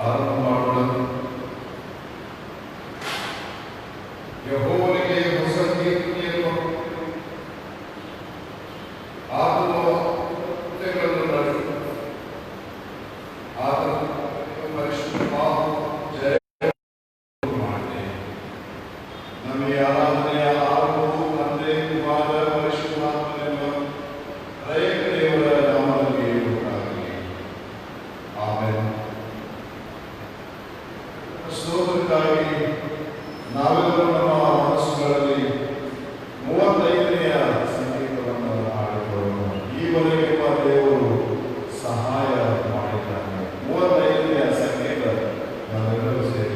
ಆರಂಭ ಮಾಡೋಣ. ಯೆಹೋವನಿಗೆ ಹೊಸ ಕೀರ್ತನೆಯನ್ನು, ಆತನ ಕೃತ್ಯಗಳನ್ನು ನಡೆಸು, ಆತನ ಪರಿಶುದ್ಧ ಜಯ ಮಾಡಿದೆ. ನಮಗೆ ಆರಾಧನೆಯ ಆರಂಭವು ತಂದೆ, ಕುಮಾರ, ಪರಿಶುದ್ಧಾತ್ಮನೆಂಬ ತ್ರಯೇಕ ದೇವರ ನಾಮದಲ್ಲಿ ಉಂಟಾಗಲಿ. ಆಮೆನ್. ಸ್ತೋತ್ರಕ್ಕಾಗಿ ನಾವೆಲ್ಲರೂ ನಮ್ಮ ಮನಸ್ಸುಗಳಲ್ಲಿ 35ನೇ ಸಂಗೀತವನ್ನು ಹಾಡಿಕೊಳ್ಳೋಣ. ಈವರೆಗೆ ದೇವರು ಸಹಾಯ ಮಾಡಿದ್ದಾನೆ. 35ನೇ ಸಂಗೀತ ನಾವೆಲ್ಲರೂ ಸೇರಿ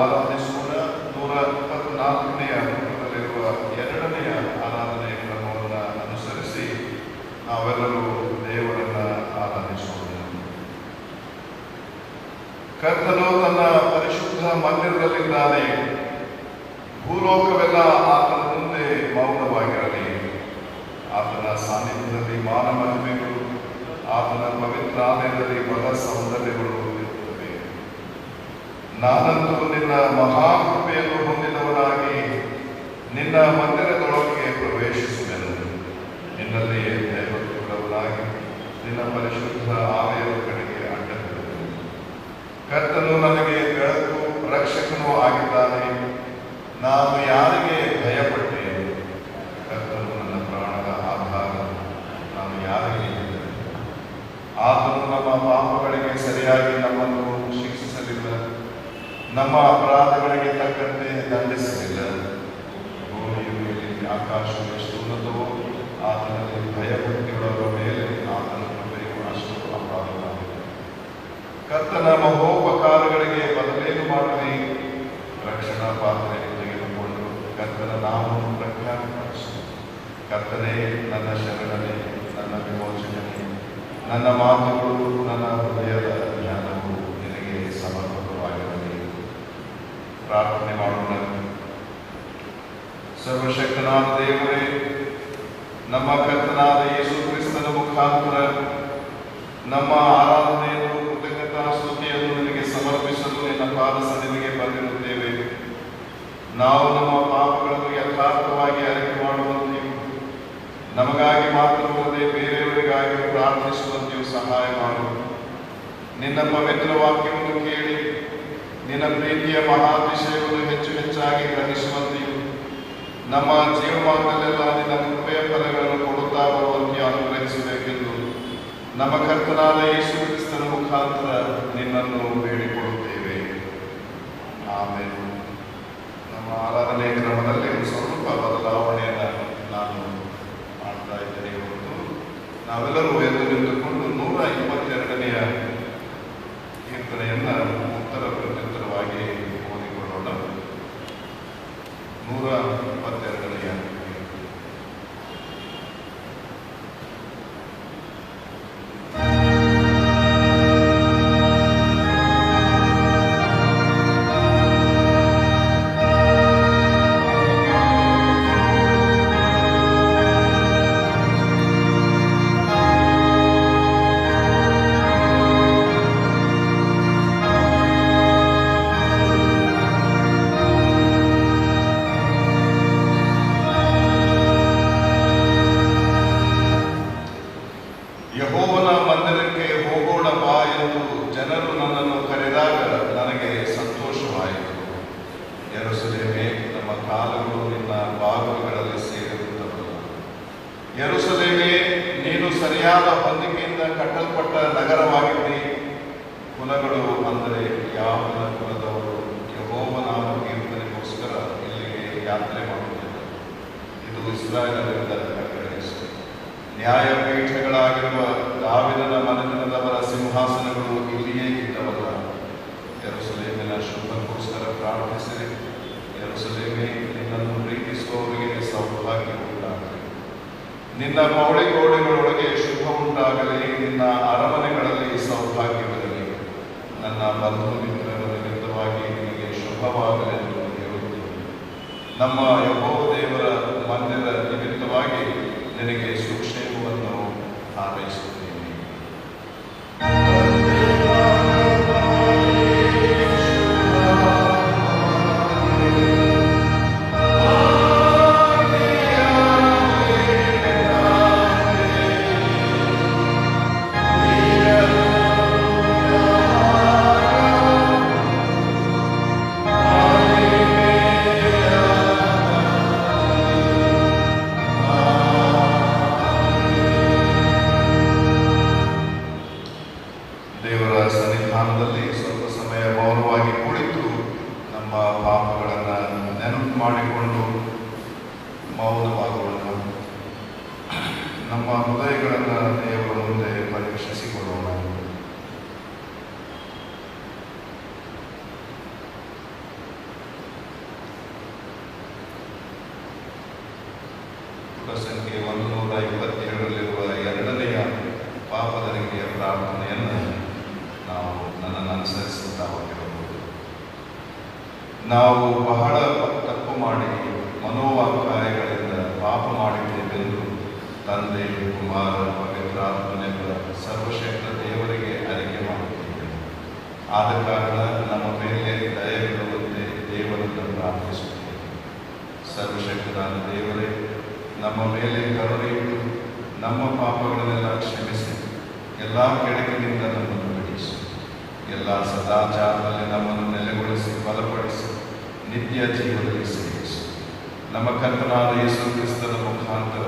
ಆರಾಧಿಸೋಣ. 124ನೇ ಪುಟದಲ್ಲಿರುವ 2ನೇ ಆರಾಧನೆಯ ಕ್ರಮವನ್ನು ಅನುಸರಿಸಿ ನಾವೆಲ್ಲರೂ ದೇವರನ್ನ ಆರಾಧಿಸೋಣ. ಕರ್ತನು ತನ್ನ ಪರಿಶುದ್ಧ ಮಂದಿರದಲ್ಲಿದ್ದಾನೆ. ಭೂಲೋಕವೆಲ್ಲ ಆತನ ಮುಂದೆ ಮೌನವಾಗಿರಲಿ. ಆತನ ಸಾನ್ನಿಧ್ಯದಲ್ಲಿ ಮಾನ ಮಹಿಮೆಗಳು, ಆತನ ಪವಿತ್ರ ಆಲಯದಲ್ಲಿ ಬಲ ಸೌಂದರ್ಯಗಳು ಇರುತ್ತವೆ. ನಾನಂತೂ ನಿನ್ನ ಮಹಾಕೃಪೆಯನ್ನು ಹೊಂದಿದವನಾಗಿ ನಿನ್ನ ಮಂದಿರದೊಳಗೆ ಪ್ರವೇಶಿಸುವೆನು. ನಿನ್ನಲ್ಲಿ ದೈವತ್ವವುಳ್ಳವನಾಗಿ ನಿನ್ನ ಪರಿಶುದ್ಧ ಆಲಯದ ಕಡೆಗೆ ಅಡ್ಡಬಿಡುವೆನು. ಕರ್ತನು ನನಗೆ ಬೆಳಕು, ರಕ್ಷಕನೂ ಆಗಿದ್ದಾನೆ. ನಾನು ಯಾರಿಗೆ ಭಯಪಟ್ಟೆನು? ಕರ್ತನು ನನ್ನ ಪ್ರಾಣದ ಆಧಾರ. ನಾನು ಯಾರಿಗೆ ಹೇಳಿದೆ? ಆತನು ನಮ್ಮ ಪಾಪಗಳಿಗೆ ಸರಿಯಾಗಿ ನಮ್ಮನ್ನು ಶಿಕ್ಷಿಸಲಿಲ್ಲ, ನಮ್ಮ ಅಪರಾಧಗಳಿಗೆ ತಕ್ಕಂತೆ ದಂಡಿಸಲಿಲ್ಲ. ಭೂಮಿಯು ಆಕಾಶವು ಎಷ್ಟು ಉನ್ನತವೋ ಆತನಲ್ಲಿ ಭಯಭಕ್ತಿಯುಳ್ಳವರ ಮೇಲೆ ಆತನ ಕೃಪೆಯು ಅಷ್ಟು ಮಾಡುವೆ. ರಕ್ಷಣಾ ಪಾತ್ರೆ ತೆಗೆದುಕೊಂಡು ಕರ್ತನ ನಾಮವನ್ನು ಪ್ರಖ್ಯಾತಪಡಿಸು. ಕರ್ತನೇ ನನ್ನ ಶರಣನೇ, ನನ್ನ ವಿಮೋಚಕನೇ, ನನ್ನ ಮಾತುಗಳು, ನನ್ನ ಹೃದಯದ ಜ್ಞಾನವು ನಿನಗೆ ಸಮರ್ಪಕವಾಗಿರಲಿ. ಪ್ರಾರ್ಥನೆ ಮಾಡೋಣ. ಸರ್ವಶಕ್ತನಾದ ದೇವರೇ, ನಮ್ಮ ಕರ್ತನಾದ ಯೇಸು ಕ್ರಿಸ್ತನ ಮುಖಾಂತರ ನಮ್ಮ ಆರಾಧನೆಯನ್ನು, ಕೃತಜ್ಞತಾ ಸ್ತುತಿಯನ್ನು ನಿನಗೆ ಸಮರ್ಪಿಸಲು ನಿನ್ನ ಪಾದ ಸನ್ನಿಧಿಗೆ ಬಂದಿರುತ್ತೇವೆ. ನಾವು ನಮ್ಮ ಪಾಪಗಳನ್ನು ಯಥಾರ್ಥವಾಗಿ ಅರಿಕೆ ಮಾಡುವಂತೆಯೂ ನಮಗಾಗಿ ಮಾತ್ರವಲ್ಲದೆ ಬೇರೆಯವರಿಗಾಗಿ ಪ್ರಾರ್ಥಿಸುವಂತೆಯೂ ಸಹಾಯ ಮಾಡು. ನಿನ್ನ ಪವಿತ್ರ ವಾಕ್ಯವನ್ನು ಕೇಳಿ ನಿನ್ನ ಪ್ರೀತಿಯ ಮಹಾತಿಶಯವನ್ನು ಹೆಚ್ಚು ಹೆಚ್ಚಾಗಿ ಗ್ರಹಿಸುವಂತೆಯೂ ನಮ್ಮ ಜೀವಮಾನದಲ್ಲೆಲ್ಲ ನಿನ್ನ ಕೃಪೆಯ ಫಲಗಳನ್ನು ಕೊಡುತ್ತಾ ಬರುವಂತೆ ಅನುಗ್ರಹಿಸಬೇಕೆಂದು ನಮ್ಮ ಕರ್ತನಾದ ಯೇಸು ಕ್ರಿಸ್ತನ ಮುಖಾಂತರ ನಿನ್ನನ್ನು ಬೇಡಿಕೊಳ್ಳುತ್ತೇವೆ. ಆಮೇಲೆ ನಮ್ಮ ಆರಾಧನೆ ಕ್ರಮದಲ್ಲಿ ಒಂದು ಸ್ವಲ್ಪ ಬದಲಾವಣೆಯನ್ನು ನಾನು ಮಾಡ್ತಾ ಇದ್ದೇನೆ. ಇವತ್ತು ನಾವೆಲ್ಲರೂ ಎದ್ದು ನಿಂತುಕೊಂಡು 122ನೆಯ ಕೀರ್ತನೆಯನ್ನು ಉತ್ತರ ಪ್ರತ್ಯುತ್ತರವಾಗಿ ಓದಿಕೊಳ್ಳೋಣ. 122ನೆಯ ಯೆಹೋವನ ಮಂದಿರಕ್ಕೆ ಹೋಗೋಣ ಬಾ ಎಂದು ಜನರು ನನ್ನನ್ನು ಕರೆದಾಗ ನನಗೆ ಸಂತೋಷವಾಯಿತು. ಯೆರೂಸಲೇಮೇ, ನಮ್ಮ ಕಾಲುಗಳು ನಿನ್ನ ಬಾಗಿಲುಗಳಲ್ಲಿ ಸೇರಿರುತ್ತವಲ್ಲ. ಯೆರೂಸಲೇಮೇ, ನೀನು ಸರಿಯಾದ ಹೊಂದಿಕೆಯಿಂದ ಕಟ್ಟಲ್ಪಟ್ಟ ನಗರವಾಗಿದ್ದಿ. ಕುಲಗಳು ಅಂದರೆ ಯಾವನ ಕುಲದವರು ಯೆಹೋವನಾಮ ಕೀರ್ತನೆಗೋಸ್ಕರ ಇಲ್ಲಿಗೆ ಯಾತ್ರೆ ಮಾಡುತ್ತಿದ್ದರು. ಇದು ಇಸ್ರಾಯೇಲರಿಂದ ಕಡೆಗಣಿಸಿದೆ. ನ್ಯಾಯಪೀಠಗಳಾಗಿರುವ ದಾವೀದನ ಮನೆತನದವರ ಸಿಂಹಾಸನಗಳು ಇಲ್ಲಿಯೇ ಇದ್ದವಲ್ಲ. ಯೆರೂಸಲೇಮಿನ ಶುಭಕ್ಕೋಸ್ಕರ ಪ್ರಾರ್ಥಿಸಿರಿ. ಯೆರೂಸಲೇಮೇ, ನಿನ್ನನ್ನು ಪ್ರೀತಿಸುವವರಿಗೆ ಸೌಭಾಗ್ಯ ಉಂಟಾಗಲಿ. ನಿನ್ನ ಪೌಳಿಗೋಡೆಗಳೊಳಗೆ ಶುಭ ಉಂಟಾಗಲಿ. ನಿನ್ನ ಅರಮನೆಗಳಲ್ಲಿ ಸೌಭಾಗ್ಯವಿರಲಿ. ನನ್ನ ಬಂಧು ಮಿತ್ರರ ನಿಮಿತ್ತವಾಗಿ ನಿನಗೆ ಶುಭವಾಗಲೆಂದು ಹೇಳುತ್ತೇನೆ. ನಮ್ಮ ಯೆಹೋವ ದೇವರ ಮಂದಿರ ನಿಮಿತ್ತವಾಗಿ ನಿನಗೆ ಸುಕ್ಷೇಮವನ್ನು ಹಾರೈಸುತ್ತೇನೆ. ದೇವರ ಸನ್ನಿಧಾನದಲ್ಲಿ ಸ್ವಲ್ಪ ಸಮಯ ಮೌನವಾಗಿ ಕುಳಿತು ನಮ್ಮ ಪಾಪಗಳನ್ನು ನೆನಪು ಮಾಡಿಕೊಂಡು ಮೌನವಾಗೋಣ. ನಮ್ಮ ಹೃದಯಗಳನ್ನು ದೇವರ ಮುಂದೆ ಪರೀಕ್ಷಿಸಿಕೊಳ್ಳೋಣ. ಪುಟ ಸಂಖ್ಯೆ 127ರಲ್ಲಿರುವ 2ನೆಯ ಪಾಪದರಿಕೆಯ ಪ್ರಾರ್ಥನೆಯನ್ನು ನಾವು ನನ್ನನ್ನು ಅನುಸರಿಸುತ್ತಾ ಹೋಗಿರಬಹುದು. ನಾವು ಬಹಳ ತಪ್ಪು ಮಾಡಿ ಮನೋವಾಕ್ಕಾಯಗಳಿಂದ ಪಾಪ ಮಾಡಿದ್ದೇವೆಂದು ತಂದೆ, ಕುಮಾರ, ಪವಿತ್ರಾತ್ಮನೆಂಬ ಸರ್ವಶಕ್ತ ದೇವರಿಗೆ ಅರಿಕೆ ಮಾಡುತ್ತೇವೆ. ಆದ ಕಾರಣ ನಮ್ಮ ಮೇಲೆ ದಯವಿಡುವಂತೆ ದೇವರನ್ನು ಪ್ರಾರ್ಥಿಸುತ್ತೇವೆ. ಸರ್ವಶಕ್ತನಾದ ದೇವರೇ, ನಮ್ಮ ಮೇಲೆ ಕರುಣೆಯಿಟ್ಟು ನಮ್ಮ ಪಾಪಗಳನ್ನೆಲ್ಲ ಕ್ಷಮಿಸಿ ಎಲ್ಲ ಕೆಳಗಿನಿಂದ ನಮ್ಮನ್ನು ಬಿಡಿಸಿ, ಎಲ್ಲ ಸದಾಚಾರದಲ್ಲಿ ನಮ್ಮನ್ನು ನೆಲೆಗೊಳಿಸಿ ಬಲಪಡಿಸಿ ನಿತ್ಯ ಜೀವನದಲ್ಲಿ ಸೇರಿಸಿ. ನಮ್ಮ ಕರ್ತನಾದ ಯೇಸು ಕ್ರಿಸ್ತನ ಮುಖಾಂತರ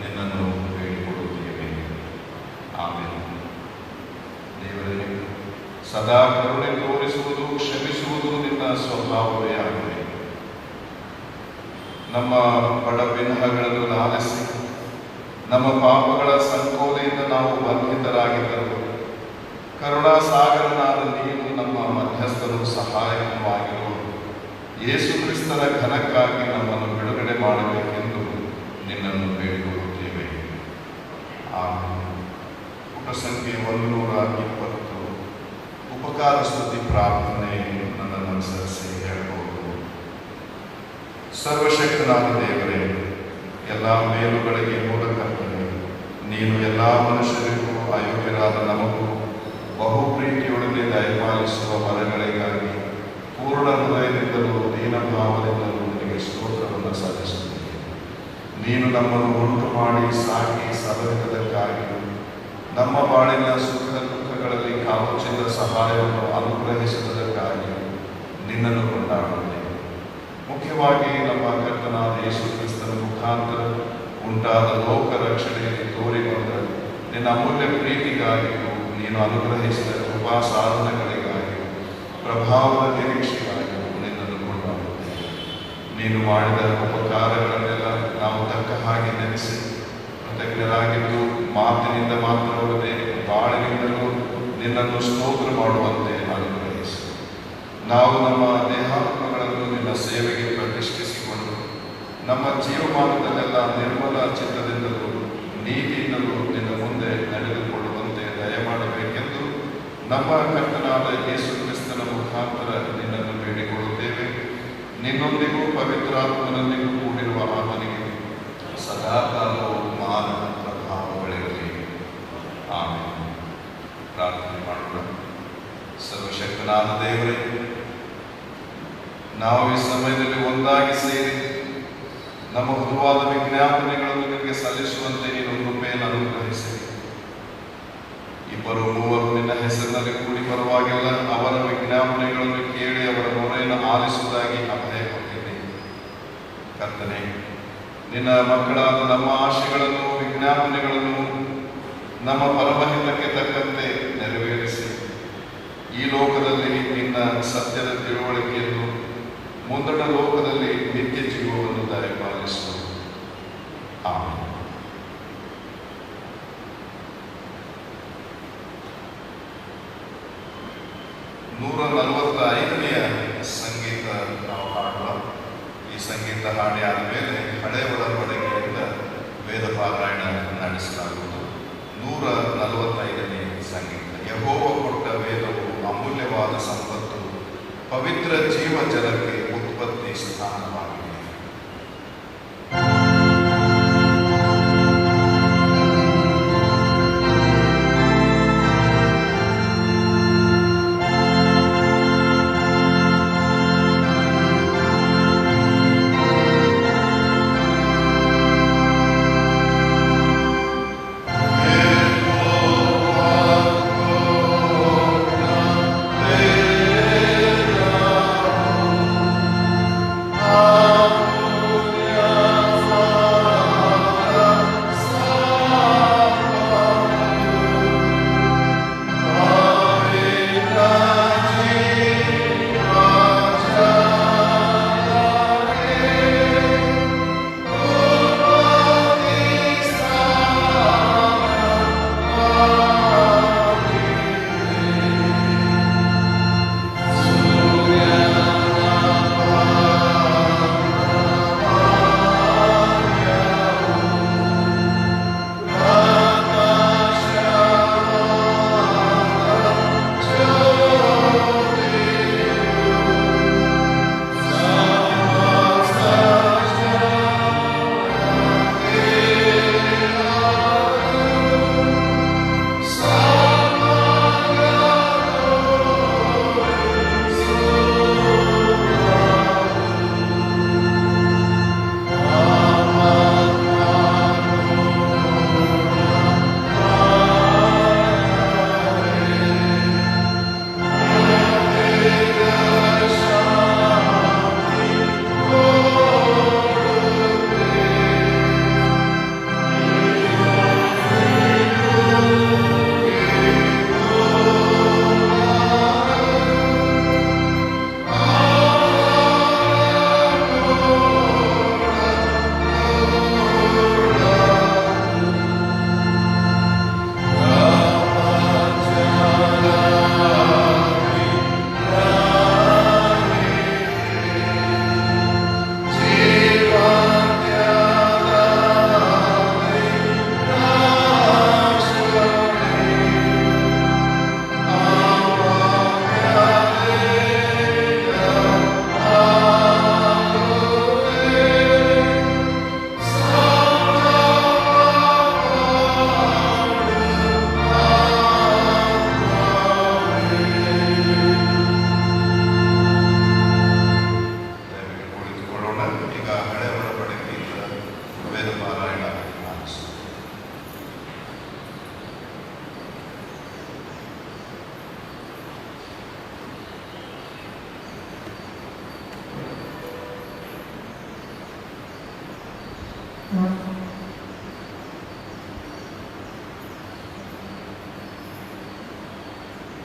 ನಿನ್ನನ್ನು ಬೇಡಿಕೊಳ್ಳುತ್ತೇವೆ. ಆಮೇಲೆ ದೇವರೇ, ಸದಾ ಕರುಣೆ ತೋರಿಸುವುದು, ಕ್ಷಮಿಸುವುದು ನಿನ್ನ ಸ್ವಭಾವವೇ ಆಗಿದೆ. ನಮ್ಮ ಬಡಬಿನ್ನಹಗಳನ್ನು ಲಾಲಿಸಿ ನಮ್ಮ ಪಾಪಗಳ ಸಂಕೋಲೆಯಿಂದ ನಾವು ಬಂಧಿತರಾಗಿದ್ದರು ಕರುಣಾಸಾಗರನಾದ ನೀನು ನಮ್ಮ ಮಧ್ಯಸ್ಥರು ಸಹಾಯಕನೂ ಆಗಿರುವ ಯೇಸು ಕ್ರಿಸ್ತನ ಘನಕ್ಕಾಗಿ ನಮ್ಮನ್ನು ಬಿಡುಗಡೆ ಮಾಡಬೇಕೆಂದು ನಿನ್ನನ್ನು ಬೇಡಿಕೊಳ್ಳುತ್ತೇವೆ. ಆಮೇಲೆ ಪುಟ ಸಂಖ್ಯೆ 120 ಉಪಕಾರ ಸ್ತುತಿ ಪ್ರಾರ್ಥನೆ ನನ್ನನ್ನು ಅನುಸರಿಸಿ ಹೇಳಬಹುದು. ಸರ್ವಶಕ್ತನಾದ ದೇವರೇ, ಎಲ್ಲ ಮೇಲುಗಳಿಗೆ ಮೂಲಕರ್ತನೆ, ನೀನು ಎಲ್ಲ ಮನುಷ್ಯರಿಗೂ ಅಯೋಗ್ಯರಾದ ನಮಗೂ ಬಹು ಪ್ರೀತಿಯೊಡನೆ ದಯಪಾಲಿಸುವ ವರಗಳಿಗಾಗಿ ಪೂರ್ಣ ಹೃದಯದಿಂದಲೂ ದೀನಭಾವದಿಂದಲೂ ನಿನಗೆ ಸ್ತೋತ್ರವನ್ನು ಸಲ್ಲಿಸುತ್ತೇನೆ. ನೀನು ನಮ್ಮನ್ನು ಉಂಟು ಮಾಡಿ ಸಾಕಿ ಸಲಹಿದ್ದಕ್ಕಾಗಿ ನಮ್ಮ ಬಾಳಿನ ಸುಖ ದುಃಖಗಳಲ್ಲಿ ಕಾವಚಿದ ಸಹಾಯವನ್ನು ಅನುಗ್ರಹಿಸುವುದಕ್ಕಾಗಿ ನಿನ್ನನ್ನು ಕೊಂಡಾಡುತ್ತೇವೆ. ಮುಖ್ಯವಾಗಿ ನಮ್ಮ ಕರ್ತನಾದ ಯೇಸು ಕ್ರಿಸ್ತನ ಮುಖಾಂತರ ಉಂಟಾದ ಲೋಕ ರಕ್ಷಣೆಯಲ್ಲಿ ತೋರಿಕೊಂಡ ನಿನ್ನ ಅಮೂಲ್ಯ ಪ್ರೀತಿಗಾಗಿಯೂ ನೀನು ಅನುಗ್ರಹಿಸಿದ ಕೃಪಾ ಸಾಧನಗಳಿಗಾಗಿಯೂ ಪ್ರಭಾವದ ನಿರೀಕ್ಷೆಗಾಗಿಯೂ ನಿನ್ನನ್ನು ಕೊಂಡಾಡುತ್ತೇವೆ. ನೀನು ಮಾಡಿದ ಉಪಕಾರಗಳನ್ನೆಲ್ಲ ನಾವು ತಕ್ಕ ಹಾಗೆ ನೆನೆಸಿ ಕೃತಜ್ಞರಾಗಿದ್ದು ಮಾತಿನಿಂದ ಮಾತ್ರವಲ್ಲದೆ ಬಾಳಿನಿಂದಲೂ ನಿನ್ನನ್ನು ಸ್ತೋತ್ರ ಮಾಡುವಂತೆ ಅನುಗ್ರಹಿಸಿ. ನಾವು ನಮ್ಮ ದೇಹಾತ್ಮಗಳನ್ನು ನಿನ್ನ ಸೇವೆಗೆ ಪ್ರತಿಷ್ಠಿಸಿಕೊಂಡು ನಮ್ಮ ಜೀವಮಾನದಲ್ಲೆಲ್ಲ ನಿರ್ಮಲ ಚಿತ್ತದಿಂದಲೂ ನೀತಿಯಿಂದಲೂ ನಿನ್ನ ಮುಂದೆ ನಡೆದುಕೊಳ್ಳುವಂತೆ ದಯಮಾಡಬೇಕೆಂದು ನಮ್ಮ ಕರ್ತನಾದ ಯೇಸು ಕ್ರಿಸ್ತನ ಮುಖಾಂತರ ನಿನ್ನನ್ನು ಬೇಡಿಕೊಳ್ಳುತ್ತೇವೆ. ನಿನ್ನೊಂದಿಗೂ ಪವಿತ್ರಾತ್ಮನೊಂದಿಗೂ ಕೂಡಿರುವ ಆತನಿಗೆ ಸದಾಕಾಲವೂ ಮಾನ ಪ್ರಭಾವಗಳಿರಲಿ. ಆಮೇಲೆ ಪ್ರಾರ್ಥನೆ ಮಾಡೋಣ. ಸರ್ವಶಕ್ತನಾದ ದೇವರೇ, ನಾವು ಈ ಸಮಯದಲ್ಲಿ ಒಂದಾಗಿ ಸೇರಿ ನಮ್ಮ ಮೃದುವಾದ ವಿಜ್ಞಾಪನೆಗಳನ್ನು ನಿಮಗೆ ಸಲ್ಲಿಸುವಂತೆ ನೀನು ಕೃಪೆಯನ್ನು ಅನುಗ್ರಹಿಸಿ. 2-3 ನಿನ್ನ ಹೆಸರಿನಲ್ಲಿ ಕೂಡಿ ಬರುವಾಗೆಲ್ಲ ಅವರ ವಿಜ್ಞಾಪನೆಗಳನ್ನು ಕೇಳಿ ಅವರ ಮೊರೆಯನ್ನು ಆಲಿಸುವುದಾಗಿ ಅಭಯ ಕೊಟ್ಟಿದ್ದೇನೆ. ಕರ್ತನೆ, ನಿನ್ನ ಮಕ್ಕಳಾದ ನಮ್ಮ ಆಶೆಗಳನ್ನು ವಿಜ್ಞಾಪನೆಗಳನ್ನು ನಮ್ಮ ಪರಮಹಿತಕ್ಕೆ ತಕ್ಕಂತೆ ನೆರವೇರಿಸಿ ಈ ಲೋಕದಲ್ಲಿ ನಿನ್ನ ಸತ್ಯದ ತಿಳುವಳಿಕೆಯನ್ನು, ಮುಂದಣ ಲೋಕದಲ್ಲಿ ನಿತ್ಯ ಜೀವವನ್ನು ದಯಪಾಲಿಸು. ಆಮೆನ್. 145ನೆಯ ಸಂಗೀತ ನಾವು ಹಾಡುವ. ಈ ಸಂಗೀತ ಹಾಡಿ ಆದಮೇಲೆ ಹಳೆಯ ಒಡಂಬಡಿಕೆಯಿಂದ ವೇದ ಪಾರಾಯಣ ನಡೆಸಲಾಗುವುದು. 145ನೇ ಸಂಗೀತ. ಯೆಹೋವ ಕೊಟ್ಟ ವೇದವು ಅಮೂಲ್ಯವಾದ ಸಂಪತ್ತು, ಪವಿತ್ರ ಜೀವ ಜಲಕ್ಕೆ ಉತ್ಪತ್ತಿ ಸ್ಥಾನವಾಗಿದೆ.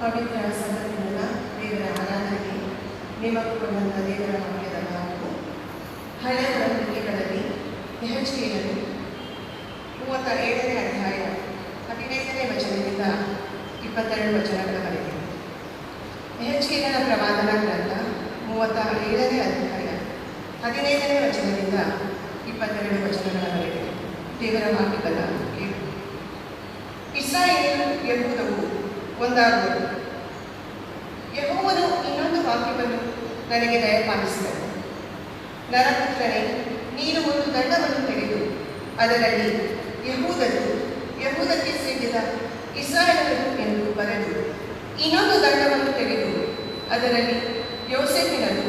ಪವಿತ್ರ ಸಭೆಯಿಂದ ದೇವರ ಆರಾಧನೆಗೆ ನೇಮಕಗೊಂಡಂಥ ದೇವರ ವಾಕ್ಯದ ಭಾಗವು ಹಳೆಯ ಒಡಂಬಡಿಕೆಗಳಲ್ಲಿ ಯೆಹೆಜ್ಕೇಲನು 37ನೇ ಅಧ್ಯಾಯ 15ನೇ ವಚನದಿಂದ 22 ವಚನಗಳವರೆಗೆ. ಯೆಹೆಜ್ಕೇಲನ ಪ್ರವಾದನಾ ಗ್ರಂಥ 37ನೇ ಅಧ್ಯಾಯ 15ನೇ ವಚನದಿಂದ 22 ವಚನಗಳವರೆಗೆ. ದೇವರ ವಾಕ್ಯದ ಕೇಳು. ಇಸ್ರಾಯೇಲು ಯೆಹೂದವು ಒಂದಾಗುವುದು. ಯೆಹೋವನು ಇನ್ನೊಂದು ವಾಕ್ಯವನ್ನು ನನಗೆ ದಯಪಾಲಿಸಿದನು. ನರಪುತ್ರನೇ, ನೀನು ಒಂದು ದಂಡವನ್ನು ತೆಗೆದು ಅದರಲ್ಲಿ ಯಹೂದಕ್ಕೆ ಸೇರಿದ ಇಸ್ರಾಯೇಲರು ಎಂದು ಬರೆದು, ಇನ್ನೊಂದು ದಂಡವನ್ನು ತೆಗೆದು ಅದರಲ್ಲಿ ಯೋಸೇಫಿನರು,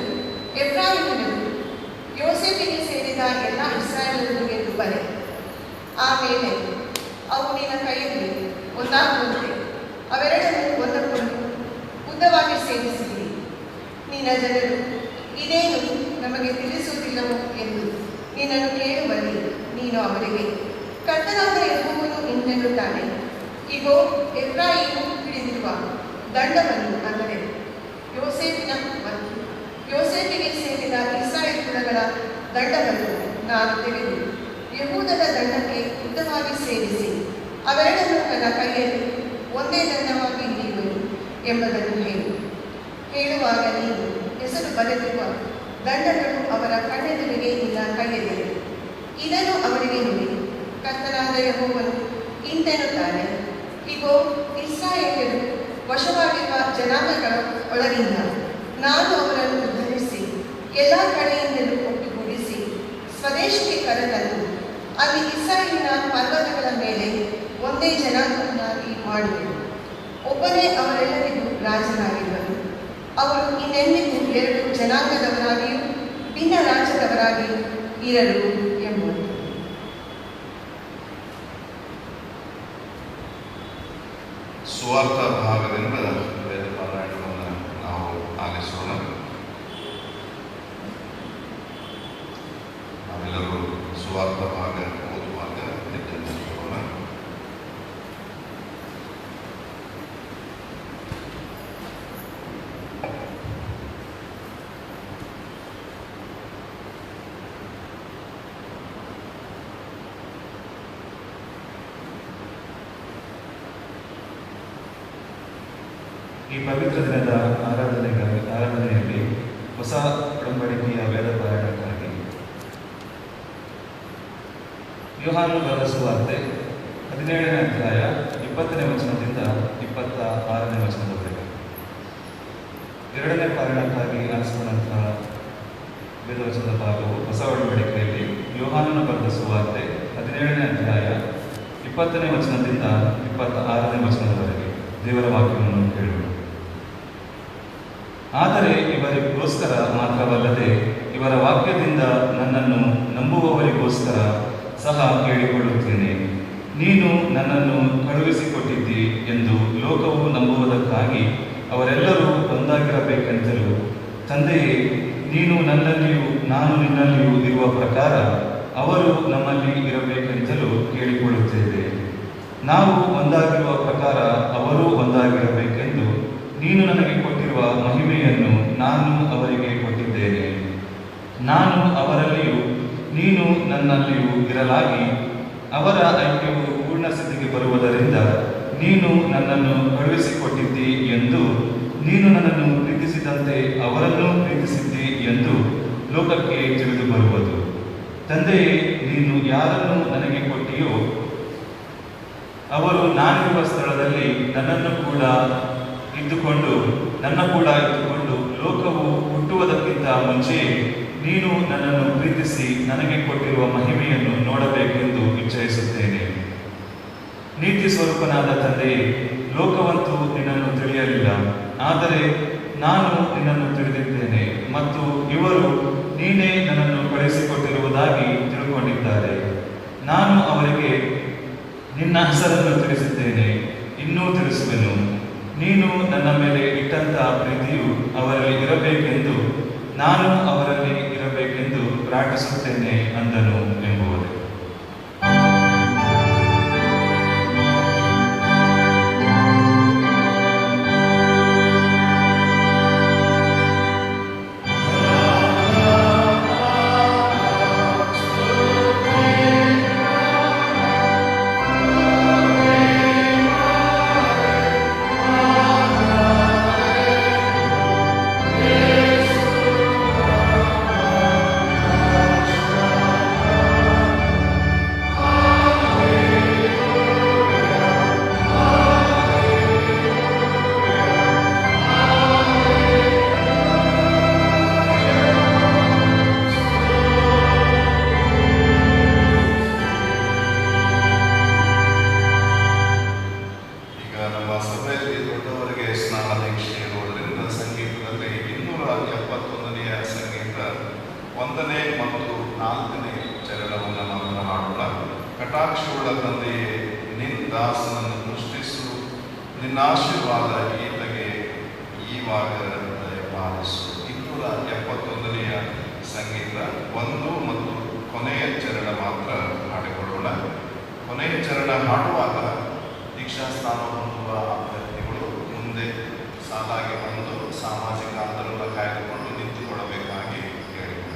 ಎಫ್ರಾಯಿಮನರು, ಯೋಸೇಫಿಗೆ ಸೇರಿದ ಎಲ್ಲ ಇಸ್ರಾಯೇಲರು ಎಂದು ಬರೆ. ಆಮೇಲೆ ಅವು ನಿನ್ನ ಕೈಯಲ್ಲಿ ಒಂದಾಗುವಂತೆ ಅವೆರಡನ್ನು ಒಂದಕ್ಕೊಂದು ಉದ್ದವಾಗಿ ಸೇರಿಸಿರಿ. ನಿನ್ನ ಜನರು ಇದೇನು ನಮಗೆ ತಿಳಿಸುವುದಿಲ್ಲವೋ ಎಂದು ನಿನ್ನನ್ನು ಕೇಳುವಲ್ಲಿ ನೀನು ಅವರಿಗೆ, ಕರ್ತನಾದ ಯೆಹೋವನು ಇಂತೆನ್ನುತ್ತಾನೆ, ಇಗೋ, ಎಫ್ರಾಯೀಮು ಹಿಡಿದಿರುವ ದಂಡವನ್ನು, ಅಂದರೆ ಯೋಸೇಫಿನ ಮತ್ತು ಯೋಸೇಫಿಗೆ ಸೇರಿದ ಇಸ್ರಾಯೇಲ್ ಕುಲಗಳ ದಂಡವನ್ನು ನಾನು ತೆಗೆದು ಯೆಹೂದದ ದಂಡಕ್ಕೆ ಉದ್ದವಾಗಿ ಸೇರಿಸಿ ಅವೆರಡನ್ನು ನನ್ನ ಕೈಯಲ್ಲಿ ಒಂದೇ ದಂಡವಾಗಿ ನೀಡುವೆನು ಎಂಬುದನ್ನು ಹೇಳುವಾಗ ನೀವು ಹೆಸರು ಬರೆದಿರುವ ದಂಡಗಳು ಅವರ ಕಣ್ಣೆದುರಿಗೆ ಇಲ್ಲ ಕೈಯೆದಿರೆ. ಇದನ್ನು ಅವರಿಗೆ ನುಡಿ, ಕರ್ತನಾದ ಯೆಹೋವನು ಇಂತೆನ್ನುತ್ತಾನೆ, ಇಗೋ, ಇಸ್ರಾಯೇಲ್ಯರು ವಶವಾಗಿರುವ ಜನಾಂಗಗಳ ಒಳಗಿಂದ ನಾನು ಅವರನ್ನು ಉದ್ಧರಿಸಿ ಎಲ್ಲ ಕಡೆಯಿಂದಲೂ ಒಟ್ಟುಗೂಡಿಸಿ ಸ್ವದೇಶಕ್ಕೆ ಕರೆತಂದು ಅಲ್ಲಿ ಇಸ್ರಾಯೇಲಿನ ಪರ್ವತಗಳ ಮೇಲೆ ಒಂದೇ ಜನಾಂಗವನ್ನಾಗಿ ಮಾಡುವೆನು. ಒಬ್ಬನೇ ಅವರೆಲ್ಲರಿಗೂ ರಾಜನಾಗಿರುವನು. ಅವರು ಇನ್ನೆಂದಿಗೂ ಎರಡು ಜನಾಂಗದವರಾಗಿಯೂ ಭಿನ್ನ ರಾಜ್ಯದವರಾಗಿಯೂ ಇರಲು ಎಂಬುದು. ಸುವಾರ್ಥ ಭಾಗದಿಂದ ವೇದ ಪಾರಾಯಣವನ್ನು ನಾವು ಆಲಿಸೋಣ. ನಾವೆಲ್ಲರೂ ಸುವಾರ್ಥ ಭಾಗ ಓದುವಾಗ ಎಚ್ಚರಿಸಿಕೊಳ್ಳೋಣ. ಈ ಪವಿತ್ರ ದಿನದ ಆರಾಧನೆಯಲ್ಲಿ ಹೊಸ ಒಡಂಬಡಿಕೆಯ ವೇದ ಪಾರಾಯಣಕ್ಕಾಗಿ ಯೋಹಾನನು ಬರೆದ ಸುವಾರ್ತೆ 17ನೇ ಅಧ್ಯಾಯ 20ನೇ ವಚನದಿಂದ 26ನೇ ವಚನದವರೆಗೆ. ಎರಡನೇ ಪಾರಾಯಣಕ್ಕಾಗಿ ಆರಿಸಿಕೊಂಡಂತಹ ವೇದವಚನದ ಭಾಗವು ಹೊಸ ಒಡಂಬಡಿಕೆಯಲ್ಲಿ ಯೋಹಾನನು ಬರೆದ ಸುವಾರ್ತೆ 17ನೇ ಅಧ್ಯಾಯ 20ನೇ ವಚನದಿಂದ 26ನೇ ವಚನದವರೆಗೆ. ದೇವರ ವಾಕ್ಯವನ್ನು ಕೇಳೋಣ. ಆದರೆ ಇವರಿಗೋಸ್ಕರ ಮಾತ್ರವಲ್ಲದೆ ಇವರ ವಾಕ್ಯದಿಂದ ನನ್ನನ್ನು ನಂಬುವವರಿಗೋಸ್ಕರ ಸಹ ಕೇಳಿಕೊಳ್ಳುತ್ತೇನೆ. ನೀನು ನನ್ನನ್ನು ಕಳುಹಿಸಿಕೊಟ್ಟಿದ್ದಿ ಎಂದು ಲೋಕವು ನಂಬುವುದಕ್ಕಾಗಿ ಅವರೆಲ್ಲರೂ ಒಂದಾಗಿರಬೇಕೆಂತಲೂ, ತಂದೆಯೇ, ನೀನು ನನ್ನಲ್ಲಿಯೂ ನಾನು ನಿನ್ನಲ್ಲಿಯೂ ಇರುವ ಪ್ರಕಾರ ಅವರು ನಮ್ಮಲ್ಲಿ ಇರಬೇಕೆಂತಲೂ ಕೇಳಿಕೊಳ್ಳುತ್ತೇವೆ. ನಾವು ಒಂದಾಗಿರುವ ಪ್ರಕಾರ ಅವರೂ ಒಂದಾಗಿರಬೇಕೆಂದು ನೀನು ನನಗೆ ಕೊಟ್ಟಿರುವ ಮಹಿಮೆಯನ್ನು ನಾನು ಅವರಿಗೆ ಕೊಟ್ಟಿದ್ದೇನೆ. ನಾನು ಅವರಲ್ಲಿಯೂ ನೀನು ನನ್ನಲ್ಲಿಯೂ ಇರಲಾಗಿ ಅವರ ಐಕ್ಯವು ಪೂರ್ಣ ಸ್ಥಿತಿಗೆ ಬರುವುದರಿಂದ ನೀನು ನನ್ನನ್ನು ಕಳುಹಿಸಿಕೊಟ್ಟಿದ್ದಿ ಎಂದು, ನೀನು ನನ್ನನ್ನು ಪ್ರೀತಿಸಿದಂತೆ ಅವರನ್ನು ಪ್ರೀತಿಸಿದ್ದಿ ಎಂದು ಲೋಕಕ್ಕೆ ತಿಳಿದು ಬರುವುದು. ತಂದೆಯೇ, ನೀನು ಯಾರನ್ನು ನನಗೆ ಕೊಟ್ಟಿಯೋ ಅವರು ನಾನಿರುವ ಸ್ಥಳದಲ್ಲಿ ನನ್ನ ಕೂಡ ಇದ್ದುಕೊಂಡು ಲೋಕವು ಹುಟ್ಟುವುದಕ್ಕಿಂತ ಮುಂಚೆಯೇ ನೀನು ನನ್ನನ್ನು ಪ್ರೀತಿಸಿ ನನಗೆ ಕೊಟ್ಟಿರುವ ಮಹಿಮೆಯನ್ನು ನೋಡಬೇಕೆಂದು ಇಚ್ಛಿಸುತ್ತೇನೆ. ನೀತಿ ಸ್ವರೂಪನಾದ ತಂದೆಯೇ, ಲೋಕವಂತೂ ನಿನ್ನನ್ನು ತಿಳಿಯಲಿಲ್ಲ, ಆದರೆ ನಾನು ನಿನ್ನನ್ನು ತಿಳಿದಿದ್ದೇನೆ ಮತ್ತು ಇವರು ನೀನೇ ನನ್ನನ್ನು ಕಳುಹಿಸಿಕೊಟ್ಟಿರುವುದಾಗಿ ತಿಳ್ಕೊಂಡಿದ್ದಾರೆ. ನಾನು ಅವರಿಗೆ ನಿನ್ನ ಹೆಸರನ್ನು ತಿಳಿಸಿದ್ದೇನೆ, ಇನ್ನೂ ತಿಳಿಸುವೆನು. ನೀನು ನನ್ನ ಮೇಲೆ ಇಟ್ಟಂತಹ ಪ್ರೀತಿಯು ಅವರಲ್ಲಿ ಇರಬೇಕೆಂದು ನಾನು ಅವರಲ್ಲಿ ಇರಬೇಕೆಂದು ಪ್ರಾರ್ಥಿಸುತ್ತೇನೆ ಅಂದನು ಎಂಬುವುದು. ದಾಸನನ್ನು ದೃಷ್ಟಿಸು. ನಿನ್ನ ಆಶೀರ್ವಾದ ಈತಗೆ ಈವಾಗ ದಯಪಾಲಿಸು. 271ನೇ ಸಂಗೀತ 1 ಮತ್ತು ಕೊನೆಯ ಚರಣ ಮಾತ್ರ ಹಾಡಿಕೊಳ್ಳೋಣ. ಕೊನೆಯ ಚರಣ ಹಾಡುವಾಗ ದೀಕ್ಷಾಸ್ಥಾನ ಹೊಂದುವ ಅಭ್ಯರ್ಥಿಗಳು ಮುಂದೆ ಸಾಲಾಗಿ ಬಂದು ಸಾಮಾಜಿಕ ಅಂತರವನ್ನು ಕಾಯ್ದುಕೊಂಡು ನಿಂತುಕೊಳ್ಳಬೇಕಾಗಿ ಹೇಳಿದರು.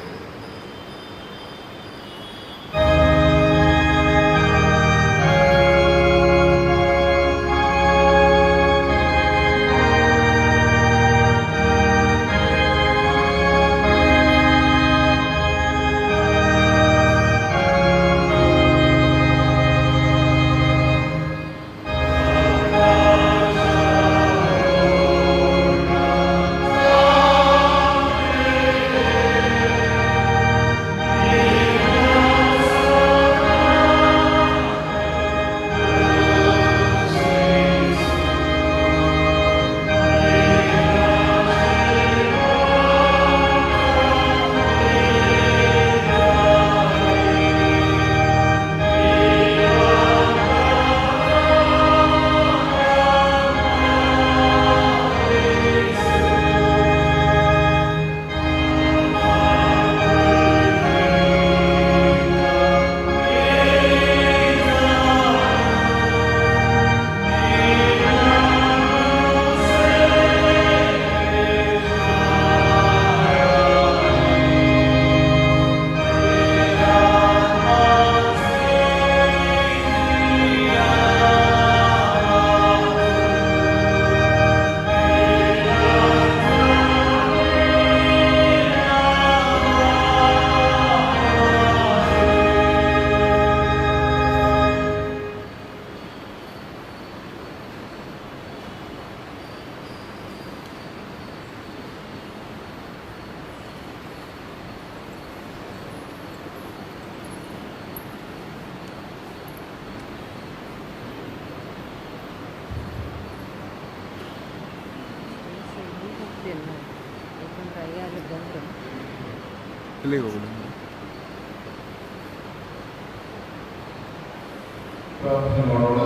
ಪ್ರಾರ್ಥನೆ ಮಾಡೋಣ.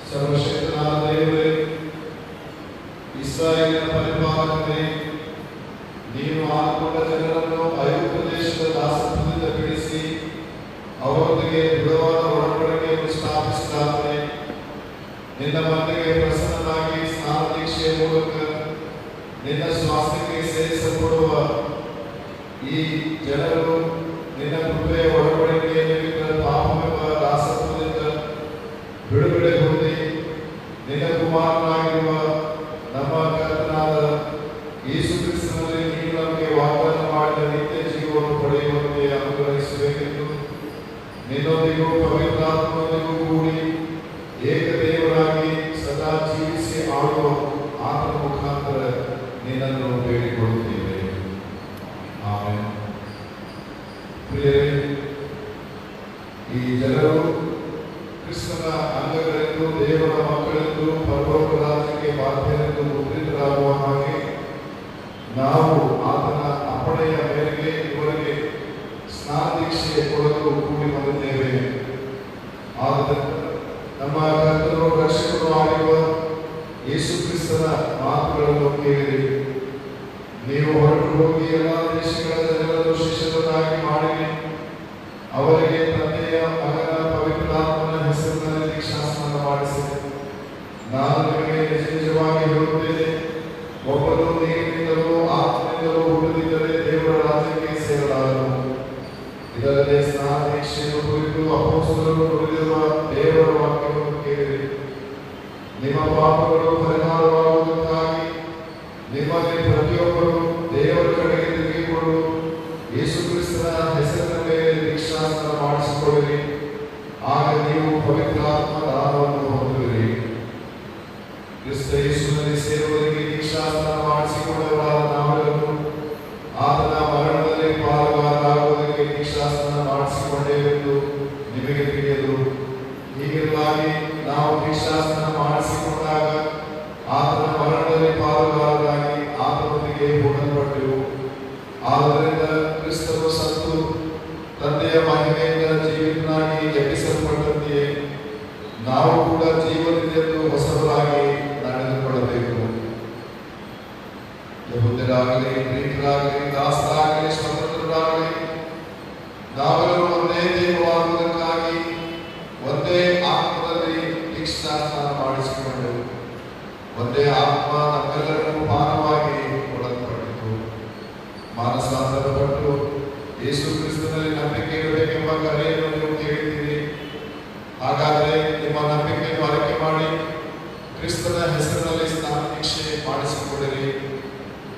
ಸರ್ವಶಕ್ತನಾದ ದೇವರೇ, ಇಸ್ರಾಯೇಲಿನ ಪರಿಪಾಲಕರೇ, ನೀನು ಆದುಕೊಂಡ ಜನರನ್ನು ಐಗುಪ್ತ ದೇಶದ ದಾಸತ್ವದಿಂದ ಬಿಡಿಸಿ ಅವರೊಂದಿಗೆ ದೃಢವಾದ ಒಡಂಬಡಿಕೆಯನ್ನು ಸ್ಥಾಪಿಸಿದಾದರೆ ನಿನ್ನ ಮನೆಗೆ ಪ್ರಸನ್ನನಾಗಿ ಸ್ನಾನ ದೀಕ್ಷೆಯ ಮೂಲಕ ನಿನ್ನ ಸ್ವಾಸ್ಥ್ಯಕ್ಕೆ ಸೇರಿಸಲ್ಪಡುವ ಈ ಜನರು ನಿನ್ನ ಕೃಪೆಯ ಒಡಂಬಡಿಕೆಯ ನಿಮಿತ್ತ ಪಾಪವೆಂಬ ದಾಸತ್ವದಿಂದ ಬಿಡುಗಡೆ ಹೊಂದಿ ನಿನ್ನ ಕುಮಾರನಾಗಿರುವ ನಮ್ಮ ಕರ್ತನಾದ ಯೇಸು ಕ್ರಿಸ್ತನಲ್ಲಿ ನೀನು ನಮಗೆ ವಾಗ್ದಾನ ಮಾಡಿದ ನಿತ್ಯ ಜೀವವನ್ನು ಪಡೆಯುವಂತೆ ಅನುಗ್ರಹಿಸಬೇಕೆಂದು ನಿನ್ನೊಂದಿಗೂ ಪವಿತ್ರಾತ್ಮನೊಂದಿಗೂ ಕೂಡಿ ಏಕದೇವರಾಗಿ ಸದಾ ಜೀವಿಸಿ ಆಳುವ ಆತನ ಮುಖಾಂತರ ನಿನ್ನನ್ನು ಬೇಡಿಕೊಳ್ಳುತ್ತೇವೆ. ಆಮೆನ್. ಪ್ರಿಯರೇ, ಈ ಜನರು ಕ್ರಿಸ್ತನ ಅಂಗಗಳೆಂದು, ದೇವರ ಮಕ್ಕಳೆಂದು, ಪರಲೋಕ ರಾಜ್ಯಕ್ಕೆ ಬಾಧ್ಯರೆಂದು ಮುದ್ರಿತರಾಗುವ ಹಾಗೆ ನಾವು ಆತನ ಅಪ್ಪಣೆಯ ಮೇರೆಗೆ ಇವರಿಗೆ ಸ್ನಾನ ದೀಕ್ಷೆ ಕೊಡಲು ಕೂಡಿ ಬಂದಿದ್ದೇವೆ. ಆದ್ದರಿಂದ ನಮ್ಮ ಕರ್ತನು ರಕ್ಷಕರು ಆಗಿರುವ ಯೇಸು ಕ್ರಿಸ್ತನ ಮಾತುಗಳನ್ನು ಕೇಳಿರಿ. ನೀವು ಹೊರಟು ಹೋಗಿ ಎಲ್ಲ ದೇಶಗಳ ಜನರನ್ನು ಶಿಷ್ಯರನ್ನಾಗಿ ಮಾಡಿರಿ. ಅವರಿಗೆ ತಂದೆಯ ಮಗನ ಪವಿತ್ರಾತ್ಮನ ಹೆಸರಿನಲ್ಲಿ ದೀಕ್ಷಾಸ್ನಾನ ಮಾಡಿಸಿರಿ. ನಾನು ನಿಮಗೆ ನಿಜ ನಿಜವಾಗಿ ಹೇಳುತ್ತೇನೆ, ಒಬ್ಬನು ನೀರಿನಿಂದಲೂ ಆತ್ಮನಿಂದಲೂ ಹುಟ್ಟಿದ್ದರೆ ದೇವರ ರಾಜ್ಯಕ್ಕೆ ಸೇರಲಾರನು. ಇದರಲ್ಲಿ ಸ್ನಾನ ದೀಕ್ಷೆಯನ್ನು ಕುರಿತು ಅಪೊಸ್ತಲರು ನುಡಿದಿರುವ ದೇವರ ವಾಕ್ಯವನ್ನು ಕೇಳಿರಿ. ನಿಮ್ಮ ಪಾಪಗಳು ಪರಿಹಾರವಾಗುವುದಕ್ಕಾಗಿ ನಿಮ್ಮಲ್ಲಿ ಪ್ರತಿಯೊಬ್ಬರು ದೇವರ ಕಡೆಗೆ ತಿರುಗಿಕೊಂಡು ಯೇಸು ಕ್ರಿಸ್ತನ ಹೆಸರಿನ ಮೇಲೆ ದೀಕ್ಷಾಸ್ನಾನ ಮಾಡಿಸಿಕೊಳ್ಳಿರಿ. ಆಗ ನೀವು ಪವಿತ್ರಾತ್ಮ ದಾನವನ್ನು ಹೊಂದುವಿರಿ. ಕ್ರಿಸ್ತ ಯೇಸುವಿನಲ್ಲಿ ಸೇರುವವರಿಗೆ ದೀಕ್ಷಾಸ್ನಾನ ಮಾಡಿಸಿಕೊಂಡವರಾದ ನಾವೆಲ್ಲರೂ ಆತನ ಮರಣದಲ್ಲಿ ಪಾಲುಗಾರರಾಗುವುದಕ್ಕೆ ದೀಕ್ಷಾಸ್ನಾನ ಮಾಡಿಸಿಕೊಂಡೇವೆಂದು ನಿಮಗೆ ತಿಳಿಯದು. ಹೀಗಿರಲಾಗಿ ನಾವು ದೀಕ್ಷಾಸ್ನಾನ ಮಾಡಿಸಿಕೊಂಡಾಗ ಆತನ ಮರಣದಲ್ಲಿ ಪಾಲುಗಾರರಾಗಿ ಆತನೊಂದಿಗೆ ಹೂಡಲ್ಪಟ್ಟೆವು. ಆದ್ದರಿಂದ ಕ್ರಿಸ್ತನು ಸತ್ತು ತಂದೆಯ ಮಹಿಮೆಯಿಂದ ಜೀವಿತನಾಗಿ ಎಬ್ಬಿಸಲ್ಪಟ್ಟಂತೆಯೇ ದೀಕ್ಷಾ ಸ್ನಾನ ಮಾಡಿಸಿಕೊಂಡು ಒಂದೇ ಆತ್ಮ ನಮ್ಮೆಲ್ಲರಿಗೂ ಪಾನವಾಗಿ ಕೊಡಲ್ಪಟ್ಟಿತು. ಮಾನಸಾಂತರಪಟ್ಟು ಯೇಸು ಕ್ರಿಸ್ತನಲ್ಲಿ ನಂಬಿಕೆ ಇಡಬೇಕೆಂಬ ಕರೆಯನ್ನು ನೀವು ಕೇಳಿದ್ದೀರಿ. ಹಾಗಾದರೆ ನಿಮ್ಮ ನಂಬಿಕೆಯನ್ನು ಅರಿಕೆ ಮಾಡಿ ಕ್ರಿಸ್ತನ ಹೆಸರಿನಲ್ಲಿ ಸ್ನಾನ ದೀಕ್ಷೆ ಮಾಡಿಸಿಕೊಡಿರಿ.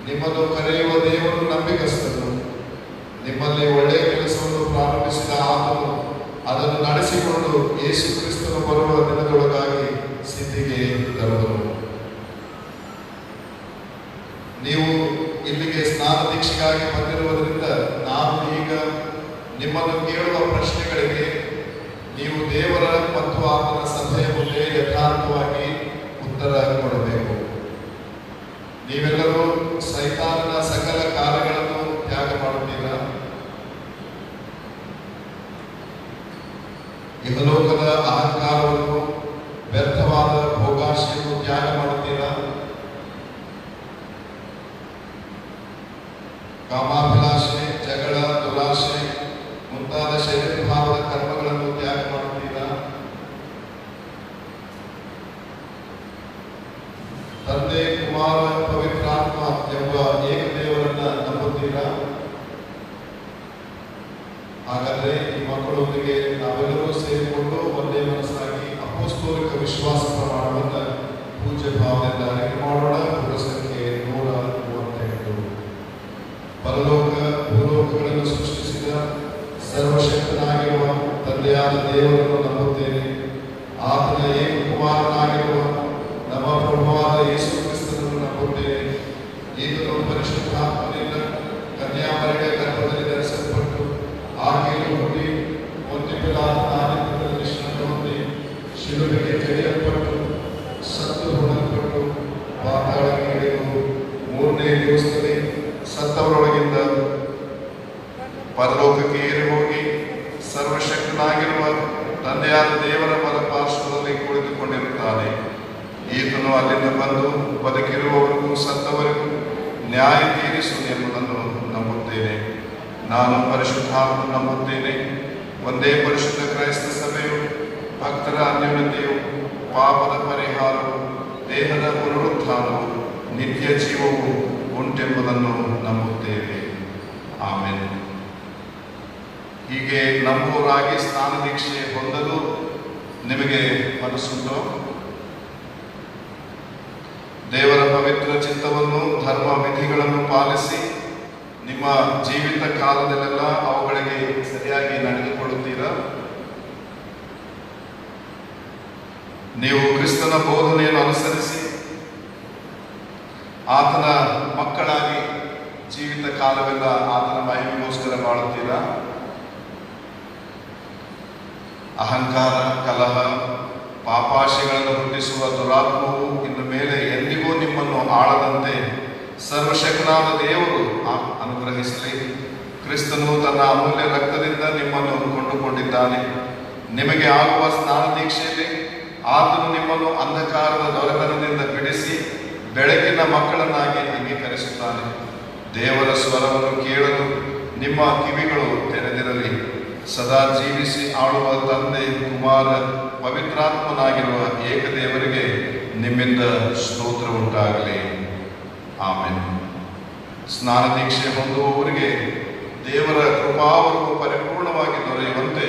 ನಿಮ್ಮನ್ನು ಕರೆಯುವ ದೇವರು ನಂಬಿಕಸ್ಥನು. ನಿಮ್ಮಲ್ಲಿ ಒಳ್ಳೆಯ ಕೆಲಸವನ್ನು ಪ್ರಾರಂಭಿಸಿದ ಆತನು ಅದನ್ನು ನಡೆಸಿಕೊಂಡು ಯೇಸು ಕ್ರಿಸ್ತನು ಬರುವ ದಿನದೊಳಗಾಗಿ ಸಿದ್ಧಿಗೆ ತರುವನು. ನೀವು ಇಲ್ಲಿಗೆ ಸ್ನಾನ ದೀಕ್ಷೆಗಾಗಿ ಬಂದಿರುವುದರಿಂದ ನಾನು ಈಗ ನಿಮ್ಮನ್ನು ಕೇಳುವ ಪ್ರಶ್ನೆಗಳಿಗೆ ನೀವು ದೇವರ ಮತ್ತು ಆತನ ಸಭೆಯ ಮುಂದೆ ಯಥಾರ್ಥವಾಗಿ ಉತ್ತರ ಕೊಡಬೇಕು. ನೀವೆಲ್ಲರೂ ಸೈತಾನನ ಸಕಲ ಕಾರ್ಯಗಳನ್ನು ತ್ಯಾಗ ಮಾಡುತ್ತೀರಾ? ಇಹಲೋಕದ ಅಹಂಕಾರವನ್ನು, ವ್ಯರ್ಥವಾದ ಭೋಗಾಶೆಯನ್ನು ತ್ಯಾಗ ಮಾಡುತ್ತೀರಾ? ಕಾಮಾಭಿಲಾಷೆ, ಜಗಳ, ದುರಾಶೆ ಮುಂತಾದ ಶರೀರ ಭಾವದ ಕರ್ಮಗಳನ್ನು ತ್ಯಾಗ ಮಾಡುತ್ತೀರಾ? ತಂದೆ, ಕುಮಾರ, ಪವಿತ್ರಾತ್ಮ ಎಂಬ ಏಕದೇವರನ್ನ ನಂಬುತ್ತೀರಾ? ಹಾಗಾದರೆ ಈ ಮಕ್ಕಳೊಂದಿಗೆ ನಾವೆಲ್ಲರೂ ಸೇರಿಕೊಂಡು ಒಂದೇ ಮನಸ್ಸಾಗಿ ಅಪೋಸ್ತೋಲಿಕ ವಿಶ್ವಾಸ ಪ್ರಮಾಣವನ್ನು ಪೂಜ್ಯ ಭಾವದಿಂದ ಅರಿಕೆ ಮಾಡೋಣ. ಪುಟ ಸಂಖ್ಯೆ 138. ಪರಲೋಕ ಭೂಲೋಕಗಳನ್ನು ಸೃಷ್ಟಿಸಿದ ಸರ್ವಶಕ್ತನಾಗಿರುವ ತಂದೆಯಾದ ದೇವರನ್ನು ನಂಬುತ್ತೇನೆ. ಆತನ ಏಕಕುಮಾರನಾಗಿರುವ ನಮ್ಮ ಪ್ರಭುವಾದ ಯೇಸು ಕ್ರಿಸ್ತನನ್ನು ನಂಬುತ್ತೇನೆ. ಈತನು ಪರಿಶುದ್ಧಾತ್ಮನಿಂದ ಕನ್ಯಾಮರಿಯ ಗರ್ಭದಲ್ಲಿ ಧರಿಸಲ್ಪಟ್ಟು ಆಕೆಯನ್ನು ಹುಟ್ಟಿ ಪೊಂತ್ಯ ಪಿಲಾತನ ಆಡಳಿತದಲ್ಲಿ ಶ್ರಮ ಹೊಂದಿ ಶಿಲುಬೆಗೆ ಜಡಿಯಲ್ಪಟ್ಟು ಸತ್ತು ಹೊಡಲ್ಪಟ್ಟು ಪಾತಾಳಕ್ಕೆ ಇಳಿದು ಮೂರನೇ ದಿವಸದಲ್ಲಿ ಸತ್ತವರೊಳಗಿಂದ ಪರಲೋಕಕ್ಕೆ ಏರಿ ಹೋಗಿ ಸರ್ವಶಕ್ತನಾಗಿರುವ ತಂದೆಯಾದ ದೇವರ ಬಲಪಾರ್ಶ್ವದಲ್ಲಿ ಕುಳಿತುಕೊಂಡಿರುತ್ತಾನೆ. ಈತನು ಅಲ್ಲಿಂದ ಬಂದು ಬದುಕಿರುವವರಿಗೂ ಸತ್ತವರಿಗೂ ನ್ಯಾಯ ತೀರಿಸುವುದು ಎಂಬುದನ್ನು ನಂಬುತ್ತೇನೆ. ನಾನು ಪರಿಶುದ್ಧಾತ್ಮ ನಂಬುತ್ತೇನೆ. ಒಂದೇ ಪರಿಶುದ್ಧ ಕ್ರೈಸ್ತ ಸಭೆಯು, ಭಕ್ತರ ಅನ್ಯೋನ್ಯತೆಯು, ಪಾಪದ ಪರಿಹಾರವು, ದೇಹದ ಪುನರುತ್ಥಾನವು, ನಿತ್ಯ ಜೀವವು ಉಂಟೆಂಬುದನ್ನು ನಂಬುತ್ತೇವೆ. ಆಮೇಲೆ ಹೀಗೆ ನಂಬುವರಾಗಿ ಸ್ನಾನ ದೀಕ್ಷೆ ಹೊಂದಲು ನಿಮಗೆ ಮನಸ್ಸುಂಟೋ? ದೇವರ ಪವಿತ್ರ ಚಿತ್ತವನ್ನು, ಧರ್ಮ ವಿಧಿಗಳನ್ನು ಪಾಲಿಸಿ ನಿಮ್ಮ ಜೀವಿತ ಕಾಲದಲ್ಲೆಲ್ಲ ಅವುಗಳಿಗೆ ಸರಿಯಾಗಿ ನಡೆದುಕೊಳ್ಳುತ್ತೀರಾ? ನೀವು ಕ್ರಿಸ್ತನ ಬೋಧನೆಯನ್ನು ಅನುಸರಿಸಿ ಆತನ ಮಕ್ಕಳಾಗಿ ಜೀವಿತ ಕಾಲವೆಲ್ಲ ಆತನ ಮಹಿಮೆಗೋಸ್ಕರ ಬಾಳುತ್ತೀರಾ? ಅಹಂಕಾರ, ಕಲಹ, ಪಾಪಾಶೆಗಳನ್ನು ಹುಟ್ಟಿಸುವ ದುರಾತ್ಮವು ಇನ್ನು ಮೇಲೆ ಎಂದಿಗೂ ನಿಮ್ಮನ್ನು ಆಳದಂತೆ ಸರ್ವಶಕ್ತನಾದ ದೇವರು ಅನುಗ್ರಹಿಸಲಿ. ಕ್ರಿಸ್ತನು ತನ್ನ ಅಮೂಲ್ಯ ರಕ್ತದಿಂದ ನಿಮ್ಮನ್ನು ಕೊಂಡುಕೊಂಡಿದ್ದಾನೆ. ನಿಮಗೆ ಆಗುವ ಸ್ನಾನ ದೀಕ್ಷೆಯಲ್ಲಿ ಆತನು ನಿಮ್ಮನ್ನು ಅಂಧಕಾರದ ದೊರೆತನದಿಂದ ಬಿಡಿಸಿ ಬೆಳಕಿನ ಮಕ್ಕಳನ್ನಾಗಿ ಅಂಗೀಕರಿಸುತ್ತಾನೆ. ದೇವರ ಸ್ವರವನ್ನು ಕೇಳಲು ನಿಮ್ಮ ಕಿವಿಗಳು ತೆರೆದಿರಲಿ. ಸದಾ ಜೀವಿಸಿ ಆಳುವ ತಂದೆ, ಕುಮಾರ, ಪವಿತ್ರಾತ್ಮನಾಗಿರುವ ಏಕದೇವರಿಗೆ ನಿಮ್ಮಿಂದ ಸ್ತೋತ್ರ ಉಂಟಾಗಲಿ. ಆಮೇಲೆ ಸ್ನಾನ ದೀಕ್ಷೆ ಹೊಂದುವವರಿಗೆ ದೇವರ ಕೃಪಾವರವು ಪರಿಪೂರ್ಣವಾಗಿ ದೊರೆಯುವಂತೆ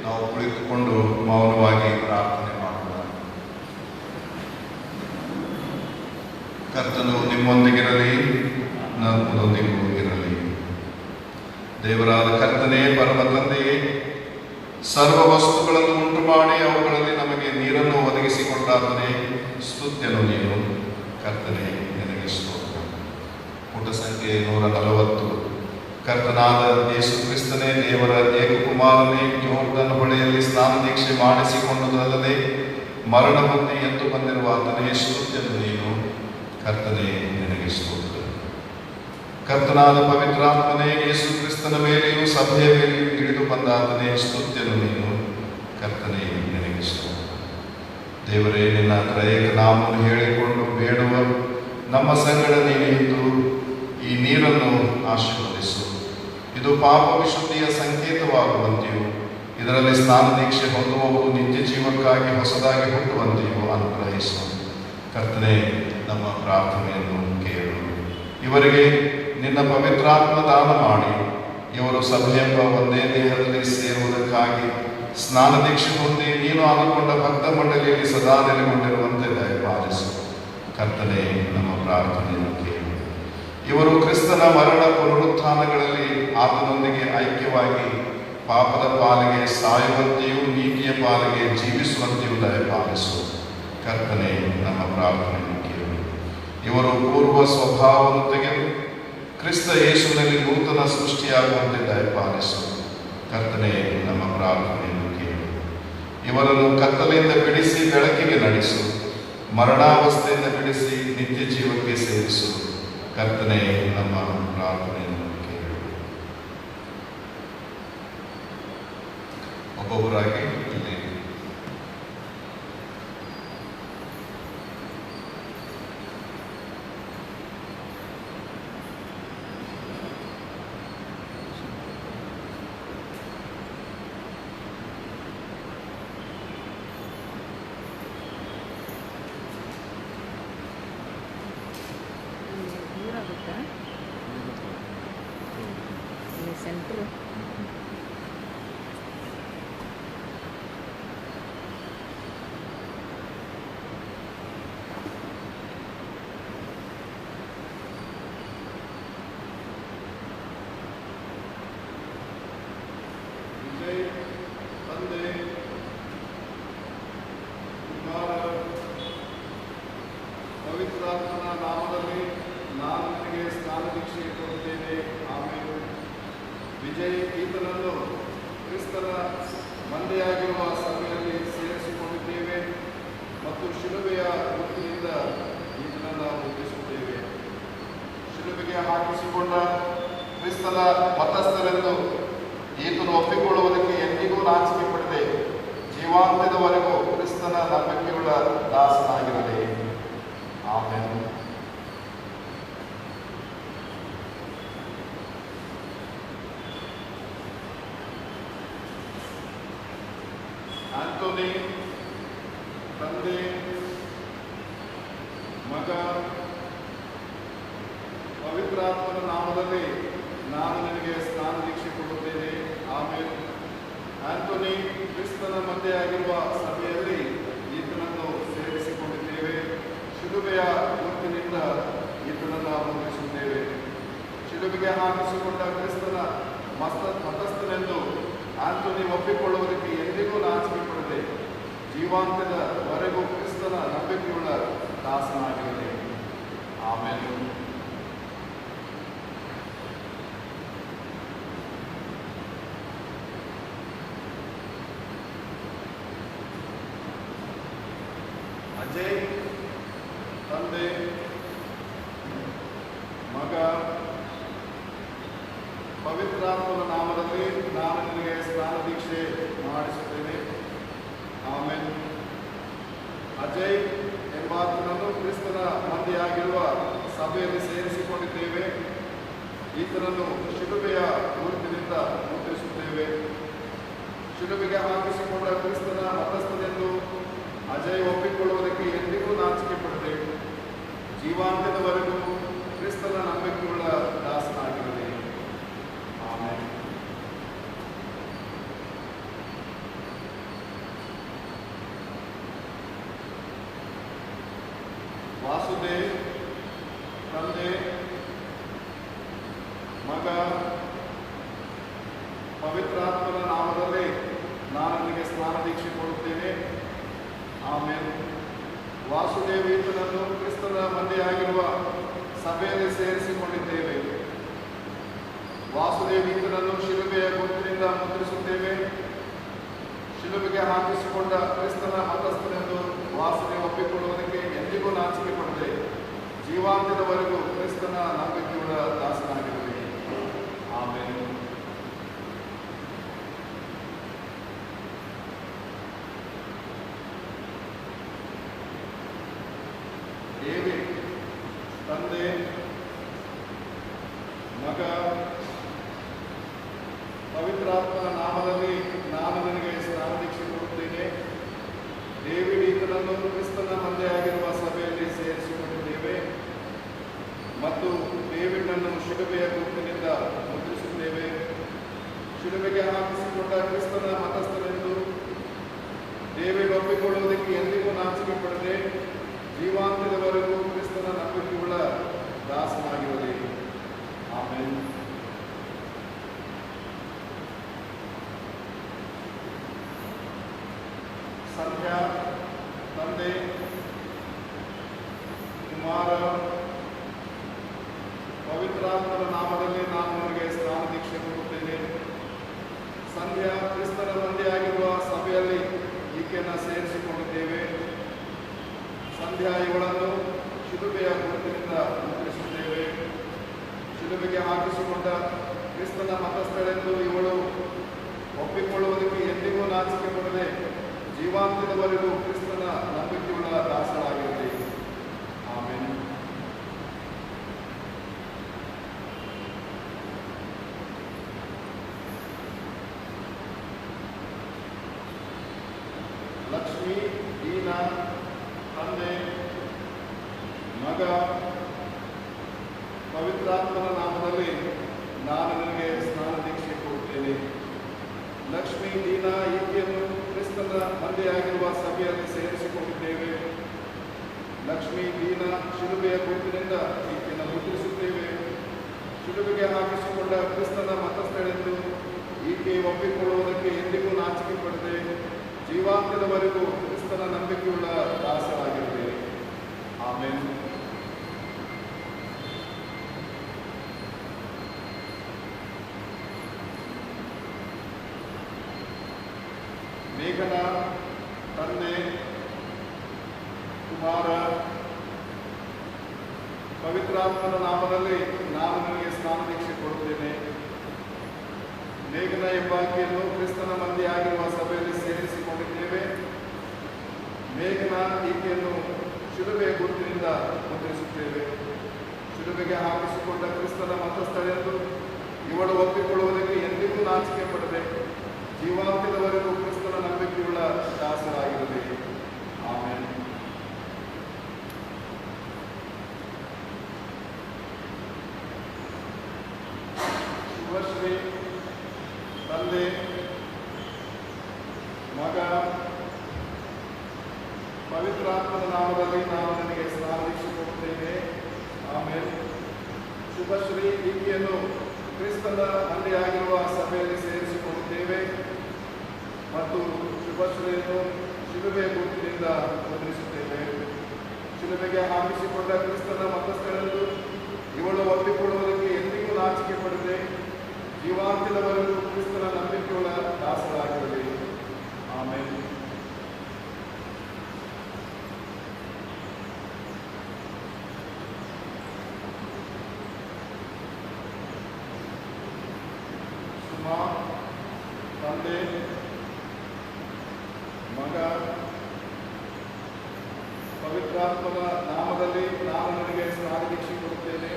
ನಾವು ಕುಳಿತುಕೊಂಡು ಮೌನವಾಗಿ ಪ್ರಾರ್ಥನೆ ಮಾಡೋಣ. ಕರ್ತನು ನಿಮ್ಮೊಂದಿಗಿರಲಿ, ನನ್ನೊಂದಿಗೂ ಇರಲಿ. ದೇವರಾದ ಕರ್ತನೇ, ಪರಮ ತಂದೆಯೇ, ಸರ್ವ ವಸ್ತುಗಳನ್ನು ಉಂಟು ಮಾಡಿ ಅವುಗಳಲ್ಲಿ ನಮಗೆ ನೀರನ್ನು ಒದಗಿಸಿಕೊಟ್ಟಾತನೇ, ಸ್ತುತ್ಯನು ನೀನು. ಕರ್ತನೇ, ನಿನಗೆ ಸ್ತೋತ್ರ. ಪುಟ ಸಂಖ್ಯೆ 140. ಕರ್ತನಾದ ಯೇಸು ಕ್ರಿಸ್ತನೇ, ದೇವರ ಏಕಕುಮಾರನೇ, ಯೋರ್ದನ್ ಹೊಳೆಯಲ್ಲಿ ಸ್ನಾನ ದೀಕ್ಷೆ ಮಾಡಿಸಿಕೊಂಡುದಲ್ಲದೆ ಮರಣ ಹೊಂದಿ ಎದ್ದು ಬಂದಿರುವ ಆತನೇ, ಸ್ತುತ್ಯನು ನೀನು. ಕರ್ತನೇ, ನಿನಗೆ ಸ್ತೋತ್ರ. ಕರ್ತನಾದ ಪವಿತ್ರಾತ್ಮನೇ, ಯೇಸು ಕ್ರಿಸ್ತನ ಮೇಲೆಯೂ ಸಭೆಯ ಮೇಲೆಯೂ ಇಳಿದು ಬಂದಾತನೇ, ಸ್ತುತ್ಯನು ನೀನು. ಕರ್ತನೇ, ನಿನಗೆ ಸ್ತೋತ್ರ. ದೇವರೇ, ನಿನ್ನ ತ್ರಯೇಕ ನಾಮವನ್ನು ಹೇಳಿಕೊಂಡು ಬೇಡುವ ನಮ್ಮ ಸಂಗಡ ನೀನು ಇದ್ದು ಈ ನೀರನ್ನು ಆಶೀರ್ವದಿಸು. ಇದು ಪಾಪ ವಿಶುದ್ಧಿಯ ಸಂಕೇತವಾಗುವಂತೆಯೂ ಇದರಲ್ಲಿ ಸ್ನಾನ ದೀಕ್ಷೆ ಹೊಂದುವವರು ನಿತ್ಯ ಜೀವಕ್ಕಾಗಿ ಹೊಸದಾಗಿ ಹುಟ್ಟುವಂತೆಯೂ ಅನುಗ್ರಹಿಸು. ಕರ್ತನೇ, ನಮ್ಮ ಪ್ರಾರ್ಥನೆಯನ್ನು ಕೇಳು. ಇವರಿಗೆ ನಿನ್ನ ಪವಿತ್ರಾತ್ಮ ದಾನ ಮಾಡಿ ಇವರು ಸಭೆಯೆಂಬ ಒಂದೇ ದೇಹದಲ್ಲಿ ಸೇರುವುದಕ್ಕಾಗಿ ಸ್ನಾನ ದೀಕ್ಷೆ ಹೊಂದಿ ನೀನು ಆದುಕೊಂಡ ಭಕ್ತ ಮಂಡಳಿಯಲ್ಲಿ ಸದಾ ನೆಲೆಗೊಂಡಿರುವಂತೆ ದಯಪಾಲಿಸು. ಕರ್ತನೇ, ನಮ್ಮ ಪ್ರಾರ್ಥನೆಯನ್ನು ಕೇಳು. ಇವರು ಕ್ರಿಸ್ತನ ಮರಣ ಪುನರುತ್ಥಾನಗಳಲ್ಲಿ ಆತನೊಂದಿಗೆ ಐಕ್ಯವಾಗಿ ಪಾಪದ ಪಾಲಿಗೆ ಸಾಯುವಂತೆಯೂ ನೀತಿಯ ಪಾಲಿಗೆ ಜೀವಿಸುವಂತೆಯೂ ದಯಪಾಲಿಸು. ಕರ್ತನೇ, ನಮ್ಮ ಪ್ರಾರ್ಥನೆಯನ್ನು ಕೇಳು. ಇವರು ಪೂರ್ವ ಸ್ವಭಾವವನ್ನು ತೆಗೆದು ಕ್ರಿಸ್ತ ಯೇಸುವಿನಲ್ಲಿ ನೂತನ ಸೃಷ್ಟಿಯಾಗುವಂತೆ ದಯಪಾಲಿಸು. ಕರ್ತನೇ, ನಮ್ಮ ಪ್ರಾರ್ಥನೆಯನ್ನು ಕೇಳು. ಇವರನ್ನು ಕತ್ತಲೆಯಿಂದ ಬಿಡಿಸಿ ಬೆಳಕಿಗೆ ನಡೆಸು. ಮರಣಾವಸ್ಥೆಯಿಂದ ಬಿಡಿಸಿ ನಿತ್ಯ ಜೀವಕ್ಕೆ ಸೇರಿಸು. ಕರ್ತನೇ, ನಮ್ಮ ಪ್ರಾರ್ಥನೆಯನ್ನು ಕೇಳು. ಒಬ್ಬೊಬ್ಬರಾಗಿ ಇಲ್ಲಿ ಸೆಂಟ್ರ್ ವಿಜಯ್, ತಂದೆ, ಕುಮಾರ, ಪವಿತ್ರಾತ್ಮನ ನಾಮದಲ್ಲಿ ನಾನು ನಿನಗೆ ಸ್ನಾನ ದೀಕ್ಷೆ ಕೊಡುತ್ತೇನೆ. ಆಮೇಲೆ ವಿಜಯ್ ಈತನನ್ನು ಕ್ರಿಸ್ತನ ಮಂದೆಯಾಗಿರುವ ಸಭೆಯಲ್ಲಿ ಸೇರಿಸಿಕೊಂಡಿದ್ದೇವೆ ಮತ್ತು ಶಿಲುಬೆಯ ಗುರುತಿನಿಂದ ಈತನನ್ನು ಮುದ್ರಿಸುತ್ತೇವೆ. ಶಿಲುಬೆಗೆ ಹಾಕಿಸಿಕೊಂಡ ಕ್ರಿಸ್ತನ ಮತಸ್ಥರೆಂದು ಈತನು ಒಪ್ಪಿಕೊಳ್ಳುವುದಕ್ಕೆ ಎಂದಿಗೂ ನಾಚಿಕೆ ಪಡದೆ ಜೀವಾಂತ್ಯದವರೆಗೂ ಕ್ರಿಸ್ತನ ನಂಬಿಕೆಯುಳ್ಳ ದಾಸನಾಗಿರಲಿ. ಆಮೇಲೆ ಆಂಟೋನಿ, ತಂದೆ, ಮಗ, ಪವಿತ್ರಾತ್ಮನ ನಾಮದಲ್ಲಿ ನಾನು ನಿನಗೆ ಸ್ನಾನ ದೀಕ್ಷೆ ಕೊಡುತ್ತೇನೆ. ಆಮೇಲೆ ಆಂಟೋನಿ, ಕ್ರಿಸ್ತನ ಮಧ್ಯೆಯಾಗಿರುವ ಸಭೆಯಲ್ಲಿ ಈತನನ್ನು ಸೇರಿಸಿಕೊಂಡಿದ್ದೇವೆ. ಶಿಲುಬೆಯ ಗುರುತಿನಿಂದ ಈತನನ್ನು ಮುದ್ರಿಸುತ್ತೇವೆ. ಶಿಲುಬೆಗೆ ಹಾಕಿಸಿಕೊಂಡ ಕ್ರಿಸ್ತನ ಮತಸ್ಥನೆಂದು ಆಂಟೋನಿ ಒಪ್ಪಿಕೊಳ್ಳುವುದಕ್ಕೆ ಎಂದಿಗೂ ನಾಚಿಕೆ ಪಡದೆ ಜೀವಾಂತ್ಯದವರೆಗೂ ಕ್ರಿಸ್ತನ ನಂಬಿಕೆಯುಳ್ಳ ದಾಸನಾಗಿರಲಿ. ಆಮೇಲೆ ಅಜಯ್, ತಂದೆ, ಮಗ, ಪವಿತ್ರಾತ್ಮನ ನಾಮದಲ್ಲಿ ನಾನು ನಿನಗೆ ಸ್ನಾನ ದೀಕ್ಷೆ ಮಾಡಿಸುತ್ತೇನೆ. ಆಮೇಲೆ ಅಜಯ್ ಎಂಬಾತನನ್ನು ಕ್ರಿಸ್ತನ ಮಂದೆಯಾಗಿರುವ ಸಭೆಯಲ್ಲಿ ಸೇರಿಸಿಕೊಂಡಿದ್ದೇವೆ. ಈತನನ್ನು ಶಿಲುಬೆಯ ಗುರುತಿನಿಂದ ಮುದ್ರಿಸುತ್ತೇವೆ. ಶಿಲುಬೆಗೆ ಹಾಕಿಸಿಕೊಂಡ ಕ್ರಿಸ್ತನ ಮತಸ್ಥನೆಂದು ಅಜಯ್ ಒಪ್ಪಿಕೊಳ್ಳುವುದಕ್ಕೆ ಎಂದಿಗೂ ನಾಚಿಕೆ ಪಡದೆ ಜೀವಾಂತ್ಯದವರೆಗೂ ಕ್ರಿಸ್ತನ ನಂಬಿಕೆಯುಳ್ಳ ದಾಸನಾಗಿರಲಿ. ಆಮೇಲೆ ವಾಸುದೇವ್, ತಂದೆ, ಮಗ, ಪವಿತ್ರಾತ್ಮನ ನಾಮದಲ್ಲಿ ನಾನು ನಿನಗೆ ಸ್ನಾನ ದೀಕ್ಷೆ ಕೊಡುತ್ತೇನೆ. ಆಮೇಲೆ ವಾಸುದೇವ್ ಈತನನ್ನು ಕ್ರಿಸ್ತನ ಮಂದೆಯಾಗಿರುವ ಸಭೆಯಲ್ಲಿ ಸೇರಿಸಿಕೊಂಡಿದ್ದೇವೆ. ವಾಸುದೇವ್ ಈತನನ್ನು ಶಿಲುಬೆಯ ಗುರುತಿನಿಂದ ಮುದ್ರಿಸುತ್ತೇವೆ. ಶಿಲುಬೆಗೆ ಹಾಕಿಸಿಕೊಂಡ ಕ್ರಿಸ್ತನ ಮತಸ್ಥನೆಂದು ವಾಸುದೇವ್ ಒಪ್ಪಿಕೊಳ್ಳುವುದಕ್ಕೆ ಎಂದಿಗೂ ನಾಚಿಕೆ ಪಡದೆ ಜೀವಾಂತ್ಯದವರೆಗೂ ಕ್ರಿಸ್ತನ ನಂಬಿಕೆಯುಳ್ಳ ದಾಸನಾಗಿರಲಿ. ಆಮೇಲೆ ಡೇವಿಡ್, ತಂದೆ, ಮಗ, ಪವಿತ್ರಾತ್ಮನ ನಾಮದಲ್ಲಿ ನಾನು ನಿನಗೆ ಇವಳನ್ನು ಕ್ರಿಸ್ತನ ಮಂದೆಯಾಗಿರುವ ಸಭೆಯಲ್ಲಿ ಸೇರಿಸಿಕೊಂಡಿದ್ದೇವೆ ಮತ್ತು ಡೇವಿಡ್ನನ್ನು ಶಿಲುಬೆಯ ಗುರುತಿನಿಂದ ಮುದ್ರಿಸುತ್ತೇವೆ. ಶಿಲುಬೆಗೆ ಹಾಕಿಸಿಕೊಂಡ ಕ್ರಿಸ್ತನ ಮತಸ್ಥರೆಂದು ಡೇವಿಡ್ ಒಪ್ಪಿಕೊಳ್ಳುವುದಕ್ಕೆ ಎಂದಿಗೂ ನಾಚಿಕೆ ಪಡದೆ ಜೀವಾಂತ್ಯದವರೆಗೂ ಕ್ರಿಸ್ತನ ನಂಬಿಕೆಯುಳ್ಳ ದಾಸನಾಗಿರಲಿ. ಆಮೆನ್. ಸಂಧ್ಯಾ, ತಂದೆ, ಕುಮಾರ, ಪವಿತ್ರಾತ್ಮನ ನಾಮದಲ್ಲಿ ನಾನು ನಿಮಗೆ ಸ್ನಾನ ದೀಕ್ಷೆ ಕೊಡುತ್ತೇನೆ. ಸಂಧ್ಯಾ ಕ್ರಿಸ್ತನ ಮಂದೆಯಾಗಿರುವ ಸಭೆಯಲ್ಲಿ ಈಕೆಯನ್ನು ಸೇರಿಸಿಕೊಂಡಿದ್ದೇವೆ. ಸಂಧ್ಯಾ ಇವಳನ್ನು ಶಿಲುಬೆಯ ಗುರುತಿನಿಂದ ಮುದ್ರಿಸುತ್ತೇವೆ. ಶಿಲುಬೆಗೆ ಹಾಕಿಸಿಕೊಂಡ ಕ್ರಿಸ್ತನ ಮತಸ್ಥಳೆಂದು ಇವಳು ಒಪ್ಪಿಕೊಳ್ಳುವುದಕ್ಕೆ ಎಂದಿಗೂ ನಾಚಿಕೆ ಪಡದೆ ಜೀವಾಂತ್ಯದವರೆಗೂ ಕ್ರಿಸ್ತನ ನಂಬಿಕೆಯುಳ್ಳ ದಾಸರಾಗಿರಲಿ. ಆಮೆನ್. ಲಕ್ಷ್ಮೀ, ದೀನಾ, ತಂದೆ, ಮಗ, ಪವಿತ್ರಾತ್ಮನ ನಾಮದಲ್ಲಿ ನಾನು ನಿನಗೆ ಸ್ನಾನ ದೀಕ್ಷೆ ಕೊಡುತ್ತೇನೆ. ಲಕ್ಷ್ಮೀ, ದೀನಾ ಈಕೆಯನ್ನು ಕ್ರಿಸ್ತನ ಮಂದೆಯಾಗಿರುವ ಸಭೆಯಲ್ಲಿ ಸೇರಿಸಿಕೊಂಡಿದ್ದೇವೆ. ಲಕ್ಷ್ಮೀ, ದೀನಾ ಶಿಲುಬೆಯ ಗುರುತಿನಿಂದ ಈಕೆಯನ್ನು ಮುದ್ರಿಸುತ್ತೇವೆ. ಶಿಲುಬೆಗೆ ಹಾಕಿಸಿಕೊಂಡ ಕ್ರಿಸ್ತನ ಮತಸ್ಥಳೆಂದು ಈಕೆ ಒಪ್ಪಿಕೊಳ್ಳುವುದಕ್ಕೆ ಎಂದಿಗೂ ನಾಚಿಕೆ ಪಡದೆ ಜೀವಾಂತ್ಯದವರೆಗೂ ಕ್ರಿಸ್ತನ ನಂಬಿಕೆಯುಳ್ಳ ದಾಸರಾಗಿರಲಿ. ಆಮೆನ್. ಮೇಘನ, ತಂದೆ, ಕುಮಾರ, ಪವಿತ್ರಾತ್ಮನ ನಾಮದಲ್ಲಿ ನಾನು ನಿನಗೆ ಸ್ನಾನ ದೀಕ್ಷೆ ಕೊಡುತ್ತೇನೆ. ಮೇಘನ ಎಂಬಾಕೆಯನ್ನು ಕ್ರಿಸ್ತನ ಮಂದೆಯಾಗಿರುವ ಸಭೆಯಲ್ಲಿ ಸೇರಿಸಿಕೊಂಡಿದ್ದೇವೆ. ಮೇಘನ ಈಕೆಯನ್ನು ಶಿಲುಬೆಯ ಗುರುತಿನಿಂದ ಮುದ್ರಿಸುತ್ತೇವೆ. ಶಿಲುಬೆಗೆ ಹಾಕಿಸಿಕೊಂಡ ಕ್ರಿಸ್ತನ ಮತಸ್ಥಳೆಂದು ಇವಳು ಒಪ್ಪಿಕೊಳ್ಳುವುದಕ್ಕೆ ಎಂದಿಗೂ ನಾಚಿಕೆ ಪಡದೆ ಜೀವಾಂತ್ಯದವರೆಗೂ ಕ್ರಿಸ್ತನ ನಂಬಿಕೆಯುಳ್ಳ ದಾಸರಾಗಿರಲಿ. ಆಮೆನ್. ಶುಭಶ್ರೀ, ತಂದೆ, ಮಗ, ಪವಿತ್ರಾತ್ಮನ ನಾಮದಲ್ಲಿ ನಾನು ನನಗೆ ಸ್ನಾನ ದೀಕ್ಷೆ ಕೊಡುತ್ತೇನೆ. ಆಮೇಲೆ ಶುಭಶ್ರೀ ಈಕೆಯನ್ನು ಕ್ರಿಸ್ತನ ಮಂದೆಯಾಗಿರುವ ಸಭೆಯಲ್ಲಿ ಸೇರಿಸಿಕೊಂಡಿದ್ದೇವೆ ಮತ್ತು ಶುಭಶ್ರೀಯನ್ನು ಶಿಲುಬೆಯ ಗುರುತಿನಿಂದ ಮುದ್ರಿಸುತ್ತೇವೆ. ಶಿಲುಬೆಗೆ ಹಾಕಿಸಿಕೊಂಡ ಕ್ರಿಸ್ತನ ಮತಸ್ಥಳೆಂದು ಇವಳು ಒಪ್ಪಿಕೊಳ್ಳುವುದಕ್ಕೆ ಎಂದಿಗೂ ನಾಚಿಕೆ ಪಡದೆ ಜೀವಾಂತ್ಯದವರೆಗೂ ಕ್ರಿಸ್ತನ ನಂಬಿಕೆಯುಳ್ಳ ದಾಸರಾಗಿರಲಿ. ಆಮೆನ್. ಸುಮಾ, ತಂದೆ, ಮಗ, ಪವಿತ್ರಾತ್ಮನ ನಾಮದಲ್ಲಿ ನಾನು ನನಗೆ ಸ್ನಾನ ದೀಕ್ಷೆ ಕೊಡುತ್ತೇನೆ.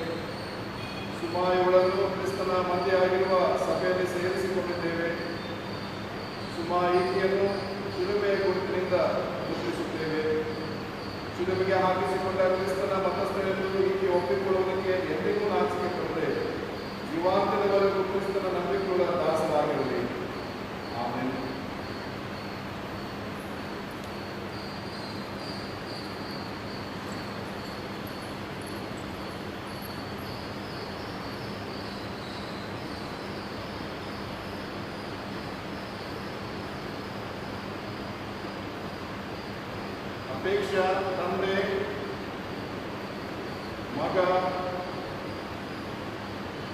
ಸುಮಾ ಇವಳನ್ನು ಕ್ರಿಸ್ತನ ಮಂದೆಯಾಗಿರುವ ಸಭೆಯಲ್ಲಿ ಸೇರಿಸಿಕೊಂಡಿದ್ದೇವೆ. ಸುಮಾ ಈಕೆಯನ್ನು ಶಿಲುಬೆಯ ಗುರುತಿನಿಂದ ಮುದ್ರಿಸುತ್ತೇವೆ. ಶಿಲುಬೆಗೆ ಹಾಕಿಸಿಕೊಂಡ ಕ್ರಿಸ್ತನ ಮತಸ್ಥಳೆಂದು ಈಕೆ ಒಪ್ಪಿಕೊಳ್ಳುವುದಕ್ಕೆ ಎಂದಿಗೂ ನಾಚಿಕೆ ಪಡದೆ ಜೀವಾಂತ್ಯದವರೆಗೂ ಕ್ರಿಸ್ತನ ನಂಬಿಕೆಯುಳ್ಳ ದಾಸರಾಗಿರಲಿ. ಆಮೆನ್. ಅಪೇಕ್ಷಾ, ತಂದೆ, ಮಗ,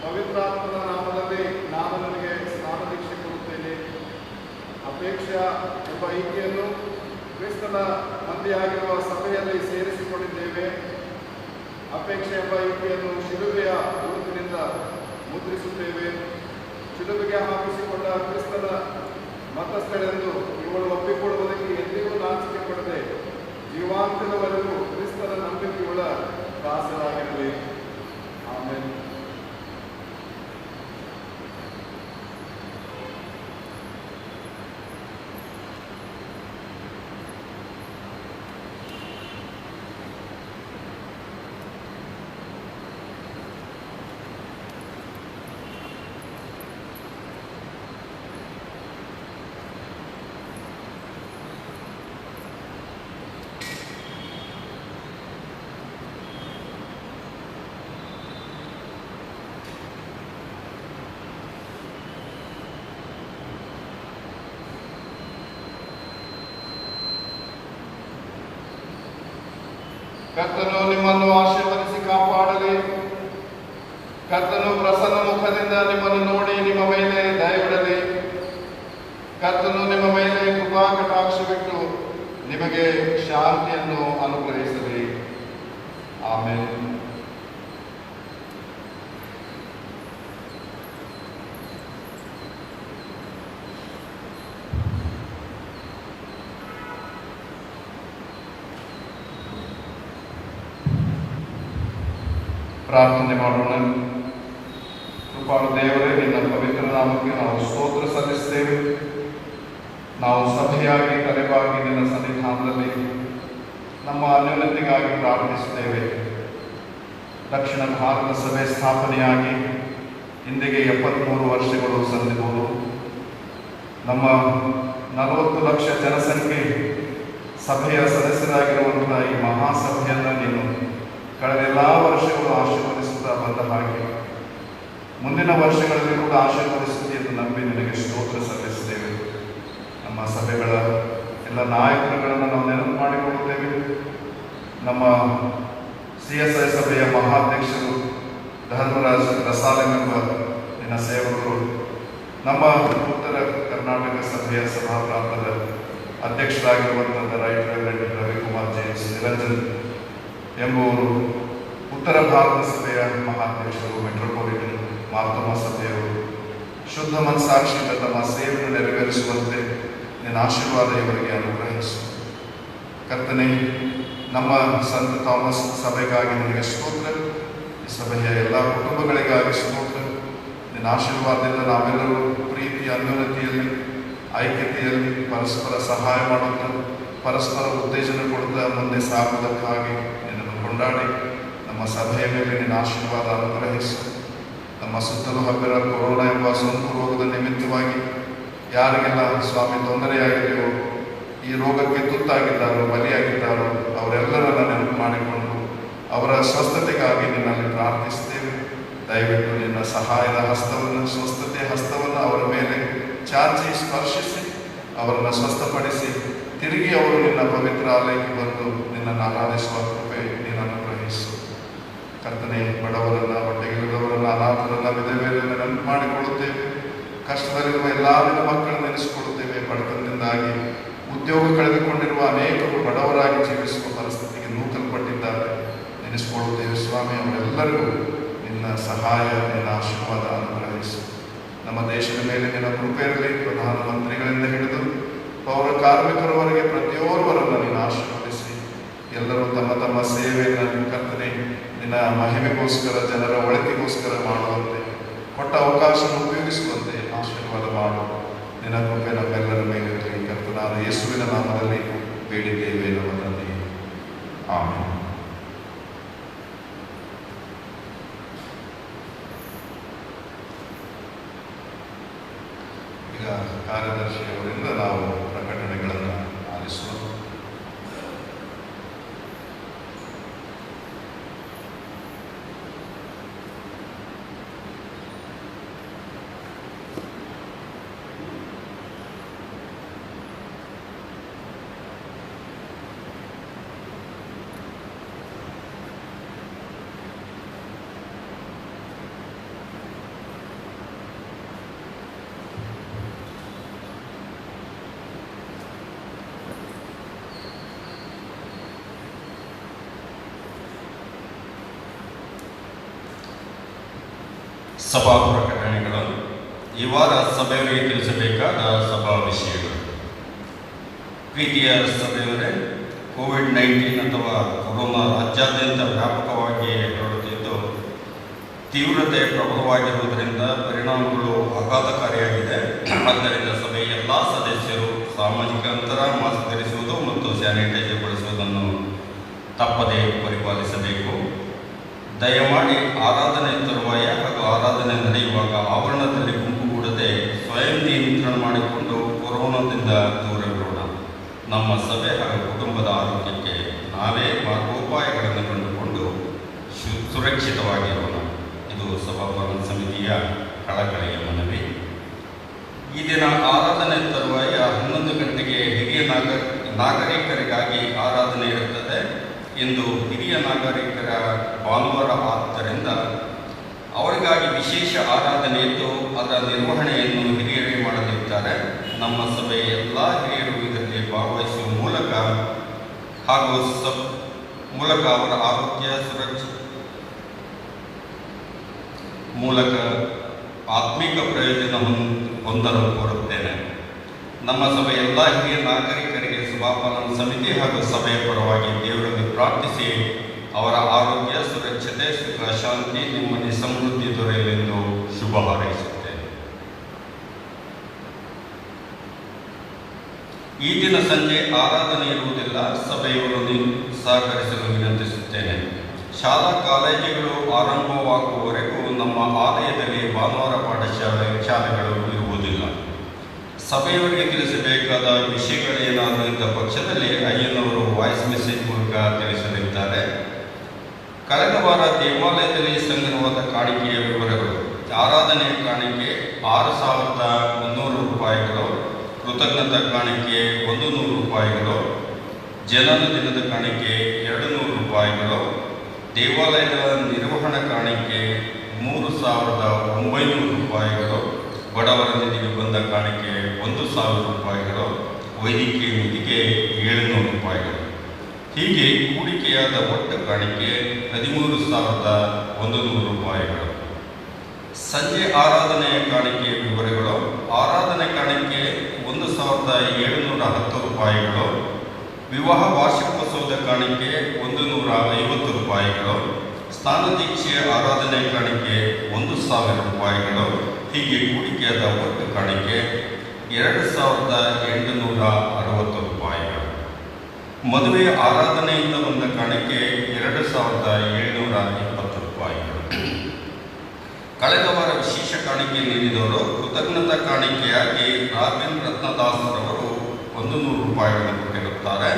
ಪವಿತ್ರಾತ್ಮನ ನಾಮದಲ್ಲಿ ನಾನು ನನಗೆ ಸ್ನಾನ ದೀಕ್ಷೆ ಕೊಡುತ್ತೇನೆ. ಅಪೇಕ್ಷಾ ಎಂಬ ಈಕೆಯನ್ನು ಕ್ರಿಸ್ತನ ಮಂದೆಯಾಗಿರುವ ಸಭೆಯಲ್ಲಿ ಸೇರಿಸಿಕೊಂಡಿದ್ದೇವೆ. ಅಪೇಕ್ಷೆ ಎಂಬ ಈಕೆಯನ್ನು ಶಿಲುಬೆಯ ಗುರುತಿನಿಂದ ಮುದ್ರಿಸುತ್ತೇವೆ. ಶಿಲುಬೆಗೆ ಹಾಕಿಸಿಕೊಂಡ ಕ್ರಿಸ್ತನ ಮತಸ್ಥಳೆಂದು ಇವಳು ಒಪ್ಪಿಕೊಳ್ಳುವುದಕ್ಕೆ ಎಂದಿಗೂ ನಾಚಿಕೆ ಪಡದೆ ಜೀವಾಂತ್ಯದವರೆಗೂ ಕ್ರಿಸ್ತನ ನಂಬಿಕೆಯುಳ್ಳ ದಾಸರಾಗಿರಲಿ. ಆಮೆನ್. ಕರ್ತನು ನಿಮ್ಮನ್ನು ಆಶೀರ್ವದಿಸಿ ಕಾಪಾಡಲಿ. ಕರ್ತನು ಪ್ರಸನ್ನ ಮುಖದಿಂದ ನಿಮ್ಮನ್ನು ನೋಡಿ ನಿಮ್ಮ ಮೇಲೆ ದಯವಿಡಲಿ. ಕರ್ತನು ನಿಮ್ಮ ಮೇಲೆ ಕೃಪಾ ಕಟಾಕ್ಷವಿಟ್ಟು ನಿಮಗೆ ಶಾಂತಿಯನ್ನು ಅನುಗ್ರಹಿಸಲಿ. ಆಮೇಲೆ ಪ್ರಾರ್ಥನೆ ಮಾಡೋಣ. ಕೃಪಾಳು ದೇವರೇ, ನಿನ್ನ ಪವಿತ್ರ ನಾಮಕ್ಕೆ ನಾವು ಸ್ತೋತ್ರ ಸಲ್ಲಿಸ್ತೇವೆ. ನಾವು ಸಭೆಯಾಗಿ ತಲೆಬಾಗಿ ನಿನ್ನ ಸನ್ನಿಧಾನದಲ್ಲಿ ನಮ್ಮ ಅನ್ಯೋನ್ಯತೆಗಾಗಿ ಪ್ರಾರ್ಥಿಸುತ್ತೇವೆ. ದಕ್ಷಿಣ ಭಾರತ ಸಭೆ ಸ್ಥಾಪನೆಯಾಗಿ ಇಂದಿಗೆ 73 ವರ್ಷಗಳು ಸಂದಿರುವುದು. ನಮ್ಮ 40 ಲಕ್ಷ ಜನಸಂಖ್ಯೆ ಸಭೆಯ ಸದಸ್ಯರಾಗಿರುವಂತಹ ಈ ಮಹಾಸಭೆಯನ್ನು ನೀನು ಕಳೆದ ಎಲ್ಲ ವರ್ಷಗಳು ಆಶೀರ್ವದಿಸುತ್ತಾ ಬಂದ ಹಾಗೆ ಮುಂದಿನ ವರ್ಷಗಳಲ್ಲಿ ಕೂಡ ಆಶೀರ್ವದಿಸುತ್ತೆ ಎಂದು ನಂಬಿ ನಿನಗೆ ಸ್ತೋತ್ರ ಸಲ್ಲಿಸುತ್ತೇವೆ. ನಮ್ಮ ಸಭೆಗಳ ಎಲ್ಲ ನಾಯಕರುಗಳನ್ನು ನಾವು ನೆನಪು ಮಾಡಿಕೊಳ್ಳುತ್ತೇವೆ. ನಮ್ಮ CSI ಸಭೆಯ ಮಹಾಧ್ಯಕ್ಷರು ಧರ್ಮರಾಜ್ ರಸಾಲೆಂಬ ನಿನ್ನ ಸೇವಕರು, ನಮ್ಮ ಉತ್ತರ ಕರ್ನಾಟಕ ಸಭೆಯ ಸಭಾ ಪ್ರಾಂತದ ಅಧ್ಯಕ್ಷರಾಗಿರುವಂತಹ right reverend Ravikumar James Niranjan ಎಂಬುವರು, ಉತ್ತರ ಭಾರತ ಸಭೆಯ ಮಹಾಧ್ಯಕ್ಷರು ಮೆಟ್ರೋಪಾಲಿಟನ್ ಮಾರ್ತಮ ಸಭೆಯವರು ಶುದ್ಧ ಮನಸ್ಸಾಕ್ಷಿಯಿಂದ ತಮ್ಮ ಸೇವೆಯನ್ನು ನೆರವೇರಿಸುವಂತೆ ನಿನ್ನ ಆಶೀರ್ವಾದ ಇವರಿಗೆ ಅನುಗ್ರಹಿಸು. ಕರ್ತನೆ, ನಮ್ಮ ಸಂತ ಥಾಮಸ್ ಸಭೆಗಾಗಿ ನಿನಗೆ ಸ್ತೋತ್ರ. ಈ ಸಭೆಯ ಎಲ್ಲ ಕುಟುಂಬಗಳಿಗಾಗಿ ಸ್ತೋತ್ರ. ನಿನ್ನ ಆಶೀರ್ವಾದದಿಂದ ನಾವೆಲ್ಲರೂ ಪ್ರೀತಿ ಅನ್ಯೋನ್ಯತೆಯಲ್ಲಿ ಐಕ್ಯತೆಯಲ್ಲಿ ಪರಸ್ಪರ ಸಹಾಯ ಮಾಡುತ್ತಾ ಪರಸ್ಪರ ಉತ್ತೇಜನ ಕೊಡುತ್ತಾ ಮುಂದೆ ಸಾಗುವುದಕ್ಕಾಗಿ ನಿನ್ನನ್ನು ಕೊಂಡಾಡಿ ನಮ್ಮ ಸಭೆಯ ಮೇಲೆ ನಿನ್ನ ಆಶೀರ್ವಾದ ಅನುಗ್ರಹಿಸು. ನಮ್ಮ ಸುತ್ತಲೂ ಹಬ್ಬಿರ ಕೊರೋನಾ ಎಂಬ ಸೋಂಕು ರೋಗದ ನಿಮಿತ್ತವಾಗಿ ಯಾರಿಗೆಲ್ಲ ಸ್ವಾಮಿ ತೊಂದರೆಯಾಗಿದೆಯೋ, ಈ ರೋಗಕ್ಕೆ ತುತ್ತಾಗಿದ್ದಾರೋ, ಬಲಿಯಾಗಿದ್ದಾರೋ ಅವರೆಲ್ಲರನ್ನ ನೆನಪು ಮಾಡಿಕೊಂಡು ಅವರ ಸ್ವಸ್ಥತೆಗಾಗಿ ನಿನ್ನಲ್ಲಿ ಪ್ರಾರ್ಥಿಸ್ತೇವೆ. ದಯವಿಟ್ಟು ನಿನ್ನ ಸಹಾಯದ ಹಸ್ತವನ್ನು, ಸ್ವಸ್ಥತೆಯ ಹಸ್ತವನ್ನು ಅವರ ಮೇಲೆ ಚಾಚಿ ಸ್ಪರ್ಶಿಸಿ ಅವರನ್ನು ಸ್ವಸ್ಥಪಡಿಸಿ ತಿರುಗಿ ಅವರು ನಿನ್ನ ಪವಿತ್ರ ಆಲಯಕ್ಕೆ ಬಂದು ನಿನ್ನನ್ನು ಆರಾಧಿಸುವ ಕೃಪೆ ನೀನು ಅನುಗ್ರಹಿಸು. ಕರ್ತನೆ, ಬಡವರನ್ನ, ಹೊಟ್ಟೆಗಿಲ್ಲದವರನ್ನ, ಅನಾಥರನ್ನ, ವಿಧವೆಯರನ್ನ ನೆನಪು ಮಾಡಿಕೊಳ್ಳುತ್ತೇವೆ. ಕಷ್ಟದಲ್ಲಿರುವ ಎಲ್ಲ ನಿನ್ನ ಮಕ್ಕಳನ್ನು ನೆನೆಸಿಕೊಳ್ಳುತ್ತೇವೆ. ಬಡತನದಿಂದಾಗಿ ಉದ್ಯೋಗ ಕಳೆದುಕೊಂಡಿರುವ ಅನೇಕರು ಬಡವರಾಗಿ ಜೀವಿಸುವ ಪರಿಸ್ಥಿತಿಗೆ ನೂಕಲ್ಪಟ್ಟಿದ್ದಾರೆ. ನೆನೆಸಿಕೊಳ್ಳುತ್ತೇವೆ ಸ್ವಾಮಿ. ಅವರೆಲ್ಲರಿಗೂ ನಿನ್ನ ಸಹಾಯ, ನಿನ್ನ ಆಶೀರ್ವಾದ ಅನುಗ್ರಹಿಸು. ನಮ್ಮ ದೇಶದ ಮೇಲೆ ನಿನ್ನ ಕೃಪೆ ಇರಲಿ. ಪ್ರಧಾನಮಂತ್ರಿಗಳಿಂದ ಹಿಡಿದು ಪೌರ ಕಾರ್ಮಿಕರವರೆಗೆ ಪ್ರತಿಯೊಬ್ಬರನ್ನು ನೀನು ಆಶೀರ್ವದಿಸಿ ಎಲ್ಲರೂ ತಮ್ಮ ತಮ್ಮ ಸೇವೆಯನ್ನು ಕರ್ತನೆ ನಿನ್ನ ಮಹಿಮೆಗೋಸ್ಕರ, ಜನರ ಒಳಿತಿಗೋಸ್ಕರ ಮಾಡುವಂತೆ, ಕೊಟ್ಟ ಅವಕಾಶವನ್ನು ಉಪಯೋಗಿಸುವಂತೆ ಆಶೀರ್ವಾದ ಮಾಡು. ನಿನ್ನ ಕೃಪೆ ನಮ್ಮೆಲ್ಲರ ಮೇಲಿರಲಿ. ಕರ್ತನಾದ ಯೇಸುವಿನ ನಾಮದಲ್ಲಿ ಬೇಡಿದ್ದೇವೆ ನಮ್ಮ ತಂದೆಯೇ, ಆಮೆನ್. ಈಗ ಕಾರ್ಯದರ್ಶಿಯವರಿಂದ ನಾವು ಪ್ರಕಟಣೆಗಳನ್ನು ಆಲಿಸುವ. ಸಭಾ ಪ್ರಕಟಣೆಗಳು. ಈ ವಾರ ಸಭೆಯವರಿಗೆ ತಿಳಿಸಬೇಕಾದ ಸಭಾ ವಿಷಯಗಳು. ಪ್ರೀತಿಯ ಸಭೆಯವರೇ, ಕೋವಿಡ್-19 ಅಥವಾ ಕೊರೋನಾ ರಾಜ್ಯಾದ್ಯಂತ ವ್ಯಾಪಕವಾಗಿ ಹರಡುತ್ತಿದ್ದು ತೀವ್ರತೆ ಪ್ರಬಲವಾಗಿರುವುದರಿಂದ ಪರಿಣಾಮಗಳು ಆಘಾತಕಾರಿಯಾಗಿದೆ. ಆದ್ದರಿಂದ ಸಭೆಯ ಎಲ್ಲ ಸದಸ್ಯರು ಸಾಮಾಜಿಕ ಅಂತರ, ಮಾಸ್ಕ್ ಧರಿಸುವುದು ಮತ್ತು ಸ್ಯಾನಿಟೈಸರ್ ಬಳಸುವುದನ್ನು ತಪ್ಪದೇ ಪರಿಪಾಲಿಸಬೇಕು. ದಯಮಾಡಿ ಆರಾಧನೆ ತರುವಾಯ ಹಾಗೂ ಆರಾಧನೆ ನಡೆಯುವಾಗ ಆವರಣದಲ್ಲಿ ಗುಂಪುಗೂಡದೆ ಸ್ವಯಂ ನಿಯಂತ್ರಣ ಮಾಡಿಕೊಂಡು ಕೊರೋನಾದಿಂದ ದೂರವಿರೋಣ. ನಮ್ಮ ಸಭೆ ಹಾಗೂ ಕುಟುಂಬದ ಆರೋಗ್ಯಕ್ಕೆ ನಾವೇ ಮಾರ್ಗೋಪಾಯಗಳನ್ನು ಕಂಡುಕೊಂಡು ಸುರಕ್ಷಿತವಾಗಿರೋಣ. ಇದು ಸಭಾಭವನ ಸಮಿತಿಯ ಕಳಕಳಿಯ ಮನವಿ. ಈ ದಿನ ಆರಾಧನೆ ತರುವಾಯ 11 ಗಂಟೆಗೆ ಹಿರಿಯ ನಾಗರಿಕರಿಗಾಗಿ ಆರಾಧನೆ ಇರುತ್ತದೆ. ಇಂದು ಹಿರಿಯ ನಾಗರಿಕರ ಭಾನುವಾರ ಆದ್ದರಿಂದ ಅವರಿಗಾಗಿ ವಿಶೇಷ ಆರಾಧನೆ ಇದ್ದು ಅದರ ನಿರ್ವಹಣೆಯನ್ನು ಹಿರಿಯರೇ ಮಾಡಲಿದ್ದಾರೆ. ನಮ್ಮ ಸಭೆಯ ಎಲ್ಲ ಹಿರಿಯರು ಇದರಲ್ಲಿ ಭಾಗವಹಿಸುವ ಮೂಲಕ ಹಾಗೂ ಅವರ ಆರೋಗ್ಯ ಸುರಕ್ಷೆ ಮೂಲಕ ಆತ್ಮಿಕ ಪ್ರಯೋಜನ ಹೊಂದಲು ಕೋರುತ್ತೇನೆ. ನಮ್ಮ ಸಭೆಯ ಎಲ್ಲ ಹಿರಿಯ ನಾಗರಿಕರಿಗೆ ಸಭಾಪಾಲನಾ ಸಮಿತಿ ಹಾಗೂ ಸಭೆಯ ಪರವಾಗಿ ದೇವರಲ್ಲಿ ಪ್ರಾರ್ಥಿಸಿ ಅವರ ಆರೋಗ್ಯ, ಸುರಕ್ಷತೆ, ಸುಖ, ಶಾಂತಿ, ನೆಮ್ಮದಿ, ಸಮೃದ್ಧಿ ದೊರೆಯಲೆಂದು ಶುಭ ಹಾರೈಸುತ್ತೇನೆ. ಈ ದಿನ ಸಂಜೆ ಆರಾಧನೆ ಇರುವುದಿಲ್ಲ. ಸಭೆಯವರು ಸಹಕರಿಸಲು ವಿನಂತಿಸುತ್ತೇನೆ. ಶಾಲಾ ಕಾಲೇಜುಗಳು ಆರಂಭವಾಗುವವರೆಗೂ ನಮ್ಮ ಆಲಯದಲ್ಲಿ ಭಾನುವಾರ ಶಾಲೆಗಳು ಇರುವುದಿಲ್ಲ. ಸಭೆಯವರಿಗೆ ತಿಳಿಸಬೇಕಾದ ವಿಷಯಗಳೇನಾದರೂ ಇದ್ದ ಪಕ್ಷದಲ್ಲಿ ಅಯ್ಯನವರು ವಾಯ್ಸ್ ಮೆಸೇಜ್ ಮೂಲಕ ತಿಳಿಸಲಿದ್ದಾರೆ. ಕಳೆದ ವಾರ ದೇವಾಲಯದಲ್ಲಿ ಸಂಗ್ರಹವಾದ ಕಾಣಿಕೆಯ ವಿವರಗಳು: ಆರಾಧನೆಯ ಕಾಣಿಕೆ 6,300 ರೂಪಾಯಿಗಳು, ಕೃತಜ್ಞತಾ ಕಾಣಿಕೆ 100 ರೂಪಾಯಿಗಳು, ಜನನ ದಿನದ ಕಾಣಿಕೆ 200 ರೂಪಾಯಿಗಳು, ದೇವಾಲಯದ ನಿರ್ವಹಣಾ ಕಾಣಿಕೆ 3,900 ರೂಪಾಯಿಗಳು, ಬಡವರ ನಿಧಿಗೆ ಬಂದ ಕಾಣಿಕೆ 1,000 ರೂಪಾಯಿಗಳು, ವೈದ್ಯಕೀಯ ನಿಧಿಗೆ 700 ರೂಪಾಯಿಗಳು. ಹೀಗೆ ಹೂಡಿಕೆಯಾದ ಒಟ್ಟು ಕಾಣಿಕೆ 13,100 ರೂಪಾಯಿಗಳು. ಸಂಜೆ ಆರಾಧನೆಯ ಕಾಣಿಕೆಯ ವಿವರಗಳು: ಆರಾಧನೆ ಕಾಣಿಕೆ 1,710 ರೂಪಾಯಿಗಳು, ವಿವಾಹ ವಾರ್ಷಿಕೋತ್ಸವದ ಕಾಣಿಕೆ 150 ರೂಪಾಯಿಗಳು, ಸ್ನಾನದೀಕ್ಷೆಯ ಆರಾಧನೆ ಕಾಣಿಕೆ 1,000 ರೂಪಾಯಿಗಳು. ಹೀಗೆ ಹೂಡಿಕೆಯಾದ ಒಟ್ಟು ಕಾಣಿಕೆ 2,860 ರೂಪಾಯಿಗಳು. ಮದುವೆಯ ಆರಾಧನೆಯಿಂದ ಬಂದ ಕಾಣಿಕೆ 2,720 ರೂಪಾಯಿಗಳು. ಕಳೆದ ವಾರ ವಿಶೇಷ ಕಾಣಿಕೆ ನೀಡಿದವರು ಕೃತಜ್ಞತಾ ಕಾಣಿಕೆಯಾಗಿ ರಾಬಿನ್ ರತ್ನದಾಸರವರು 100 ರೂಪಾಯಿಗಳನ್ನು ಕೊಟ್ಟಿರುತ್ತಾರೆ.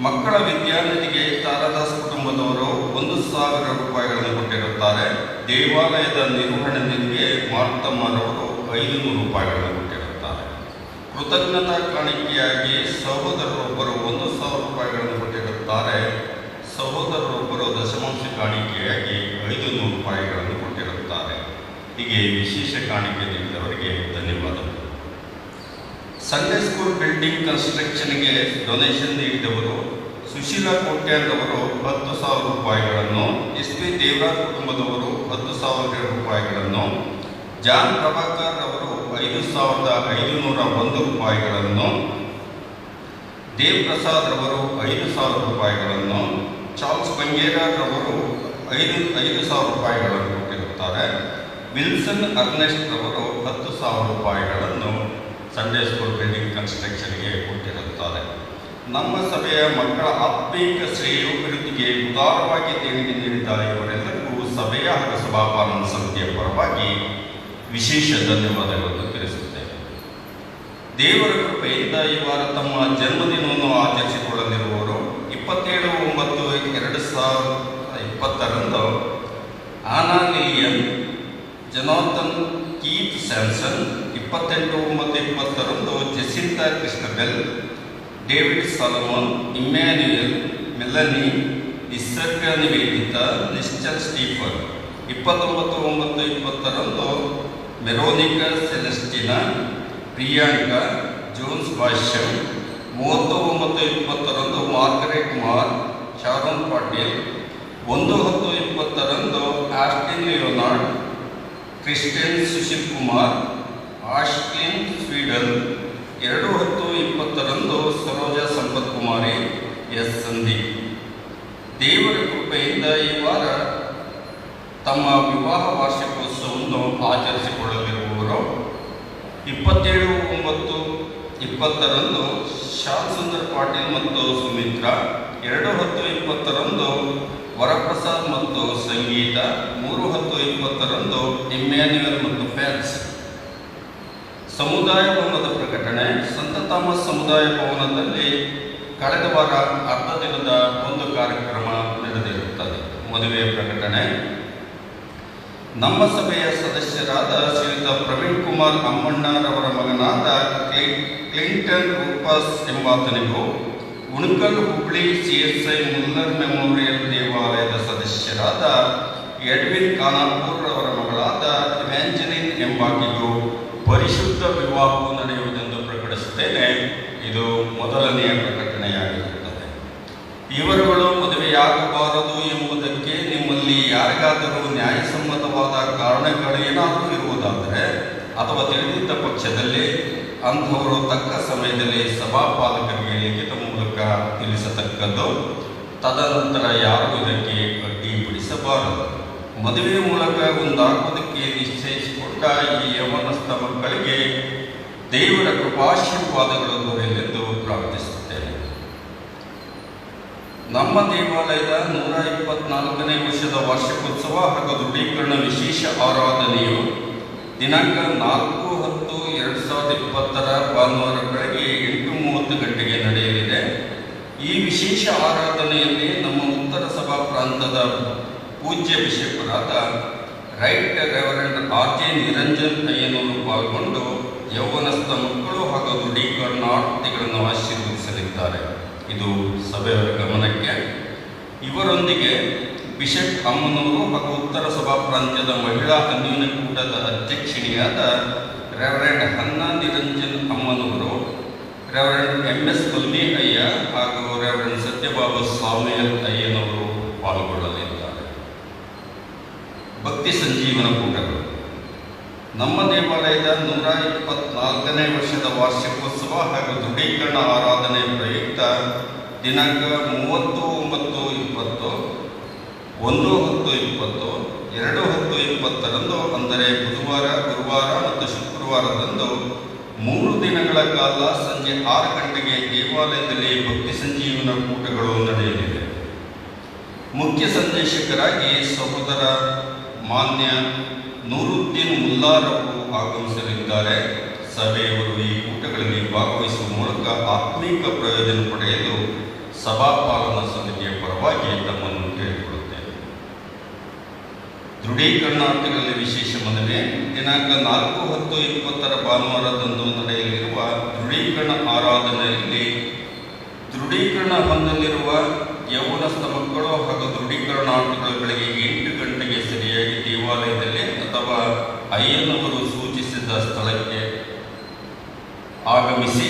ಮಕ್ಕಳ ವಿದ್ಯಾನಿಧಿಗೆ ತಾರಾದಾಸ್ ಕುಟುಂಬದವರು 1,000 ರೂಪಾಯಿಗಳನ್ನು ಕೊಟ್ಟಿರುತ್ತಾರೆ. ದೇವಾಲಯದ ನಿರ್ವಹಣೆ ನಿಧಿಗೆ ಮಾರ್ತಮ್ಮರವರು 500 ರೂಪಾಯಿಗಳನ್ನು ಕೊಟ್ಟಿರುತ್ತಾರೆ. ಕೃತಜ್ಞತಾ ಕಾಣಿಕೆಯಾಗಿ ಸಹೋದರರೊಬ್ಬರು 1,000 ರೂಪಾಯಿಗಳನ್ನು ಕೊಟ್ಟಿರುತ್ತಾರೆ. ಸಹೋದರರೊಬ್ಬರು ದಶಮಾಂಶ ಕಾಣಿಕೆಯಾಗಿ 500 ರೂಪಾಯಿಗಳನ್ನು ಕೊಟ್ಟಿರುತ್ತಾರೆ. ಹೀಗೆ ವಿಶೇಷ ಕಾಣಿಕೆ ನೀಡಿದವರಿಗೆ ಧನ್ಯವಾದಗಳು. ಸಂಡೇ ಸ್ಕೂಲ್ ಬಿಲ್ಡಿಂಗ್ ಕನ್ಸ್ಟ್ರಕ್ಷನ್ಗೆ ಡೊನೇಷನ್ ನೀಡಿದವರು ಸುಶೀಲಾ ಕೋಟ್ಯಾನ್ರವರು 10,000 ರೂಪಾಯಿಗಳನ್ನು, ಎಸ್ ಪಿ ದೇವರಾಜ್ ಕುಟುಂಬದವರು 10,000 ರೂಪಾಯಿಗಳನ್ನು, ಜಾನ್ ಪ್ರಭಾಕರ್ ಅವರು 5,501 ರೂಪಾಯಿಗಳನ್ನು, ದೇವ್ ಪ್ರಸಾದ್ ರವರು 5,000 ರೂಪಾಯಿಗಳನ್ನು, ಚಾರ್ಲ್ಸ್ ಬಂಗೇರವರು 5,000 ರೂಪಾಯಿಗಳನ್ನು ಕೊಟ್ಟಿರುತ್ತಾರೆ. ವಿಲ್ಸನ್ ಅರ್ನೆಸ್ಟ್ ರವರು 10,000 ರೂಪಾಯಿಗಳನ್ನು ಸಂಡೇ ಸ್ಕೂಲ್ ಬಿಲ್ಡಿಂಗ್ ಕನ್ಸ್ಟ್ರಕ್ಷನ್ಗೆ ಕೊಟ್ಟಿರುತ್ತಾರೆ. ನಮ್ಮ ಸಭೆಯ ಮಕ್ಕಳ ಆತ್ಮೀಕ ಶ್ರೇಯೋಭಿವೃದ್ಧಿಗೆ ಉದಾರವಾಗಿ ದೇಣಿಗೆ ನೀಡಿದ ಇವರೆಲ್ಲರಿಗೂ ಸಭೆಯ ಹಾಗೂ ಸಭಾಪಾಲನಾ ಸಮಿತಿಯ ಪರವಾಗಿ ವಿಶೇಷ ಧನ್ಯವಾದಗಳನ್ನು ತಿಳಿಸುತ್ತೇವೆ. ದೇವರ ಕೃಪೆಯಿಂದ ಈ ವಾರ ತಮ್ಮ ಜನ್ಮದಿನವನ್ನು ಆಚರಿಸಿಕೊಳ್ಳಲಿರುವವರು 27/9/2020 Ana Lillian, Jonathan Keith Samson, 28/9/20 Jacintha Christabel, David Solomon, Emmanuel, Melanie, Nisarga Niveditha, Nishchal Stephen, 29/9/20 Veronica Celestina, Priyanka, Jones Bhashyam, 30/9/20 Margaret ಮಾರ್, Sharon Patil, 1/10/20 Austin Leonard, Christian Sushil Kumar, Ashlin Sweden, 2/10/20 Saroja Sampath Kumari, S Sandeep. ದೇವರ ಕೃಪೆಯಿಂದ ಈ ವಾರ ತಮ್ಮ ವಿವಾಹ ವಾರ್ಷಿಕೋತ್ಸವವನ್ನು ಆಚರಿಸಿಕೊಳ್ಳಲಿರುವವರು 27/9/20 ಶ್ಯಾಮ್ ಸುಂದರ್ ಪಾಟೀಲ್ ಮತ್ತು ಸುಮಿತ್ರಾ, 2/10/20 ವರಪ್ರಸಾದ್ ಮತ್ತು ಸಂಗೀತ, 3/10/20 ಇಮ್ಯಾನ್ಯುಯಲ್ ಮತ್ತು ಫ್ಯಾನ್ಸ್. ಸಮುದಾಯ ಭವನದ ಪ್ರಕಟಣೆ: ಸಂತ ಥಾಮಸ್ ಸಮುದಾಯ ಭವನದಲ್ಲಿ ಕಳೆದ ವಾರ ಅರ್ಧ ದಿನದ ಒಂದು ಕಾರ್ಯಕ್ರಮ ನಡೆದಿರುತ್ತದೆ. ಮದುವೆಯ ಪ್ರಕಟಣೆ: ನಮ್ಮ ಸಭೆಯ ಸದಸ್ಯರಾದ ಶ್ರೀಯುತ ಪ್ರವೀಣ್ ಕುಮಾರ್ ಅಮ್ಮಣ್ಣರವರ ಮಗನಾದ ಕ್ಲಿಂಟನ್ ರೂಪಸ್ ಎಂಬಾತನಿಗೂ Unakal Hubli CSI Muller Memorial ದೇವಾಲಯದ ಸದಸ್ಯರಾದ ಎಡ್ವಿನ್ ಖಾನಾಪುರ್ ಅವರ ಮಗಳಾದ ಇವ್ಯಾಂಜಲಿನ್ ಎಂಬಾಕೆಗೂ ಪರಿಶುದ್ಧ ವಿವಾಹವು ನಡೆಯುವುದೆಂದು ಪ್ರಕಟಿಸುತ್ತೇನೆ. ಇದು ಮೊದಲನೆಯ ಪ್ರಕಟಣೆಯಾಗಿರುತ್ತದೆ. ಇವರುಗಳು ಮದುವೆಯಾಗಬಾರದು ಎಂಬುದಕ್ಕೆ ನಿಮ್ಮಲ್ಲಿ ಯಾರಿಗಾದರೂ ನ್ಯಾಯಸಮ್ಮತವಾದ ಕಾರಣಗಳೇನಾದರೂ ಇರುವುದಾದರೆ ಅಥವಾ ತಿಳಿದಿದ್ದ ಪಕ್ಷದಲ್ಲಿ ಅಂಥವರು ತಕ್ಕ ಸಮಯದಲ್ಲಿ ಸಭಾಪಾಲಕರಿಗೆ ಲಿಖಿತ ಮೂಲಕ ತಿಳಿಸತಕ್ಕದ್ದು. ತದನಂತರ ಯಾರೂ ಇದಕ್ಕೆ ಅಡ್ಡಿಪಡಿಸಬಾರದು. ಮದುವೆ ಮೂಲಕ ಒಂದಾಗುವುದಕ್ಕೆ ನಿಶ್ಚಯಿಸಿಕೊಂಡ ಈ ಯೌವನಸ್ಥ ಮಕ್ಕಳಿಗೆ ದೇವರ ಕೃಪಾಶೀರ್ವಾದಗಳು ದೊರೆಯಲೆಂದು ಪ್ರಾರ್ಥಿಸುತ್ತೇನೆ. ನಮ್ಮ ದೇವಾಲಯದ 124ನೇ ವರ್ಷದ ವಾರ್ಷಿಕೋತ್ಸವ ಹಾಗೂ ದೃಢೀಕರಣ ವಿಶೇಷ ಆರಾಧನೆಯು ದಿನಾಂಕ 4/10/2020 ಭಾನುವಾರ ಬೆಳಗ್ಗೆ 8:30 ಗಂಟೆಗೆ ನಡೆಯಲಿದೆ. ಈ ವಿಶೇಷ ಆರಾಧನೆಯಲ್ಲಿ ನಮ್ಮ ಉತ್ತರ ಸಭಾ ಪ್ರಾಂತದ ಪೂಜ್ಯ ಬಿಷಪರಾದ ರೈಟ್ ರೆವರೆಂಡ್ RJ ನಿರಂಜನ್ ಅಯ್ಯನವರು ಪಾಲ್ಗೊಂಡು ಯೌವನಸ್ಥ ಮಕ್ಕಳು ಹಾಗೂ ದೃಢೀಕರಣಾರ್ಥಿಗಳನ್ನು ಆಶೀರ್ವದಿಸಲಿದ್ದಾರೆ. ಇದು ಸಭೆಯವರ ಗಮನಕ್ಕೆ. ಇವರೊಂದಿಗೆ ಬಿಷಪ್ ಅಮ್ಮನವರು ಹಾಗೂ ಉತ್ತರ ಸಭಾ ಪ್ರಾಂತ್ಯದ ಮಹಿಳಾ ಅನ್ಯೋನ್ಯಕೂಟದ ಅಧ್ಯಕ್ಷಿಣಿಯಾದ ರೆವರೆಂಡ್ ಹನ್ನಾ ನಿರಂಜನ್ ಅಮ್ಮನವರು, ರೆವರೆಂಡ್ MS ಕುಲ್ಮಿ ಅಯ್ಯ ಹಾಗೂ ರೆವರೆಂಡ್ ಸತ್ಯಬಾಬು ಸ್ವಾಮಿಯಲ್ ಅಯ್ಯನವರು ಪಾಲ್ಗೊಳ್ಳಲಿದ್ದಾರೆ. ಭಕ್ತಿ ಸಂಜೀವನ ಕೂಟಗಳು. ನಮ್ಮ ದೇವಾಲಯದ 124ನೇ ವರ್ಷದ ವಾರ್ಷಿಕೋತ್ಸವ ಹಾಗೂ ದೃಢೀಕರಣ ಆರಾಧನೆ ಪ್ರಯುಕ್ತ ದಿನಾಂಕ 30/9/20, 1/10/20, 2/10/20ರಂದು ಅಂದರೆ ಬುಧವಾರ, ಗುರುವಾರ ಮತ್ತು ಶುಕ್ರವಾರದಂದು 3 ದಿನಗಳ ಕಾಲ ಸಂಜೆ 6 ಗಂಟೆಗೆ ದೇವಾಲಯದಲ್ಲಿ ಭಕ್ತಿ ಸಂಜೀವನ ಕೂಟಗಳು ನಡೆಯಲಿವೆ. ಮುಖ್ಯ ಸಂದೇಶಕರಾಗಿ ಸಹೋದರ ಮಾನ್ಯ ನೂರುದ್ದೀನ್ ಮುಲ್ಲಾರವರು ಆಗಮಿಸಲಿದ್ದಾರೆ. ಸಭೆಯವರು ಈ ಕೂಟಗಳಲ್ಲಿ ಭಾಗವಹಿಸುವ ಮೂಲಕ ಆತ್ಮೀಕ ಪ್ರಯೋಜನ ಪಡೆಯಲು ಸಭಾಪಾಲನಾ ಸಮಿತಿಯ ಪರವಾಗಿ ತಮ್ಮನ್ನು ಕೇಳಿಕೊಳ್ಳುತ್ತೇವೆ. ದೃಢೀಕರಣಾರ್ಥಿಗಳಲ್ಲಿ ವಿಶೇಷ ಮನವಿ. ದಿನಾಂಕ 4/10/20 ಭಾನುವಾರದಂದು ನಡೆಯಲಿರುವ ದೃಢೀಕರಣ ಆರಾಧನೆಯಲ್ಲಿ ದೃಢೀಕರಣ ಹೊಂದಲಿರುವ ಯೌವನಸ್ಥ ಮಕ್ಕಳು ಹಾಗೂ ದೃಢೀಕರಣಾರ್ಥಿಗಳು ಬೆಳಗ್ಗೆ 8 ಗಂಟೆಗೆ ಸರಿಯಾಗಿ ದೇವಾಲಯದಲ್ಲಿ ಅಥವಾ ಅಯ್ಯನವರು ಸೂಚಿಸಿದ ಸ್ಥಳಕ್ಕೆ ಆಗಮಿಸಿ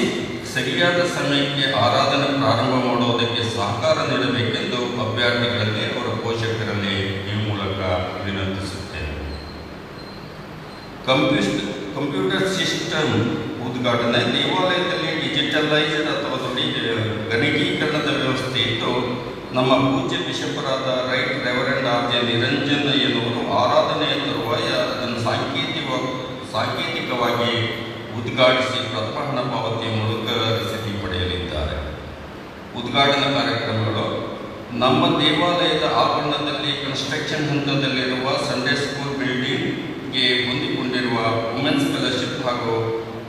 ಸರಿಯಾದ ಸಮಯಕ್ಕೆ ಆರಾಧನೆ ಪ್ರಾರಂಭ ಮಾಡುವುದಕ್ಕೆ ಸಹಕಾರ ನೀಡಬೇಕೆಂದು ಅಭ್ಯರ್ಥಿಗಳಲ್ಲಿ ಅವರ ಪೋಷಕರಲ್ಲಿ ಈ ಮೂಲಕ ವಿನಂತಿಸುತ್ತೇನೆ. ಕಂಪ್ಯೂಟರ್ ಸಿಸ್ಟಮ್ ಉದ್ಘಾಟನೆ. ದೇವಾಲಯದಲ್ಲಿ ಡಿಜಿಟಲೈಸ್ಡ್ ಅಥವಾ ಗಣಕೀಕರಣದ ವ್ಯವಸ್ಥೆ ಇದ್ದು ನಮ್ಮ ಪೂಜ್ಯ ಬಿಷಪರಾದ ರೈಟ್ ರೆವರೆಂಡ್ RJ ನಿರಂಜನ್ ಅಯ್ಯನವರು ಆರಾಧನೆಯ ತರುವಾಯ ಅದನ್ನು ಸಾಂಕೇತಿಕವಾಗಿ ಉದ್ಘಾಟಿಸಿ ಪ್ರಥಮ ಹಣ ಪಾವತಿಯ ಮೂಲಕ ರಸೀದಿ ಪಡೆಯಲಿದ್ದಾರೆ. ಉದ್ಘಾಟನಾ ಕಾರ್ಯಕ್ರಮಗಳು. ನಮ್ಮ ದೇವಾಲಯದ ಆವರಣದಲ್ಲಿ ಕನ್ಸ್ಟ್ರಕ್ಷನ್ ಹಂತದಲ್ಲಿರುವ ಸಂಡೇ ಸ್ಕೂಲ್ ಬಿಲ್ಡಿಂಗ್ಗೆ ಹೊಂದಿಕೊಂಡಿರುವ ವುಮೆನ್ಸ್ ಫೆಲೋಶಿಪ್ ಹಾಗೂ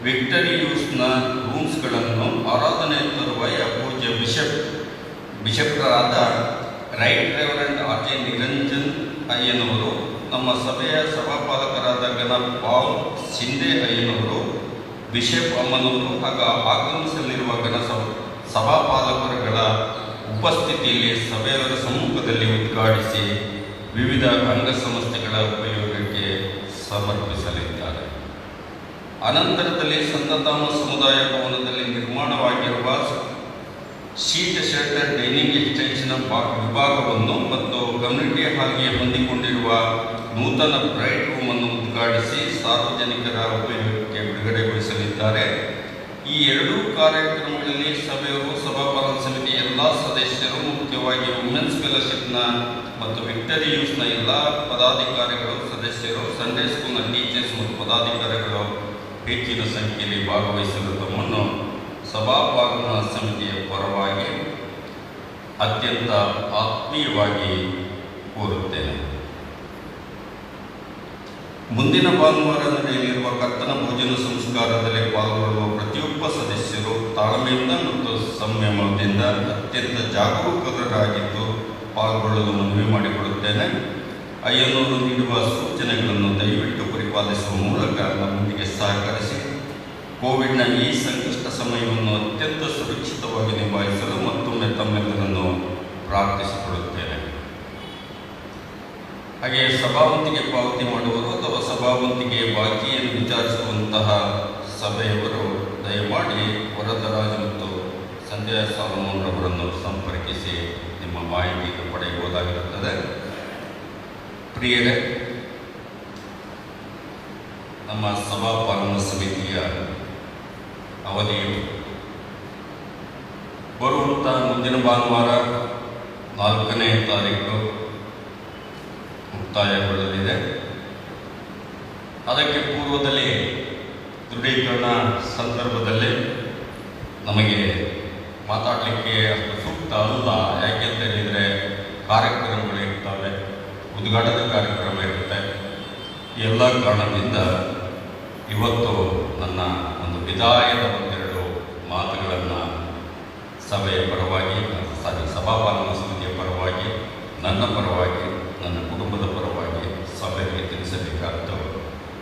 ವಿಕ್ಟರಿ ಯೂಸ್ನ ರೂಮ್ಸ್ಗಳನ್ನು ಆರಾಧನೆಯ ತರುವಾಯ ಪೂಜ್ಯ ಬಿಷಪ್ರಾದ ರೈಟ್ ರೆವರೆಂಡ್ RJ ನಿರಂಜನ್ ಅಯ್ಯನವರು, ನಮ್ಮ ಸಭೆಯ ಸಭಾಪಾಲಕರಾದ ಪಾಲ್ ಶಿಂದೆ ಅಯ್ಯನವರು, ಬಿಷಪ್ ಅಮ್ಮನವರು ಹಾಗೂ ಆಗಮಿಸಲಿರುವ ಸಭಾಪಾಲಕರುಗಳ ಉಪಸ್ಥಿತಿಯಲ್ಲಿ ಸಭೆಯವರ ಸಮ್ಮುಖದಲ್ಲಿ ಉದ್ಘಾಟಿಸಿ ವಿವಿಧ ಅಂಗಸಂಸ್ಥೆಗಳ ಉಪಯೋಗಕ್ಕೆ ಸಮರ್ಪಿಸಲಿದ್ದಾರೆ. ಅನಂತರದಲ್ಲಿ ಸಂತ ಥಾಮಸ್ ಸಮುದಾಯ ಭವನದಲ್ಲಿ ನಿರ್ಮಾಣವಾಗಿರುವ ಶೀಟ್ ಶೆಲ್ಟರ್ ಡೈನಿಂಗ್ ಎಕ್ಸ್ಟೆನ್ಷನ್ ವಿಭಾಗವನ್ನು ಮತ್ತು ಕಮ್ಯುನಿಟಿ ಹಾಲ್ಗೆ ಹೊಂದಿಕೊಂಡಿರುವ ನೂತನ ಬ್ರೈಟ್ ರೂಮ್ ಅನ್ನು ಉದ್ಘಾಟಿಸಿ ಸಾರ್ವಜನಿಕರ ಉಪಯೋಗಕ್ಕೆ ಬಿಡುಗಡೆಗೊಳಿಸಲಿದ್ದಾರೆ. ಈ ಎರಡೂ ಕಾರ್ಯಕ್ರಮಗಳಲ್ಲಿ ಸಭೆಯವರು, ಸಭಾಪಾಲನಾ ಸಮಿತಿ ಎಲ್ಲ ಸದಸ್ಯರು, ಮುಖ್ಯವಾಗಿ ವುಮೆನ್ಸ್ ಫೆಲೋಶಿಪ್ನ ಮತ್ತು ವಿಕ್ಟರಿ ಯೂಸ್ನ ಎಲ್ಲ ಪದಾಧಿಕಾರಿಗಳು, ಸದಸ್ಯರು, ಸಂಡೇ ಸ್ಕೂಲ್ನ ಟೀಚರ್ಸ್ ಮತ್ತು ಪದಾಧಿಕಾರಿಗಳು ಹೆಚ್ಚಿನ ಸಂಖ್ಯೆಯಲ್ಲಿ ಭಾಗವಹಿಸಲು ತಮ್ಮನ್ನು ಸಭಾಪಾಲನಾ ಸಮಿತಿಯ ಪರವಾಗಿ ಅತ್ಯಂತ ಆತ್ಮೀಯವಾಗಿ ಕೋರುತ್ತೇನೆ. ಮುಂದಿನ ಭಾನುವಾರ ನಡೆಯಲಿರುವ ಕರ್ತನ ಭೋಜನ ಸಂಸ್ಕಾರದಲ್ಲಿ ಪಾಲ್ಗೊಳ್ಳುವ ಪ್ರತಿಯೊಬ್ಬ ಸದಸ್ಯರು ತಾಳ್ಮೆಯಿಂದ ಮತ್ತು ಸಂಯಮದಿಂದ ಅತ್ಯಂತ ಜಾಗರೂಕರಾಗಿದ್ದು ಪಾಲ್ಗೊಳ್ಳಲು ಮನವಿ ಮಾಡಿಕೊಳ್ಳುತ್ತೇನೆ. ಅಯ್ಯನವರು ನೀಡುವ ಸೂಚನೆಗಳನ್ನು ದಯವಿಟ್ಟು ಪರಿಪಾಲಿಸುವ ಮೂಲಕ ನಮ್ಮೊಂದಿಗೆ ಸಹಕರಿಸಿ ಕೋವಿಡ್ನ ಈ ಸಂಕಷ್ಟ ಸಮಯವನ್ನು ಅತ್ಯಂತ ಸುರಕ್ಷಿತವಾಗಿ ನಿಭಾಯಿಸಲು ಮತ್ತು ಪ್ರಾರ್ಥಿಸಿಕೊಳ್ಳುತ್ತೇನೆ. ಹಾಗೆಯೇ ಸಭಾವಂತಿಗೆ ಪಾವತಿ ಮಾಡುವರು ಅಥವಾ ಸಭಾವಂತಿಗೆ ಬಾಕಿಯನ್ನು ವಿಚಾರಿಸುವಂತಹ ಸಭೆಯವರು ದಯಮಾಡಿ ವರದರಾಜ್ ಮತ್ತು ಸಂಧ್ಯಾ ಸಾಲಮೋನ್ ಅವರನ್ನು ಸಂಪರ್ಕಿಸಿ ನಿಮ್ಮ ಮಾಹಿತಿಯನ್ನು ಪಡೆಯಬಹುದಾಗಿರುತ್ತದೆ. ಪ್ರಿಯರೇ, ನಮ್ಮ ಸಭಾಪಾಲನಾ ಸಮಿತಿಯ ಅವಧಿಯು ಬರುವಂಥ ಮುಂದಿನ ಭಾನುವಾರ 4ನೇ ತಾರೀಕು ಮುಕ್ತಾಯಗೊಳ್ಳಲಿದೆ. ಅದಕ್ಕೆ ಪೂರ್ವದಲ್ಲಿ ದೃಢೀಕರಣ ಸಂದರ್ಭದಲ್ಲಿ ನಮಗೆ ಮಾತಾಡಲಿಕ್ಕೆ ಅಷ್ಟು ಸೂಕ್ತ ಅಲ್ಲ. ಯಾಕೆಂತ ಹೇಳಿದರೆ ಕಾರ್ಯಕ್ರಮಗಳಿರ್ತವೆ, ಉದ್ಘಾಟನಾ ಕಾರ್ಯಕ್ರಮ ಇರುತ್ತೆ. ಎಲ್ಲ ಕಾರಣದಿಂದ ಇವತ್ತು ನನ್ನ ಒಂದು ವಿದಾಯದ ಒಂದೆರಡು ಮಾತುಗಳನ್ನು ಸಭೆಯ ಪರವಾಗಿ, ಸಭಾಪಾಲನಾ ಸಮಿತಿಯ ಪರವಾಗಿ, ನನ್ನ ಪರವಾಗಿ, ನನ್ನ ಕುಟುಂಬದ ಪರವಾಗಿ ಸಭೆಗೆ ತಿಳಿಸಬೇಕಾದ್ದು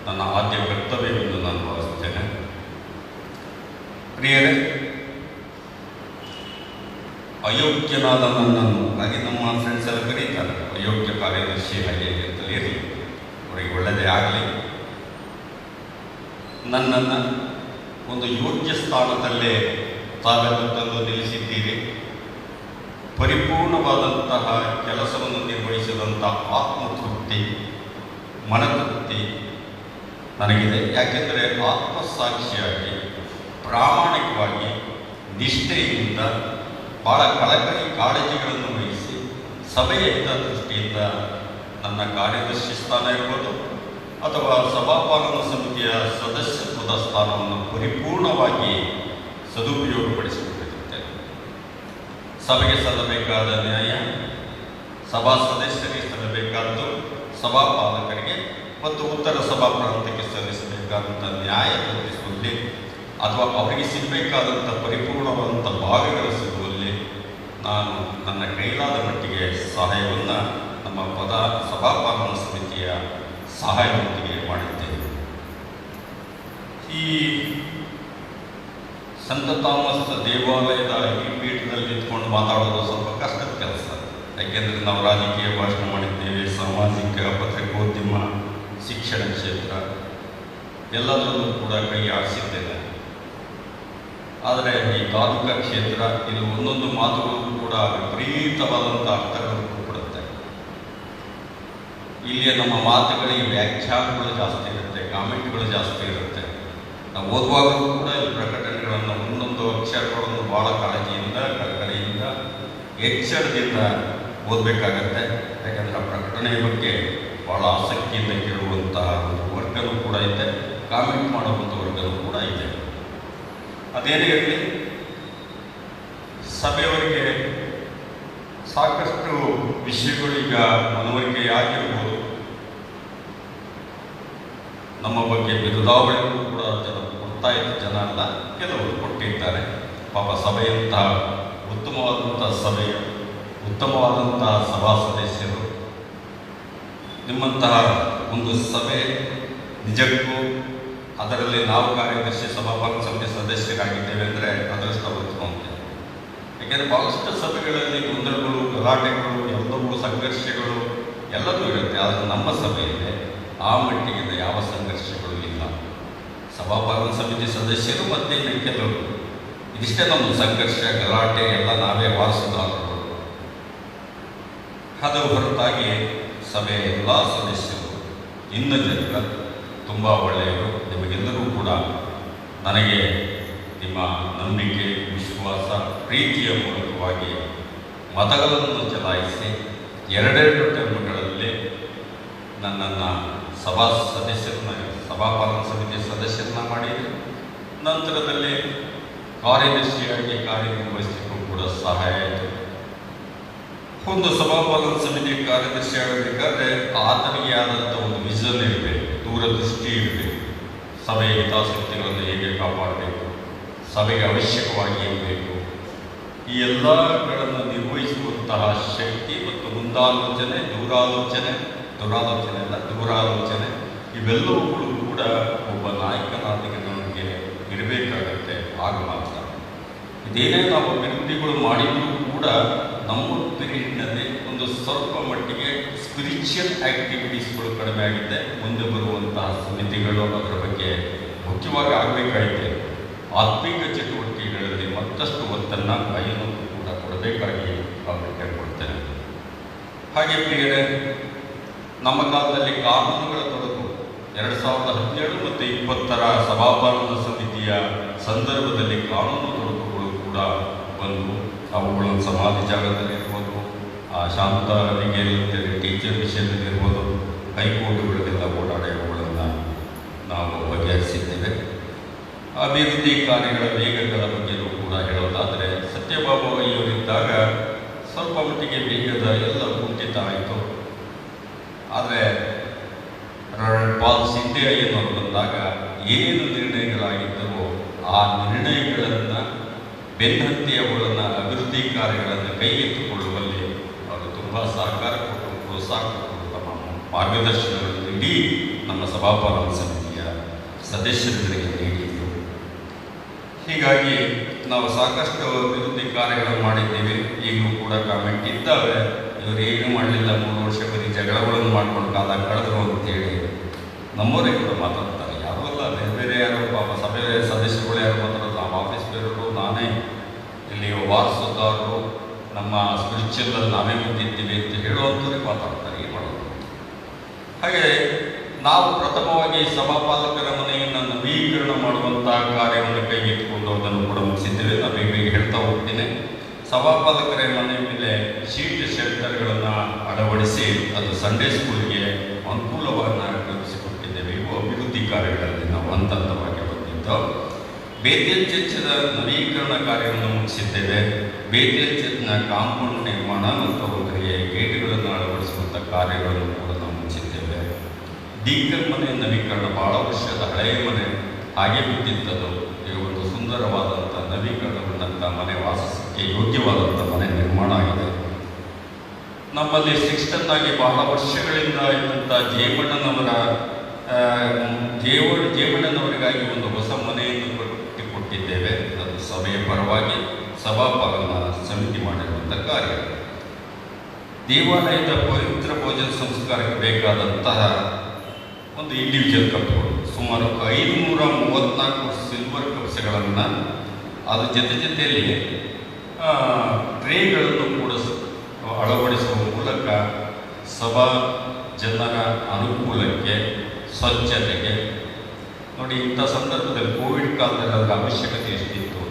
ನನ್ನ ಆದ್ಯ ಕರ್ತವ್ಯವೆಂದು ನಾನು ಭಾವಿಸುತ್ತೇನೆ. ಪ್ರಿಯರೇ, ಅಯೋಗ್ಯನಾದ ನನ್ನನ್ನು, ಹಾಗೆ ನಮ್ಮ ಫ್ರೆಂಡ್ಸ್ ಎಲ್ಲ ಕರೀತಾರೆ ಅಯೋಗ್ಯ ಕಾರ್ಯದರ್ಶಿ ಹಾಗೆ ಅಂತಲೇ ಇರಲಿ, ಅವರಿಗೆ ಒಳ್ಳೆಯದೇ ಆಗಲಿ. ನನ್ನನ್ನು ಒಂದು ಯೋಗ್ಯ ಸ್ಥಾನದಲ್ಲೇ ತಾವೆಲ್ಲ ತಂದು ನಿಲ್ಲಿಸಿದ್ದೀರಿ. ಪರಿಪೂರ್ಣವಾದಂತಹ ಕೆಲಸವನ್ನು ನಿರ್ವಹಿಸಿದಂಥ ಆತ್ಮತೃಪ್ತಿ, ಮನತೃಪ್ತಿ ನನಗಿದೆ. ಯಾಕೆಂದರೆ ಆತ್ಮಸಾಕ್ಷಿಯಾಗಿ, ಪ್ರಾಮಾಣಿಕವಾಗಿ, ನಿಷ್ಠೆಯಿಂದ, ಭಾಳ ಕಳಕಳಿ ಕಾಳಜಿಗಳನ್ನು ವಹಿಸಿ ಸಭೆಯ ಹಿತದೃಷ್ಟಿಯಿಂದ ನನ್ನ ಕಾರ್ಯದರ್ಶಿ ಸ್ಥಾನ ಇರ್ಬೋದು ಅಥವಾ ಸಭಾಪಾಲನಾ ಸಮಿತಿಯ ಸದಸ್ಯತ್ವದ ಸ್ಥಾನವನ್ನು ಪರಿಪೂರ್ಣವಾಗಿ ಸದುಪಯೋಗಪಡಿಸಿಕೊಂಡಿರುತ್ತೇನೆ. ಸಭೆಗೆ ಸಲ್ಲಬೇಕಾದ ನ್ಯಾಯ ಸಭಾ ಸದಸ್ಯರಿಗೆ ಸಲ್ಲಬೇಕಾದ್ದು, ಸಭಾಪಾಲಕರಿಗೆ ಮತ್ತು ಉತ್ತರ ಸಭಾ ಪ್ರಾಂತಕ್ಕೆ ಸಲ್ಲಿಸಬೇಕಾದಂಥ ನ್ಯಾಯ ತಲುಪಿಸುವಲ್ಲಿ ಅಥವಾ ಅವರಿಗೆ ಸಿಗಬೇಕಾದಂಥ ಪರಿಪೂರ್ಣವಾದಂಥ ಭಾಗಗಳು ಸಿಗುವಲ್ಲಿ ನಾನು ನನ್ನ ಕೈಲಾದ ಮಟ್ಟಿಗೆ ಸಹಾಯವನ್ನು ನಮ್ಮ ಸಭಾಪಾಲನಾ ಸಮಿತಿಯ ಸಹಾಯದೊಂದಿಗೆ ಮಾಡಿದ್ದೇನೆ. ಈ ಸಂತ ಥಾಮಸ್ ದೇವಾಲಯದ ಈ ಪೀಠದಲ್ಲಿ ನಿಂತ್ಕೊಂಡು ಮಾತಾಡೋದು ಸ್ವಲ್ಪ ಕಷ್ಟದ ಕೆಲಸ. ಯಾಕೆಂದರೆ ನಾವು ರಾಜಕೀಯ ಭಾಷಣ ಮಾಡಿದ್ದೇವೆ, ಸಾಮಾಜಿಕ, ಪತ್ರಿಕೋದ್ಯಮ, ಶಿಕ್ಷಣ ಕ್ಷೇತ್ರ ಎಲ್ಲದರಲ್ಲೂ ಕೂಡ ಕೈ ಆಡಿಸಿದ್ದೇನೆ. ಆದರೆ ಈ ಧಾರ್ಮಿಕ ಕ್ಷೇತ್ರ ಇದು ಒಂದೊಂದು ಮಾತುಗಳು ಕೂಡ ವಿಪರೀತವಾದಂಥ ಅರ್ಥಗಳನ್ನು ಕೊಡುತ್ತೆ. ಇಲ್ಲಿಯ ನಮ್ಮ ಮಾತುಗಳಿಗೆ ವ್ಯಾಖ್ಯಾನಗಳು ಜಾಸ್ತಿ ಇರುತ್ತೆ, ಕಾಮೆಂಟ್ಗಳು ಜಾಸ್ತಿ ಇರುತ್ತೆ. ನಾವು ಓದುವಾಗಲೂ ಕೂಡ ಈ ಪ್ರಕಟಣೆಗಳನ್ನು ಒಂದೊಂದು ಅಕ್ಷರಗಳನ್ನು ಭಾಳ ಕಾಳಜಿಯಿಂದ, ಕಳಕಳಿಯಿಂದ, ಎಚ್ಚರದಿಂದ ಓದಬೇಕಾಗತ್ತೆ. ಯಾಕಂದರೆ ಆ ಪ್ರಕಟಣೆಯ ಬಗ್ಗೆ ಭಾಳ ಆಸಕ್ತಿಯಿಂದ ಕೇಳುವಂತಹ ಒಂದು ವರ್ಗನೂ ಕೂಡ ಇದೆ, ಕಾಮೆಂಟ್ ಮಾಡುವಂಥ ವರ್ಗನೂ ಕೂಡ ಇದೆ. ಅದೇನೇ ಇರಲಿ, ಸಭೆಯವರಿಗೆ ಸಾಕಷ್ಟು ವಿಷಯಗಳೀಗ ಮನವರಿಕೆಯಾಗಿರ್ಬೋದು. ನಮ್ಮ ಬಗ್ಗೆ ಬಿರುದಾವಳಿಗೂ ಕೂಡ ಕೊಡ್ತಾ ಇದ್ದ ಜನ ಅಲ್ಲ, ಕೆಲವರು ಕೊಟ್ಟಿದ್ದಾರೆ. ಪಾಪ ಸಭೆಯಂತಹ ಉತ್ತಮವಾದಂಥ ಸಭೆಯ ಉತ್ತಮವಾದಂತಹ ಸಭಾ ಸದಸ್ಯರು, ನಿಮ್ಮಂತಹ ಒಂದು ಸಭೆ ನಿಜಕ್ಕೂ, ಅದರಲ್ಲಿ ನಾವು ಕಾರ್ಯದರ್ಶಿ ಸಭಾಪಾಲನಾ ಸಮಿತಿ ಸದಸ್ಯರಾಗಿದ್ದೇವೆ ಅಂದರೆ ಅದರಷ್ಟು ಉತ್ತಮವಂತೆ. ಯಾಕೆಂದರೆ ಭಾಳಷ್ಟು ಸಭೆಗಳಲ್ಲಿ ಗೊಂದಲಗಳು, ಗಲಾಟೆಗಳು, ಎಲ್ಲವೂ ಸಂಘರ್ಷಗಳು ಎಲ್ಲವೂ ಇರುತ್ತೆ. ಆದರೆ ನಮ್ಮ ಸಭೆಯಲ್ಲಿ ಆ ಮಟ್ಟಿಗೆ ಯಾವ ಸಂಘರ್ಷಗಳು ಇಲ್ಲ. ಸಭಾಪಾಲನಾ ಸಮಿತಿ ಸದಸ್ಯರು ಮತ್ತು ಕೆಲವರು ಇದಿಷ್ಟೇ ನಮ್ಮ ಸಂಘರ್ಷ, ಗಲಾಟೆ ಎಲ್ಲ ನಾವೇ ವಾರಿಸೋದಾದರೂ. ಅದು ಹೊರತಾಗಿ ಸಭೆಯ ಎಲ್ಲ ಸದಸ್ಯರು ಇನ್ನು ಜನರ ತುಂಬ ಒಳ್ಳೆಯವರು. ನಿಮಗೆಲ್ಲರೂ ಕೂಡ ನನಗೆ ನಿಮ್ಮ ನಂಬಿಕೆ, ವಿಶ್ವಾಸ, ಪ್ರೀತಿಯ ಮೂಲಕವಾಗಿ ಮತಗಳನ್ನು ಚಲಾಯಿಸಿ 2 ಟರ್ಮ್ಗಳಲ್ಲಿ ನನ್ನನ್ನು ಸಭಾಪಾಲನಾ ಸಮಿತಿಯ ಸದಸ್ಯರನ್ನ ಮಾಡಿದೆ. ನಂತರದಲ್ಲಿ ಕಾರ್ಯದರ್ಶಿಯಾಗಿ ಕಾರ್ಯನಿರ್ವಹಿಸಲಿಕ್ಕೂ ಕೂಡ ಸಹಾಯ ಆಯಿತು. ಒಂದು ಸಭಾಪಾಲನಾ ಸಮಿತಿ ಕಾರ್ಯದರ್ಶಿ ಆಗಬೇಕಾದ್ರೆ ಆತನಿಗೆ ಆದಂಥ ಒಂದು ವಿಷನ್ ಇರಬೇಕು, ದೂರದೃಷ್ಟಿ ಇರಬೇಕು. ಸಭೆಯ ಹಿತಾಸಕ್ತಿಗಳನ್ನು ಹೇಗೆ ಕಾಪಾಡಬೇಕು, ಸಭೆಗೆ ಅವಶ್ಯಕವಾಗಿ ಇರಬೇಕು, ಈ ಎಲ್ಲಗಳನ್ನು ನಿರ್ವಹಿಸುವಂತಹ ಶಕ್ತಿ ಮತ್ತು ಮುಂದಾಲೋಚನೆ, ದೂರಾಲೋಚನೆ ಇವೆಲ್ಲವುಗಳು ಕೂಡ ಒಬ್ಬ ನಾಯಕನಾಗಿ ನಮಗೆ ಇರಬೇಕಾಗತ್ತೆ. ಆಗ ಮಾತ್ರ ಇದೇನೇ ನಾವು ಅಭಿವೃದ್ಧಿಗಳು ಮಾಡಿದರೂ ಕೂಡ ಕೂಡ ನಮ್ಮ ಪೀರಿಯಡ್ನಲ್ಲಿ ಒಂದು ಸ್ವಲ್ಪ ಮಟ್ಟಿಗೆ ಸ್ಪಿರಿಚುವಲ್ ಆಕ್ಟಿವಿಟೀಸ್ಗಳು ಕಡಿಮೆ ಆಗಿದೆ. ಮುಂದೆ ಬರುವಂತಹ ಸಮಿತಿಗಳು ಅದರ ಬಗ್ಗೆ ಮುಖ್ಯವಾಗಿ ಆಗಬೇಕಾಗಿದೆ. ಆತ್ಮಿಕ ಚಟುವಟಿಕೆಗಳಲ್ಲಿ ಮತ್ತಷ್ಟು ಒತ್ತನ್ನು ಐನೂ ಕೂಡ ಕೊಡಬೇಕಾಗಿ ಅವರಿಗೆ ಕೇಳ್ಕೊಳ್ತೇನೆ. ಹಾಗೆ ಪ್ರಿಯರೇ, ನಮ್ಮ ಕಾಲದಲ್ಲಿ ಕಾನೂನುಗಳ ತೊಡಕು 2017 ಮತ್ತು 2020 ಸಭಾಪಾಲನಾ ಸಮಿತಿಯ ಸಂದರ್ಭದಲ್ಲಿ ಕಾನೂನು ತೊಡಕುಗಳು ಕೂಡ ಬಂದು ಅವುಗಳನ್ನು ಸಮಾಧಿ ಜಾಗದಲ್ಲಿರ್ಬೋದು, ಶಾಂತನಿಗೆ ಟೀಚರ್ ವಿಷಯದಲ್ಲಿರ್ಬೋದು, ಹೈಕೋರ್ಟ್ಗಳಿಗೆಲ್ಲ ಓಡಾಡಿ ಅವುಗಳನ್ನು ನಾವು ಬಗೆಹರಿಸಿದ್ದೇವೆ. ಅಭಿವೃದ್ಧಿ ಕಾರ್ಯಗಳ ವೇಗಗಳ ಬಗ್ಗೆಯೂ ಕೂಡ ಹೇಳೋದಾದರೆ, ಸತ್ಯಭಾಮ ಇವರಿದ್ದಾಗ ಸ್ವಲ್ಪ ಮಟ್ಟಿಗೆ ವೇಗದ ಎಲ್ಲ ಕುಂಠಿತ ಆಯಿತು. ಆದರೆ ಪಾಲ್ ಸಿಂಧೆ ಅಯ್ಯನವರು ಬಂದಾಗ ಏನೇನು ನಿರ್ಣಯಗಳಾಗಿದ್ದವೋ ಆ ನಿರ್ಣಯಗಳನ್ನು ಬೆನ್ನತ್ತಿ ಅವುಗಳನ್ನು ಅಭಿವೃದ್ಧಿ ಕಾರ್ಯಗಳನ್ನು ಕೈಗೆತ್ತಿಕೊಳ್ಳುವಲ್ಲಿ ಅವರು ತುಂಬ ಸಹಕಾರ ಕೊಟ್ಟು ಪ್ರೋತ್ಸಾಹ ಕೊಟ್ಟು ತಮ್ಮ ಮಾರ್ಗದರ್ಶನಗಳನ್ನು ಇಡೀ ನಮ್ಮ ಸಭಾಪಾಲನಾ ಸಮಿತಿಯ ಸದಸ್ಯರಿಗೆ ನೀಡಿದರು. ಹೀಗಾಗಿ ನಾವು ಸಾಕಷ್ಟು ಅಭಿವೃದ್ಧಿ ಕಾರ್ಯಗಳನ್ನು ಮಾಡಿದ್ದೀವಿ. ಈಗಲೂ ಕೂಡ ಕಾಮೆಂಟ್ ಇದ್ದಾವೆ, ಇವರು ಏನು ಮಾಡಲಿಲ್ಲ, 3 ವರ್ಷ ಬರೀ ಜಗಳಗಳನ್ನು ಮಾಡ್ಕೊಂಡು ಕಾಲ ಕಳೆದ್ರು ಅಂತೇಳಿ ನಮ್ಮವರೇ ಕೂಡ ಮಾತಾಡ್ತಾರೆ. ಯಾರೂ ಅಲ್ಲ, ಬೇರೆ ಬೇರೆ ಯಾರು ಪಾಪ ಸಭೆ ಸದಸ್ಯರುಗಳು ಯಾರು ಮಾತಾಡೋದು, ನಮ್ಮ ಆಫೀಸ್ ಬೇರೆಯವರು, ನಾನೇ ಇಲ್ಲಿ ವಾರಸುದಾರರು, ನಮ್ಮ ಸ್ಪಿರಿಚುವಲ್ ನಾವೇ ಮುಂದಿದ್ದೀವಿ ಅಂತ ಹೇಳುವಂಥವ್ರಿಗೆ ಮಾತಾಡ್ತಾರೆ. ಏನು ಮಾಡೋದು? ಹಾಗೆ ನಾವು ಪ್ರಥಮವಾಗಿ ಸಭಾಪಾಲಕರ ಮನೆಯನ್ನು ನವೀಕರಣ ಮಾಡುವಂತಹ ಕಾರ್ಯವನ್ನು ಕೈಗೆತ್ತಿಕೊಂಡು ಅದನ್ನು ಕೂಡ ಮುಗಿಸಿದ್ದೇವೆ. ನಾನು ಬೇಗ ಹೇಳ್ತಾ ಹೋಗ್ತೀನಿ. ಸಭಾಪಾಲಕರ ಮನೆ ಮೇಲೆ ಶೀಟ್ ಶೆಲ್ಟರ್ಗಳನ್ನು ಅಳವಡಿಸಿ ಅದು ಸಂಡೇ ಸ್ಕೂಲ್ಗೆ ಅನುಕೂಲವನ್ನು ಕಲ್ಪಿಸಿಕೊಟ್ಟಿದ್ದೇವೆ. ಇವು ಅಭಿವೃದ್ಧಿ ಕಾರ್ಯಗಳಲ್ಲಿ ನಾವು ಹಂತವಾಗಿ ಬಂದಿದ್ದು. ಬೇತೇಲ್ ಚರ್ಚಿನ ನವೀಕರಣ ಕಾರ್ಯವನ್ನು ಮುಗಿಸಿದ್ದೇವೆ. ಬೇತೇಲ್ ಚರ್ಚಿನ ಕಾಂಪೌಂಡ್ ನಿರ್ಮಾಣ ಮತ್ತು ಅವುಗಳಿಗೆ ಗೇಟ್ಗಳನ್ನು ಅಳವಡಿಸುವಂಥ ಕಾರ್ಯಗಳನ್ನು ಕೂಡ ನಾವು ಮುಗಿಸಿದ್ದೇವೆ. ಡೀಕರ್ ಮನೆ ನವೀಕರಣ, ಭಾಳ ವರ್ಷದ ಹಳೆಯ ಮನೆ ಹಾಗೆ ಬಿದ್ದಿದ್ದದು, ಈ ಒಂದು ಸುಂದರವಾದಂಥ ನವೀಕರಣಗೊಂಡಂಥ ಮನೆ, ವಾಸಕ್ಕೆ ಯೋಗ್ಯವಾದಂಥ ಮನೆ ನಿರ್ಮಾಣ ಆಗಿದೆ. ನಮ್ಮಲ್ಲಿ ಸಿಕ್ಸ್ಟನ್ ಆಗಿ ಬಹಳ ವರ್ಷಗಳಿಂದ ಇದ್ದಂಥ ಜೇಮಣ್ಣನವರಿಗಾಗಿ ಒಂದು ಹೊಸ ಮನೆಯನ್ನು ಕೊಟ್ಟಿದ್ದೇವೆ. ಅದು ಸಭೆಯ ಪರವಾಗಿ ಸಭಾಪಾಲನಾ ಸಮಿತಿ ಮಾಡಿರುವಂಥ ಕಾರ್ಯ. ದೇವಾಲಯದ ಪವಿತ್ರ ಭೋಜನ ಸಂಸ್ಕಾರಕ್ಕೆ ಬೇಕಾದಂತಹ ಒಂದು ಇಂಡಿವಿಜುವಲ್ ಕಪ್ಗಳು, ಸುಮಾರು 534 ಸಿಲ್ವರ್ ಕಪ್ಸ್ಗಳನ್ನು, ಅದ್ರ ಜೊತೆಯಲ್ಲಿ ಟ್ರೇಗಳನ್ನು ಕೂಡ ಅಳವಡಿಸುವ ಮೂಲಕ ಸಭಾ ಜನರ ಅನುಕೂಲಕ್ಕೆ, ಸ್ವಚ್ಛತೆಗೆ, ನೋಡಿ ಇಂಥ ಸಂದರ್ಭದಲ್ಲಿ ಕೋವಿಡ್ ಕಾಲದಲ್ಲಿ ಅದರ ಅವಶ್ಯಕತೆ ಎಷ್ಟಿತ್ತು,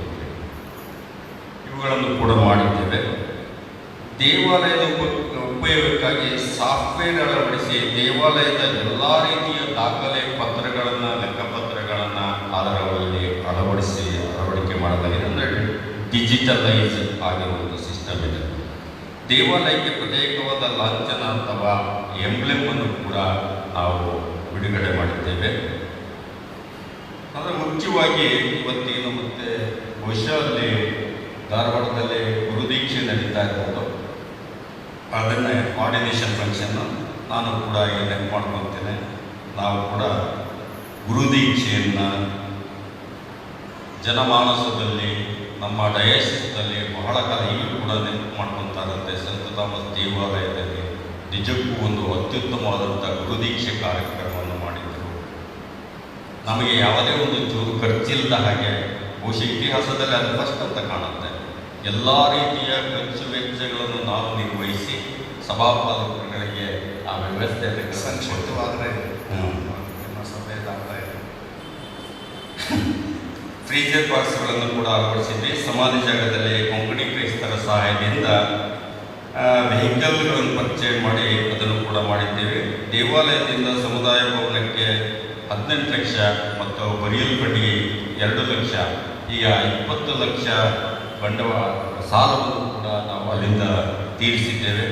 ಇವುಗಳನ್ನು ಕೂಡ ಮಾಡಿದ್ದೇವೆ. ದೇವಾಲಯದ ಉಪಯೋಗಕ್ಕಾಗಿ ಸಾಫ್ಟ್ವೇರ್ ಅಳವಡಿಸಿ ದೇವಾಲಯದ ಎಲ್ಲ ರೀತಿಯ ದಾಖಲೆ ಪತ್ರಗಳನ್ನು, ಲೆಕ್ಕಪತ್ರಗಳನ್ನು ಅದರಲ್ಲಿ ಅಳವಡಿಕೆ ಮಾಡಲಾಗಿದೆ. ಅಂದರೆ ಡಿಜಿಟಲೈಸ್ ಆಗಿರುವ ಒಂದು ಸಿಸ್ಟಮ್ ಇದೆ. ದೇವಾಲಯಕ್ಕೆ ಪ್ರತ್ಯೇಕವಾದ ಲಾಂಛನ ಅಥವಾ ಎಂಬ್ಲೆಮ್ ಅನ್ನು ಕೂಡ ನಾವು ಬಿಡುಗಡೆ ಮಾಡಿದ್ದೇವೆ. ಅಂದರೆ ಮುಖ್ಯವಾಗಿ ಇವತ್ತೇನು ಮತ್ತೆ ಬಹುಶಃ ಅಲ್ಲಿ ಧಾರವಾಡದಲ್ಲಿ ಗುರುದೀಕ್ಷೆ ನಡೀತಾ ಇರ್ಬೋದು, ಅದನ್ನೇ ಆರ್ಡಿನೇಷನ್ ಫಂಕ್ಷನ್ನು ನಾನು ಕೂಡ ಈಗ ನೆನಪು ಮಾಡ್ಕೊತೇನೆ. ನಾವು ಕೂಡ ಗುರುದೀಕ್ಷೆಯನ್ನು ಜನಮಾನಸದಲ್ಲಿ, ನಮ್ಮ ಡಯಸಿಸ್ನಲ್ಲಿ ಬಹಳ ಕಾಲ ಈಗಲೂ ಕೂಡ ನೆನಪು ಮಾಡ್ಕೊತಾರಂತೆ. ಸಂತ ಥಾಮಸ್ ದೇವಾಲಯದಲ್ಲಿ ನಿಜಕ್ಕೂ ಒಂದು ಅತ್ಯುತ್ತಮವಾದಂಥ ಗುರುದೀಕ್ಷೆ ಕಾರ್ಯಕ್ರಮವನ್ನು ಮಾಡಿದರು. ನಮಗೆ ಯಾವುದೇ ಒಂದು ಚೂರು ಖರ್ಚಿಲ್ಲದ ಹಾಗೆ, ಬಹುಶಃ ಇತಿಹಾಸದಲ್ಲಿ ಅದು ಫಸ್ಟ್ ಅಂತ ಕಾಣುತ್ತೆ. ಎಲ್ಲ ರೀತಿಯ ಖರ್ಚು ವೆಚ್ಚಗಳನ್ನು ನಾವು ನಿರ್ವಹಿಸಿ ಸಭಾಪಾಲಕರಿಗೆ ಆ ವ್ಯವಸ್ಥೆಯಲ್ಲಿ ಸಂಕ್ಷಿಪ್ತವಾದರೆ ನಿಮ್ಮ ಸಭೆಯಲ್ಲಾಗ್ತಾ ಇದೆ. ಫ್ರೀಜರ್ ಬಾಕ್ಸ್ಗಳನ್ನು ಕೂಡ ಅಳವಡಿಸಿದ್ವಿ. ಸಮಾಧಿ ಜಾಗದಲ್ಲಿ ಕೊಂಕಣಿ ಕ್ರೈಸ್ತರ ಸಹಾಯದಿಂದ ವೆಹಿಕಲ್ಗಳನ್ನು ಪರ್ಚೇಸ್ ಮಾಡಿ ಅದನ್ನು ಕೂಡ ಮಾಡಿದ್ದೇವೆ. ದೇವಾಲಯದಿಂದ ಸಮುದಾಯ ಭವನಕ್ಕೆ 18 ಲಕ್ಷ ಮತ್ತು ಬರಿಯಲ್ಪಟ್ಟಿಗೆ 2 ಲಕ್ಷ, ಈಗ 20 ಲಕ್ಷ ಬಂಡವಾಳ ಸಾಲವನ್ನು ಕೂಡ ನಾವು ಅಲ್ಲಿಂದ ತೀರಿಸಿದ್ದೇವೆ.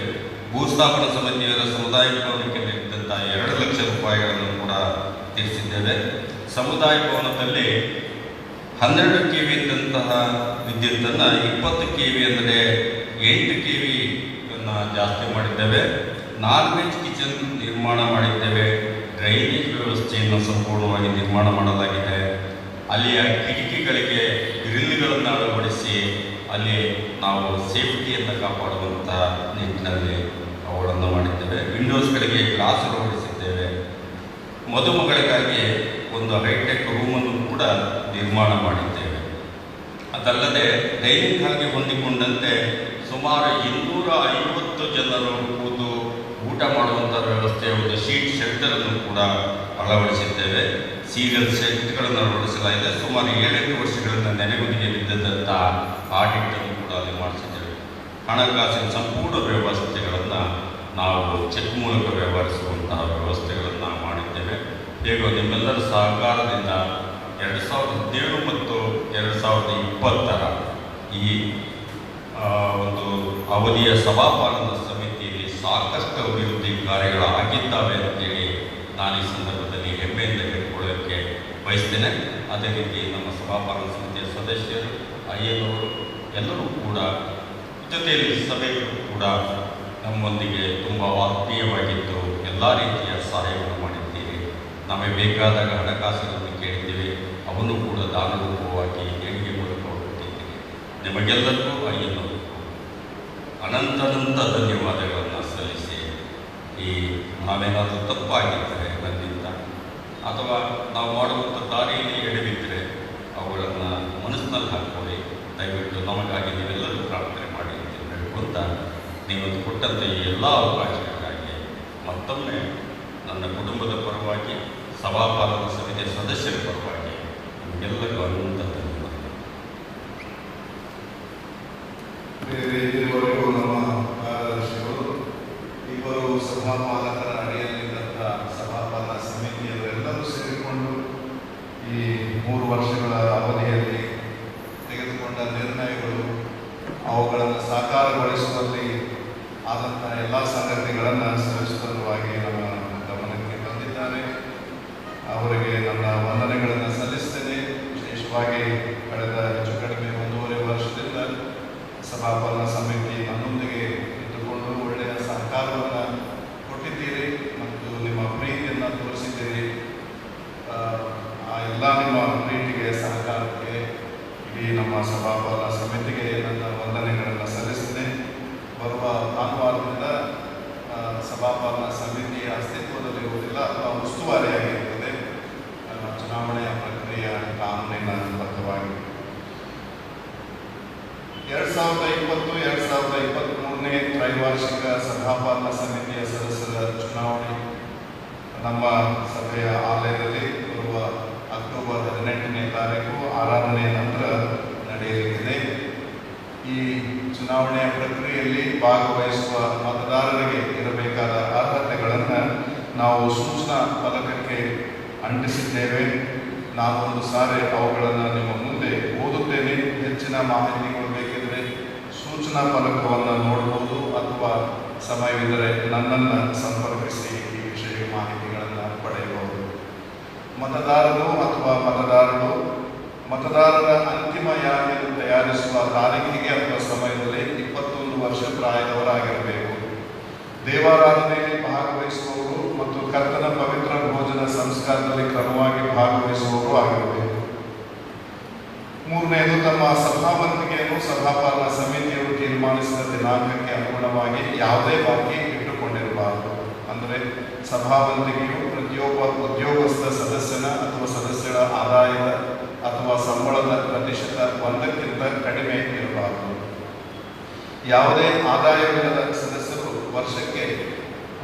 ಭೂಸ್ಥಾಪನಾ ಸಮಿತಿಯವರ ಸಮುದಾಯ ಭವನಕ್ಕೆ ನೀಡಿದಂಥ 2 ಲಕ್ಷ ರೂಪಾಯಿಗಳನ್ನು ಕೂಡ ತೀರಿಸಿದ್ದೇವೆ. ಸಮುದಾಯ ಭವನದಲ್ಲಿ 12 KV ಇದ್ದಂತಹ ವಿದ್ಯುತ್ತನ್ನು 20 KV ಅಂದರೆ 8 KV ಜಾಸ್ತಿ ಮಾಡಿದ್ದೇವೆ. ನಾನ್-ವೆಜ್ ಕಿಚನ್ ನಿರ್ಮಾಣ ಮಾಡಿದ್ದೇವೆ. ಡ್ರೈನೇಜ್ ವ್ಯವಸ್ಥೆಯನ್ನು ಸಂಪೂರ್ಣವಾಗಿ ನಿರ್ಮಾಣ ಮಾಡಲಾಗಿದೆ. ಅಲ್ಲಿಯ ಕಿಟಕಿಗಳಿಗೆ ಗ್ರಿಲ್ಗಳನ್ನು ಅಳವಡಿಸಿ ಅಲ್ಲಿ ನಾವು ಸೇಫ್ಟಿಯನ್ನು ಕಾಪಾಡುವಂಥ ನಿಟ್ಟಿನಲ್ಲಿ ಅವುಗಳನ್ನು ಮಾಡಿದ್ದೇವೆ. ವಿಂಡೋಸ್ಗಳಿಗೆ ಗ್ಲಾಸ್ ಅಳವಡಿಸಿದ್ದೇವೆ. ಮದುಮಗಳಿಗಾಗಿ ಒಂದು ಹೈಟೆಕ್ ರೂಮನ್ನು ಕೂಡ ನಿರ್ಮಾಣ ಮಾಡಿದ್ದೇವೆ. ಅದಲ್ಲದೆ ಡೈನಿಂಗ್ ಹಾಲ್ಗೆ ಹೊಂದಿಕೊಂಡಂತೆ ಸುಮಾರು 250 ಜನರು ಕೂತು ಊಟ ಮಾಡುವಂಥ ವ್ಯವಸ್ಥೆಯ ಒಂದು ಶೀಟ್ ಶೆಲ್ಟರನ್ನು ಕೂಡ ಅಳವಡಿಸಿದ್ದೇವೆ. ಸೀರಿಯಲ್ ಸೆಟ್ಗಳನ್ನು ಅಳವಡಿಸಲಾಗಿದೆ. ಸುಮಾರು 7-8 ವರ್ಷಗಳಿಂದ ನೆನೆಗುದಿಗೆ ಬಿದ್ದಂಥ ಆಡಿಟನ್ನು ಕೂಡ ಅಲ್ಲಿ ಮಾಡಿಸಿದ್ದೇವೆ. ಹಣಕಾಸಿನ ಸಂಪೂರ್ಣ ವ್ಯವಸ್ಥೆಗಳನ್ನು ನಾವು ಚೆಕ್ ಮೂಲಕ ವ್ಯವಹರಿಸುವಂತಹ ವ್ಯವಸ್ಥೆಗಳನ್ನು ಮಾಡಿದ್ದೇವೆ. ಹೇಗೋ ನಿಮ್ಮೆಲ್ಲರ ಸಹಕಾರದಿಂದ 2017 ಮತ್ತು 2020 ಈ ಒಂದು ಅವಧಿಯ ಸಭಾಪಾಲನಾ ಸಮಿತಿಯಲ್ಲಿ ಸಾಕಷ್ಟು ಅಭಿವೃದ್ಧಿ ಕಾರ್ಯಗಳಾಗಿದ್ದಾವೆ ಅಂತೇಳಿ ನಾನು ಈ ಸಂದರ್ಭದಲ್ಲಿ ಹೆಮ್ಮೆಯಿಂದ ಹೇಳಿಕೊಳ್ಳೋಕ್ಕೆ ಬಯಸ್ತೇನೆ. ಅದೇ ರೀತಿ ನಮ್ಮ ಸಭಾಪಾಲನಾ ಸಮಿತಿಯ ಸದಸ್ಯರು, ಅಯ್ಯನವರು ಎಲ್ಲರೂ ಕೂಡ ಜೊತೆಯಲ್ಲಿ ಸಭೆಗಳು ಕೂಡ ನಮ್ಮೊಂದಿಗೆ ತುಂಬ ಆತ್ಮೀಯವಾಗಿದ್ದು ಎಲ್ಲ ರೀತಿಯ ಸಹಾಯವನ್ನು ಮಾಡಿದ್ದೀರಿ. ನಮಗೆ ಬೇಕಾದಾಗ ಹಣಕಾಸಿನಲ್ಲಿ ಕೇಳಿದ್ದೀವಿ, ಅವನ್ನು ಕೂಡ ದಾನರೂಪವಾಗಿ ದೇಣಿಗೆ ಮೂಲಕ ಕೊಟ್ಟಿದ್ದೀರಿ. ನಿಮಗೆಲ್ಲರಿಗೂ ಅಯ್ಯನವರು ಅನಂತ ಧನ್ಯವಾದಗಳನ್ನು ಸಲ್ಲಿಸಿ, ಈ ನಾವೇನಾದರೂ ತಪ್ಪಾಗಿದ್ದರೆ ನನ್ನಿಂದ ಅಥವಾ ನಾವು ಮಾಡುವಂಥ ದಾರಿಯಲ್ಲಿ ಎಡವಿದ್ದರೆ ಅವುಗಳನ್ನು ಮನಸ್ಸಿನಲ್ಲಿ ಹಾಕ್ಕೊಳ್ಳಿ. ದಯವಿಟ್ಟು ನಮಗಾಗಿ ನೀವೆಲ್ಲರೂ ಪ್ರಾರ್ಥನೆ ಮಾಡಿ ಅಂತ ಹೇಳ್ಕೊಂತ ನೀವು ಕೊಟ್ಟಂಥ ಈ ಎಲ್ಲ ಅವಕಾಶಗಳಿಗಾಗಿ ಮತ್ತೊಮ್ಮೆ ನನ್ನ ಕುಟುಂಬದ ಪರವಾಗಿ, ಸಭಾಪಾಲನಾ ಸಮಿತಿಯ ಸದಸ್ಯರ ಪರವಾಗಿ ನಿಮಗೆಲ್ಲರಿಗೂ ಅನಂತ ಧನ್ಯವಾದಗಳು. ಇದುವರೆಗೂ ನಮ್ಮ ಕಾರ್ಯದರ್ಶಿಗಳು, ಇಬ್ಬರು ಸಭಾಪಾಲಕರ ಅಡಿಯಲ್ಲಿದ್ದಂಥ ಸಭಾಪಾಲನಾ ಸಮಿತಿಯವರೆಲ್ಲರೂ ಸೇರಿಕೊಂಡು ಈ 3 ವರ್ಷಗಳ ಅವಧಿಯಲ್ಲಿ ತೆಗೆದುಕೊಂಡ ನಿರ್ಣಯಗಳು, ಅವುಗಳನ್ನು ಸಾಕಾರಗೊಳಿಸುವಲ್ಲಿ ಆದಂಥ ಎಲ್ಲ ಸಂಗತಿಗಳನ್ನು ಸವಿಸ್ತರವಾಗಿ ನಮ್ಮ ಗಮನಕ್ಕೆ ತಂದಿದ್ದಾರೆ. ಅವರಿಗೆ ನನ್ನ ವಂದನೆಗಳನ್ನು ಸಲ್ಲಿಸ್ತೇನೆ. ವಿಶೇಷವಾಗಿ ಕಳೆದ ಹೆಚ್ಚು ಕಡಿಮೆ 1.5 ವರ್ಷದಿಂದ ಸಭಾಪಾಲನಾ ಸಮಿತಿ ನನ್ನೊಂದಿಗೆ ಇಟ್ಟುಕೊಂಡು ಒಳ್ಳೆಯ ಸಹಕಾರವನ್ನು ಕೊಟ್ಟಿದ್ದೀರಿ ಮತ್ತು ನಿಮ್ಮ ಪ್ರೀತಿಯನ್ನು ತೋರಿಸಿದ್ದೀರಿ. ಆ ಎಲ್ಲ ನಿಮ್ಮ ಪ್ರೀತಿಗೆ, ಸಹಕಾರಕ್ಕೆ ಇಡೀ ನಮ್ಮ ಸಭಾಪಾಲನಾ ಸಮಿತಿಗೆ ನನ್ನ ವಂದನೆಗಳನ್ನು ಸಲ್ಲಿಸಿದೆ. ಬರುವ ಭಾನುವಾರದಿಂದ ಸಭಾಪಾಲನಾ ಸಮಿತಿಯ ಅಸ್ತಿತ್ವದಲ್ಲಿರುವುದಿಲ್ಲ ಅಥವಾ ಉಸ್ತುವಾರಿಯಾಗಿರುತ್ತದೆ. ಚುನಾವಣೆಯ ಪ್ರಕ್ರಿಯೆ ಕಾನೂನಿನ ಬದ್ಧವಾಗಿ 2020-2023ನೇ ತ್ರೈವಾರ್ಷಿಕ ಸಭಾಪಾಲನಾ ಸಮಿತಿಯ ಸದಸ್ಯರ ಚುನಾವಣೆ ನಮ್ಮ ಸಭೆಯ ಆಲಯದಲ್ಲಿ ಬರುವ ಅಕ್ಟೋಬರ್ 18ನೇ ತಾರೀಕು 6ನೇ ನಂತರ ನಡೆಯಲಿದೆ. ಈ ಚುನಾವಣೆಯ ಪ್ರಕ್ರಿಯೆಯಲ್ಲಿ ಭಾಗವಹಿಸುವ ಮತದಾರರಿಗೆ ಇರಬೇಕಾದ ಅರ್ಹತೆಗಳನ್ನು ನಾವು ಸೂಚನಾ ಫಲಕಕ್ಕೆ ಅಂಟಿಸಿದ್ದೇವೆ. ನಾನೊಂದು ಸಾರಿ ಅವುಗಳನ್ನು ನಿಮ್ಮ ಮುಂದೆ ಓದುತ್ತೇನೆ. ಹೆಚ್ಚಿನ ಮಾಹಿತಿಗಳು ಬೇಕಿದ್ರೆ ಸೂಚನಾ ಫಲಕವನ್ನು ನೋಡಬಹುದು ಅಥವಾ ಸಮಯವಿದ್ದರೆ ನನ್ನನ್ನು ಸಂಪರ್ಕಿಸಿ ಈ ವಿಷಯ ಮಾಹಿತಿಗಳನ್ನು ಪಡೆಯಬಹುದು. ಮತದಾರರು ಅಥವಾ ಮತದಾರರ ಅಂತಿಮ ಯಾದಿಯನ್ನು ತಯಾರಿಸುವ ತಾರೀಖಿಗೆ ಅಥವಾ ಸಮಯದಲ್ಲಿ 21 ವರ್ಷ ಪ್ರಾಯದವರಾಗಿರಬೇಕು. ದೇವಾರಾಧನೆಯಲ್ಲಿ ಭಾಗವಹಿಸುವವರು ಮತ್ತು ಕರ್ತನ ಪವಿತ್ರ ಭೋಜನ ಸಂಸ್ಕಾರದಲ್ಲಿ ಕ್ರಮವಾಗಿ ಭಾಗವಹಿಸುವವರು ಆಗಿರಬೇಕು. 3ನೇದು, ತಮ್ಮ ಸಭಾವಂತಿಕೆಯನ್ನು ಸಭಾಪಾಲನಾ ಸಮಿತಿಯವರು ತೀರ್ಮಾನಿಸಿದ ದಿನಾಂಕಕ್ಕೆ ಅನುಗುಣವಾಗಿ ಯಾವುದೇ ಬಾಕಿ ಇಟ್ಟುಕೊಂಡಿರಬಾರದು. ಅಂದರೆ ಸಭಾವಂತಿಕೆಯು ಪ್ರತಿಯೊಬ್ಬ ಉದ್ಯೋಗಸ್ಥ ಸದಸ್ಯನ ಅಥವಾ ಸದಸ್ಯರ ಆದಾಯದ ಅಥವಾ ಸಂಬಳದ ಪ್ರತಿಶತ 1ಕ್ಕಿಂತ ಕಡಿಮೆ ಇರಬಾರದು. ಯಾವುದೇ ಆದಾಯವಿಲ್ಲದ ಸದಸ್ಯರು ವರ್ಷಕ್ಕೆ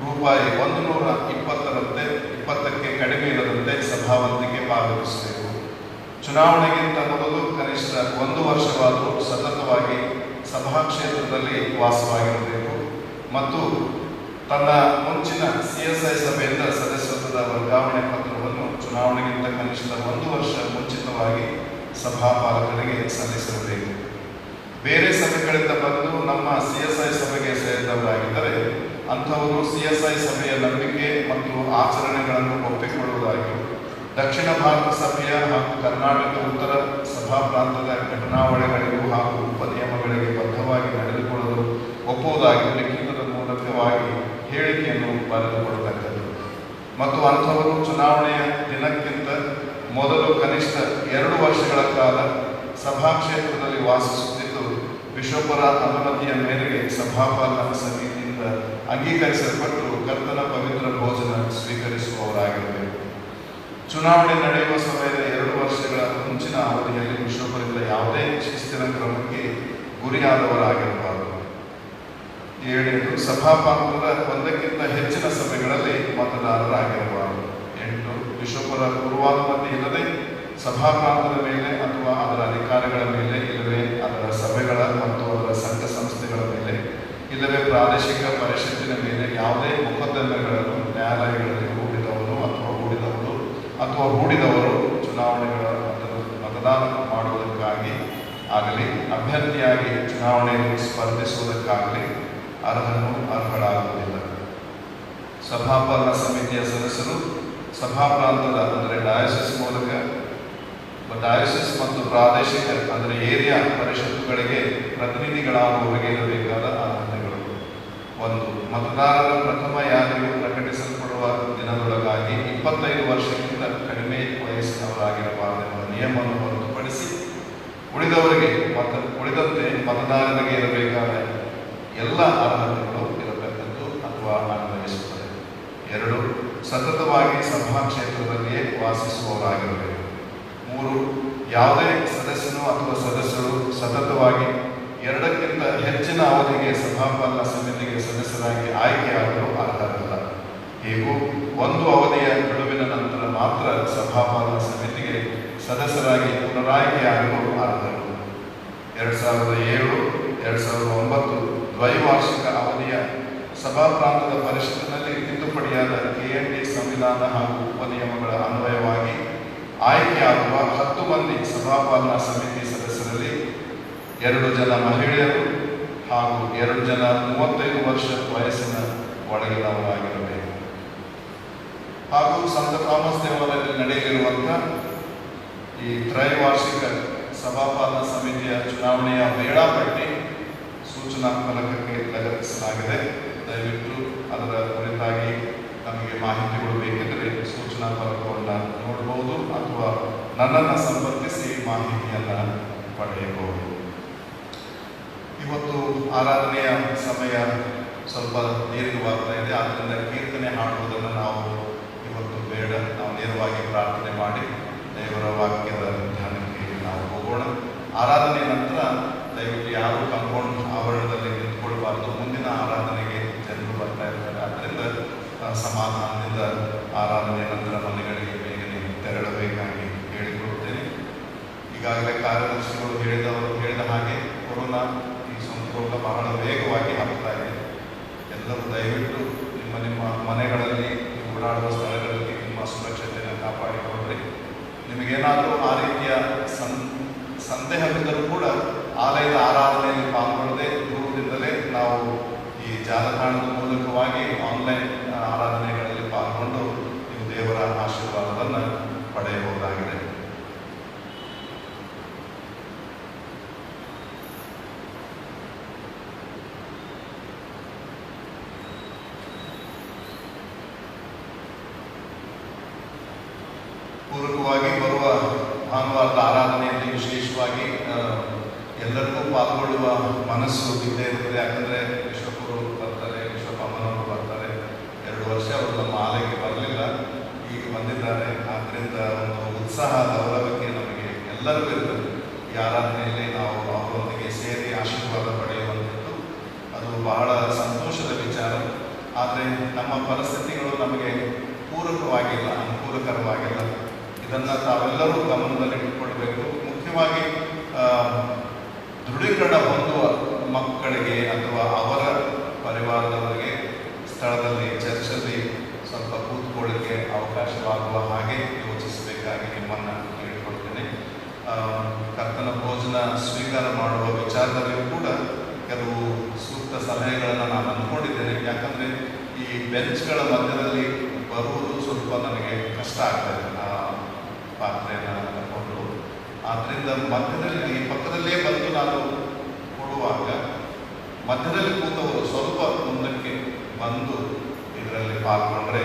ರೂಪಾಯಿ 120ಕ್ಕೆ ಕಡಿಮೆ ಇಲ್ಲದಂತೆ ಸಭಾವಂತಿಕೆ ಪಾವತಿಸಬೇಕು. ಚುನಾವಣೆಗಿಂತ ಮೊದಲು ಕನಿಷ್ಠ 1 ವರ್ಷವಾದರೂ ಸತತವಾಗಿ ಸಭಾ ಕ್ಷೇತ್ರದಲ್ಲಿ ವಾಸವಾಗಿರಬೇಕು ಮತ್ತು ತನ್ನ ಮುಂಚಿನ CSI ಸಭೆಯಿಂದ ಸದಸ್ಯತ್ವದ ವರ್ಗಾವಣೆ ಪತ್ರವನ್ನು ಚುನಾವಣೆಗಿಂತ ಕನಿಷ್ಠ 1 ವರ್ಷ ಮುಂಚಿತವಾಗಿ ಸಭಾಪಾಲಕರಿಗೆ ಸಲ್ಲಿಸಿರಬೇಕು. ಬೇರೆ ಸಭೆಗಳಿಂದ ಬಂದು ನಮ್ಮ CSI ಸಭೆಗೆ ಸೇರಿದವರಾಗಿದ್ದರೆ ಅಂಥವರು CSI ಸಭೆಯ ನಂಬಿಕೆ ಮತ್ತು ಆಚರಣೆಗಳನ್ನು ಒಪ್ಪಿಕೊಳ್ಳುವುದಾಗಿಯೂ, ದಕ್ಷಿಣ ಭಾರತ ಸಭೆಯ ಹಾಗೂ ಕರ್ನಾಟಕ ಉತ್ತರ ಸಭಾ ಪ್ರಾಂತದ ಘಟನಾವಳಿಗಳಿಗೂ ಹಾಗೂ ಉಪನಿಯಮಗಳಿಗೆ ಬದ್ಧವಾಗಿ ನಡೆದುಕೊಳ್ಳಲು ಒಪ್ಪುವುದಾಗಿ ಲಿಖಿತದ ಮೂಲಕವಾಗಿ ಹೇಳಿಕೆಯನ್ನು ಬರೆದುಕೊಡತಕ್ಕದ್ದು ಮತ್ತು ಅಂಥವರು ಚುನಾವಣೆಯ ದಿನಕ್ಕಿಂತ ಮೊದಲು ಕನಿಷ್ಠ 2 ವರ್ಷಗಳ ಕಾಲ ಸಭಾ ಕ್ಷೇತ್ರದಲ್ಲಿ ವಾಸಿಸುತ್ತಿದ್ದು ಬಿಷಪರ ಅನುಮತಿಯ ಮೇರೆಗೆ ಸಭಾಪಾಲನಾ ಸಮಿತಿಯಿಂದ ಅಂಗೀಕರಿಸಲ್ಪಟ್ಟು ಕರ್ತನ ಪವಿತ್ರ ಭೋಜನ ಸ್ವೀಕರಿಸುವವರಾಗಿರಬೇಕು. ಚುನಾವಣೆ ನಡೆಯುವ ಸಮಯದ 2 ವರ್ಷಗಳ ಮುಂಚಿನ ಅವಧಿಯಲ್ಲಿ ಬಿಷಪರಿಂದ ಯಾವುದೇ ಶಿಸ್ತಿನ ಕ್ರಮಕ್ಕೆ ಗುರಿಯಾದವರಾಗಿರಬಾರದು. 7. ಸಭಾಪಾಲಕರ ಒಂದಕ್ಕಿಂತ ಹೆಚ್ಚಿನ ಸಭೆಗಳಲ್ಲಿ ಮತದಾರರಾಗಿರಬಾರದು. 8. ಬಿಷಪರ ಪೂರ್ವಾನುಮತಿ ಇಲ್ಲದೆ ಸಭಾಪ್ರಾಂತದ ಮೇಲೆ ಅಥವಾ ಅದರ ಅಧಿಕಾರಿಗಳ ಮೇಲೆ ಇಲ್ಲವೇ ಅದರ ಸಭೆಗಳ ಮತ್ತು ಅದರ ಸಂಘ ಸಂಸ್ಥೆಗಳ ಮೇಲೆ ಇಲ್ಲವೇ ಪ್ರಾದೇಶಿಕ ಪರಿಷತ್ತಿನ ಮೇಲೆ ಯಾವುದೇ ಮೊಕದ್ದಮೆಗಳನ್ನು ನ್ಯಾಯಾಲಯಗಳಲ್ಲಿ ಹೂಡಿದವರು ಚುನಾವಣೆಗಳ ಮತದಾನ ಮಾಡುವುದಕ್ಕಾಗಿ ಆಗಲಿ ಅಭ್ಯರ್ಥಿಯಾಗಿ ಚುನಾವಣೆಯಲ್ಲಿ ಸ್ಪರ್ಧಿಸುವುದಕ್ಕಾಗಲಿ ಅರ್ಹರಾಗುವುದಿಲ್ಲ. ಸಭಾಪಾಲನಾ ಸಮಿತಿಯ ಸದಸ್ಯರು ಸಭಾಪ್ರಾಂತದ ಅಂದರೆ ಡಯಾಸಿಸ್ ಮೂಲಕ ಡಯಾಸಿಸ್ ಮತ್ತು ಪ್ರಾದೇಶಿಕ ಅಂದರೆ ಏರಿಯಾ ಪರಿಷತ್ತುಗಳಿಗೆ ಪ್ರತಿನಿಧಿಗಳಾಗುವವರಿಗೆ ಇರಬೇಕಾದ ಅರ್ಹತೆಗಳು. 1. ಮತದಾರರ ಪ್ರಥಮ ಯಾದಿಯು ಪ್ರಕಟಿಸಲ್ಪಡುವ ದಿನದೊಳಗಾಗಿ 25 ವರ್ಷಕ್ಕಿಂತ ಕಡಿಮೆ ವಯಸ್ಸಿನವರಾಗಿರಬಾರದೆಂಬ ನಿಯಮವನ್ನು ಹೊರತುಪಡಿಸಿ ಉಳಿದಂತೆ ಮತದಾರರಿಗೆ ಇರಬೇಕಾದ ಎಲ್ಲ ಅರ್ಹತೆಗಳು ಇರಬೇಕೆಂದು ಅಥವಾ ಅನ್ವಯಿಸುತ್ತದೆ. 2. ಸತತವಾಗಿ ಸಭಾ ಕ್ಷೇತ್ರದಲ್ಲಿಯೇ ವಾಸಿಸುವವರಾಗಿರಬೇಕು. 3. ಯಾವುದೇ ಸದಸ್ಯನು ಅಥವಾ ಸದಸ್ಯರು ಸತತವಾಗಿ 2ಕ್ಕಿಂತ ಹೆಚ್ಚಿನ ಅವಧಿಗೆ ಸಭಾಪಾಲನಾ ಸಮಿತಿಗೆ ಸದಸ್ಯರಾಗಿ ಆಯ್ಕೆಯಾಗಲು ಅರ್ಹರಲ್ಲ. ಹೀಗೂ 1 ಅವಧಿಯ ಬಿಡುವಿನ ನಂತರ ಮಾತ್ರ ಸಭಾಪಾಲನಾ ಸಮಿತಿಗೆ ಸದಸ್ಯರಾಗಿ ಪುನರಾಯ್ಕೆಯಾಗಲು ಅರ್ಹರು. 2007-2009 ದ್ವೈವಾರ್ಷಿಕ ಅವಧಿಯ ಸಭಾಪ್ರಾಂತದ ಪರಿಷತ್ತಿನಲ್ಲಿ ತಿದ್ದುಪಡಿಯಾದ KND ಸಂವಿಧಾನ ಹಾಗೂ ಉಪನಿಯಮಗಳ ಅನ್ವಯವಾಗಿ ಆಯ್ಕೆಯಾಗುವ 10 ಮಂದಿ ಸಭಾಪಾಲನಾ ಸಮಿತಿ ಸದಸ್ಯರಲ್ಲಿ 2 ಜನ ಮಹಿಳೆಯರು ಹಾಗೂ 2 ಜನ 35 ವರ್ಷ ವಯಸ್ಸಿನ ಒಳಗಿನವರಾಗಿರಬೇಕು. ಹಾಗೂ ಸಂತ ಥಾಮಸ್ ದೇವಾಲಯದಲ್ಲಿ ನಡೆಯಲಿರುವಂತಹ ಈ ತ್ರೈವಾರ್ಷಿಕ ಸಭಾಪಾಲನಾ ಸಮಿತಿಯ ಚುನಾವಣೆಯ ವೇಳಾಪಟ್ಟಿ ಸೂಚನಾ ಫಲಕಕ್ಕೆ ಲಗತ್ತಿಸಲಾಗಿದೆ. ದಯವಿಟ್ಟು ಅದರ ಕುರಿತಾಗಿ ನಮಗೆ ಮಾಹಿತಿಗಳು ಬೇಕಿದ್ದರೆ ಸೂಚನಾ ಫಲಕವನ್ನು ನೋಡಬಹುದು ಅಥವಾ ನನ್ನನ್ನು ಸಂಪರ್ಕಿಸಿ ಮಾಹಿತಿಯನ್ನು ಪಡೆಯಬಹುದು. ಇವತ್ತು ಆರಾಧನೆಯ ಸಮಯ ಸ್ವಲ್ಪ ದೀರ್ಘವಾಗ್ತಾ ಇದೆ. ಆದ್ದರಿಂದ ಕೀರ್ತನೆ ಹಾಡುವುದನ್ನು ನಾವು ಇವತ್ತು ಬೇಡ. ನಾವು ನೇರವಾಗಿ ಪ್ರಾರ್ಥನೆ ಮಾಡಿ ದೇವರ ವಾಕ್ಯದ ಧ್ಯಾನಕ್ಕೆ ನಾವು ಹೋಗೋಣ. ಆರಾಧನೆಯ ನಂತರ ದಯವಿಟ್ಟು ಯಾರು ಕಾಂಪೌಂಡ್ ಆವರಣದಲ್ಲಿ ನಿಂತ್ಕೊಳ್ಬಾರ್ದು. ಮುಂದಿನ ಆರಾಧನೆಗೆ ಜನರು ಬರ್ತಾ ಇರ್ತಾರೆ. ಆದ್ದರಿಂದ ಸಮಾಧಾನದಿಂದ ಆರಾಧನೆಯ ನಂತರ ಮನೆಗಳಿಗೆ ಬೇಗನೆ ತೆರಳಬೇಕಾಗಿ ಹೇಳಿಕೊಡುತ್ತೇನೆ. ಈಗಾಗಲೇ ಕಾರ್ಯದರ್ಶಿಗಳು ಹೇಳಿದ ಹಾಗೆ ಕೊರೋನಾ ಈ ಸಂಕ್ರೋಗ ಬಹಳ ವೇಗವಾಗಿ ಹಬ್ಬುತ್ತಾ ಇದೆ. ಎಲ್ಲರೂ ದಯವಿಟ್ಟು ನಿಮ್ಮ ಮನೆಗಳಲ್ಲಿ ಓಡಾಡುವ ಸ್ಥಳಗಳಲ್ಲಿ ನಿಮ್ಮ ಸುರಕ್ಷತೆಯನ್ನು ಕಾಪಾಡಿಕೊಳ್ಳ್ರಿ. ನಿಮಗೇನಾದರೂ ಆ ರೀತಿಯ ಸಂದೇಹವಿದ್ದರೂ ಕೂಡ ಆಲಯದ ಆರಾಧನೆಯಲ್ಲಿ ಪಾಲ್ಗೊಳ್ಳದೆ ದೂರದಿಂದಲೇ ನಾವು ಈ ಜಾಲತಾಣದ ಮೂಲಕವಾಗಿ ಆನ್ಲೈನ್ ಆರಾಧನೆಗಳಲ್ಲಿ ಪಾಲ್ಗೊಂಡು ನೀವು ದೇವರ ಆಶೀರ್ವಾದವನ್ನು ಪಡೆಯಬಹುದಾಗಿದೆ. ಪೂರಕವಾಗಿ ಬರುವ ಭಾನುವಾರದ ಆರಾಧನೆಯಲ್ಲಿ ವಿಶೇಷವಾಗಿ ಎಲ್ಲರಿಗೂ ಪಾಲ್ಗೊಳ್ಳುವ ಮನಸ್ಸು ಇದ್ದೇ ಇರ್ತದೆ. ಯಾಕಂದರೆ ಬಿಷಪರು ಬರ್ತಾರೆ, ಬಿಷಪ್ ಅಮ್ಮನವರು ಬರ್ತಾರೆ. 2 ವರ್ಷ ಅವರು ನಮ್ಮ ಆಲಯಕ್ಕೆ ಬರಲಿಲ್ಲ, ಈಗ ಬಂದಿದ್ದಾರೆ. ಆದ್ದರಿಂದ ಒಂದು ಉತ್ಸಾಹ ಗೌರವಕ್ಕೆ ನಮಗೆ ಎಲ್ಲರಿಗೂ ಇರ್ತದೆ. ಈ ಆರಾಧನೆಯಲ್ಲಿ ನಾವು ಅವರೊಂದಿಗೆ ಸೇರಿ ಆಶೀರ್ವಾದ ಪಡೆಯುವಂಥದ್ದು ಅದು ಬಹಳ ಸಂತೋಷದ ವಿಚಾರ. ಆದರೆ ನಮ್ಮ ಪರಿಸ್ಥಿತಿಗಳು ನಮಗೆ ಪೂರಕವಾಗಿಲ್ಲ, ಅನುಕೂಲಕರವಾಗಿಲ್ಲ. ಇದನ್ನು ತಾವೆಲ್ಲರೂ ಗಮನದಲ್ಲಿಟ್ಟುಕೊಳ್ಬೇಕು. ಮುಖ್ಯವಾಗಿ ದೃಢೀಕರಣ ಹೊಂದುವ ಮಕ್ಕಳಿಗೆ ಅಥವಾ ಅವರ ಪರಿವಾರದವರಿಗೆ ಸ್ಥಳದಲ್ಲಿ ಚರ್ಚಲ್ಲಿ ಸ್ವಲ್ಪ ಕೂತ್ಕೊಳ್ಳಿಕ್ಕೆ ಅವಕಾಶವಾಗುವ ಹಾಗೆ ಯೋಚಿಸಬೇಕಾಗಿ ನಿಮ್ಮನ್ನು ಕೇಳಿಕೊಳ್ತೇನೆ. ಕರ್ತನ ಭೋಜನ ಸ್ವೀಕಾರ ಮಾಡುವ ವಿಚಾರದಲ್ಲಿಯೂ ಕೂಡ ಕೆಲವು ಸೂಕ್ತ ಸಲಹೆಗಳನ್ನು ನಾನು ಅಂದ್ಕೊಂಡಿದ್ದೇನೆ. ಯಾಕಂದರೆ ಈ ಬೆಂಚ್ಗಳ ಮಧ್ಯದಲ್ಲಿ ಬರುವುದು ಸ್ವಲ್ಪ ನನಗೆ ಕಷ್ಟ ಆಗ್ತದೆ ಪಾತ್ರೆಯನ್ನು ತಗೊಂಡು. ಆದ್ದರಿಂದ ಮಧ್ಯದಲ್ಲಿ ಪಕ್ಕದಲ್ಲೇ ಬಂದು ನಾನು ಕೊಡುವಾಗ ಮಧ್ಯದಲ್ಲಿ ಕೂತವರು ಸ್ವಲ್ಪ ಮುಂದಕ್ಕೆ ಬಂದು ಇದರಲ್ಲಿ ಪಾಲ್ಗೊಂಡ್ರೆ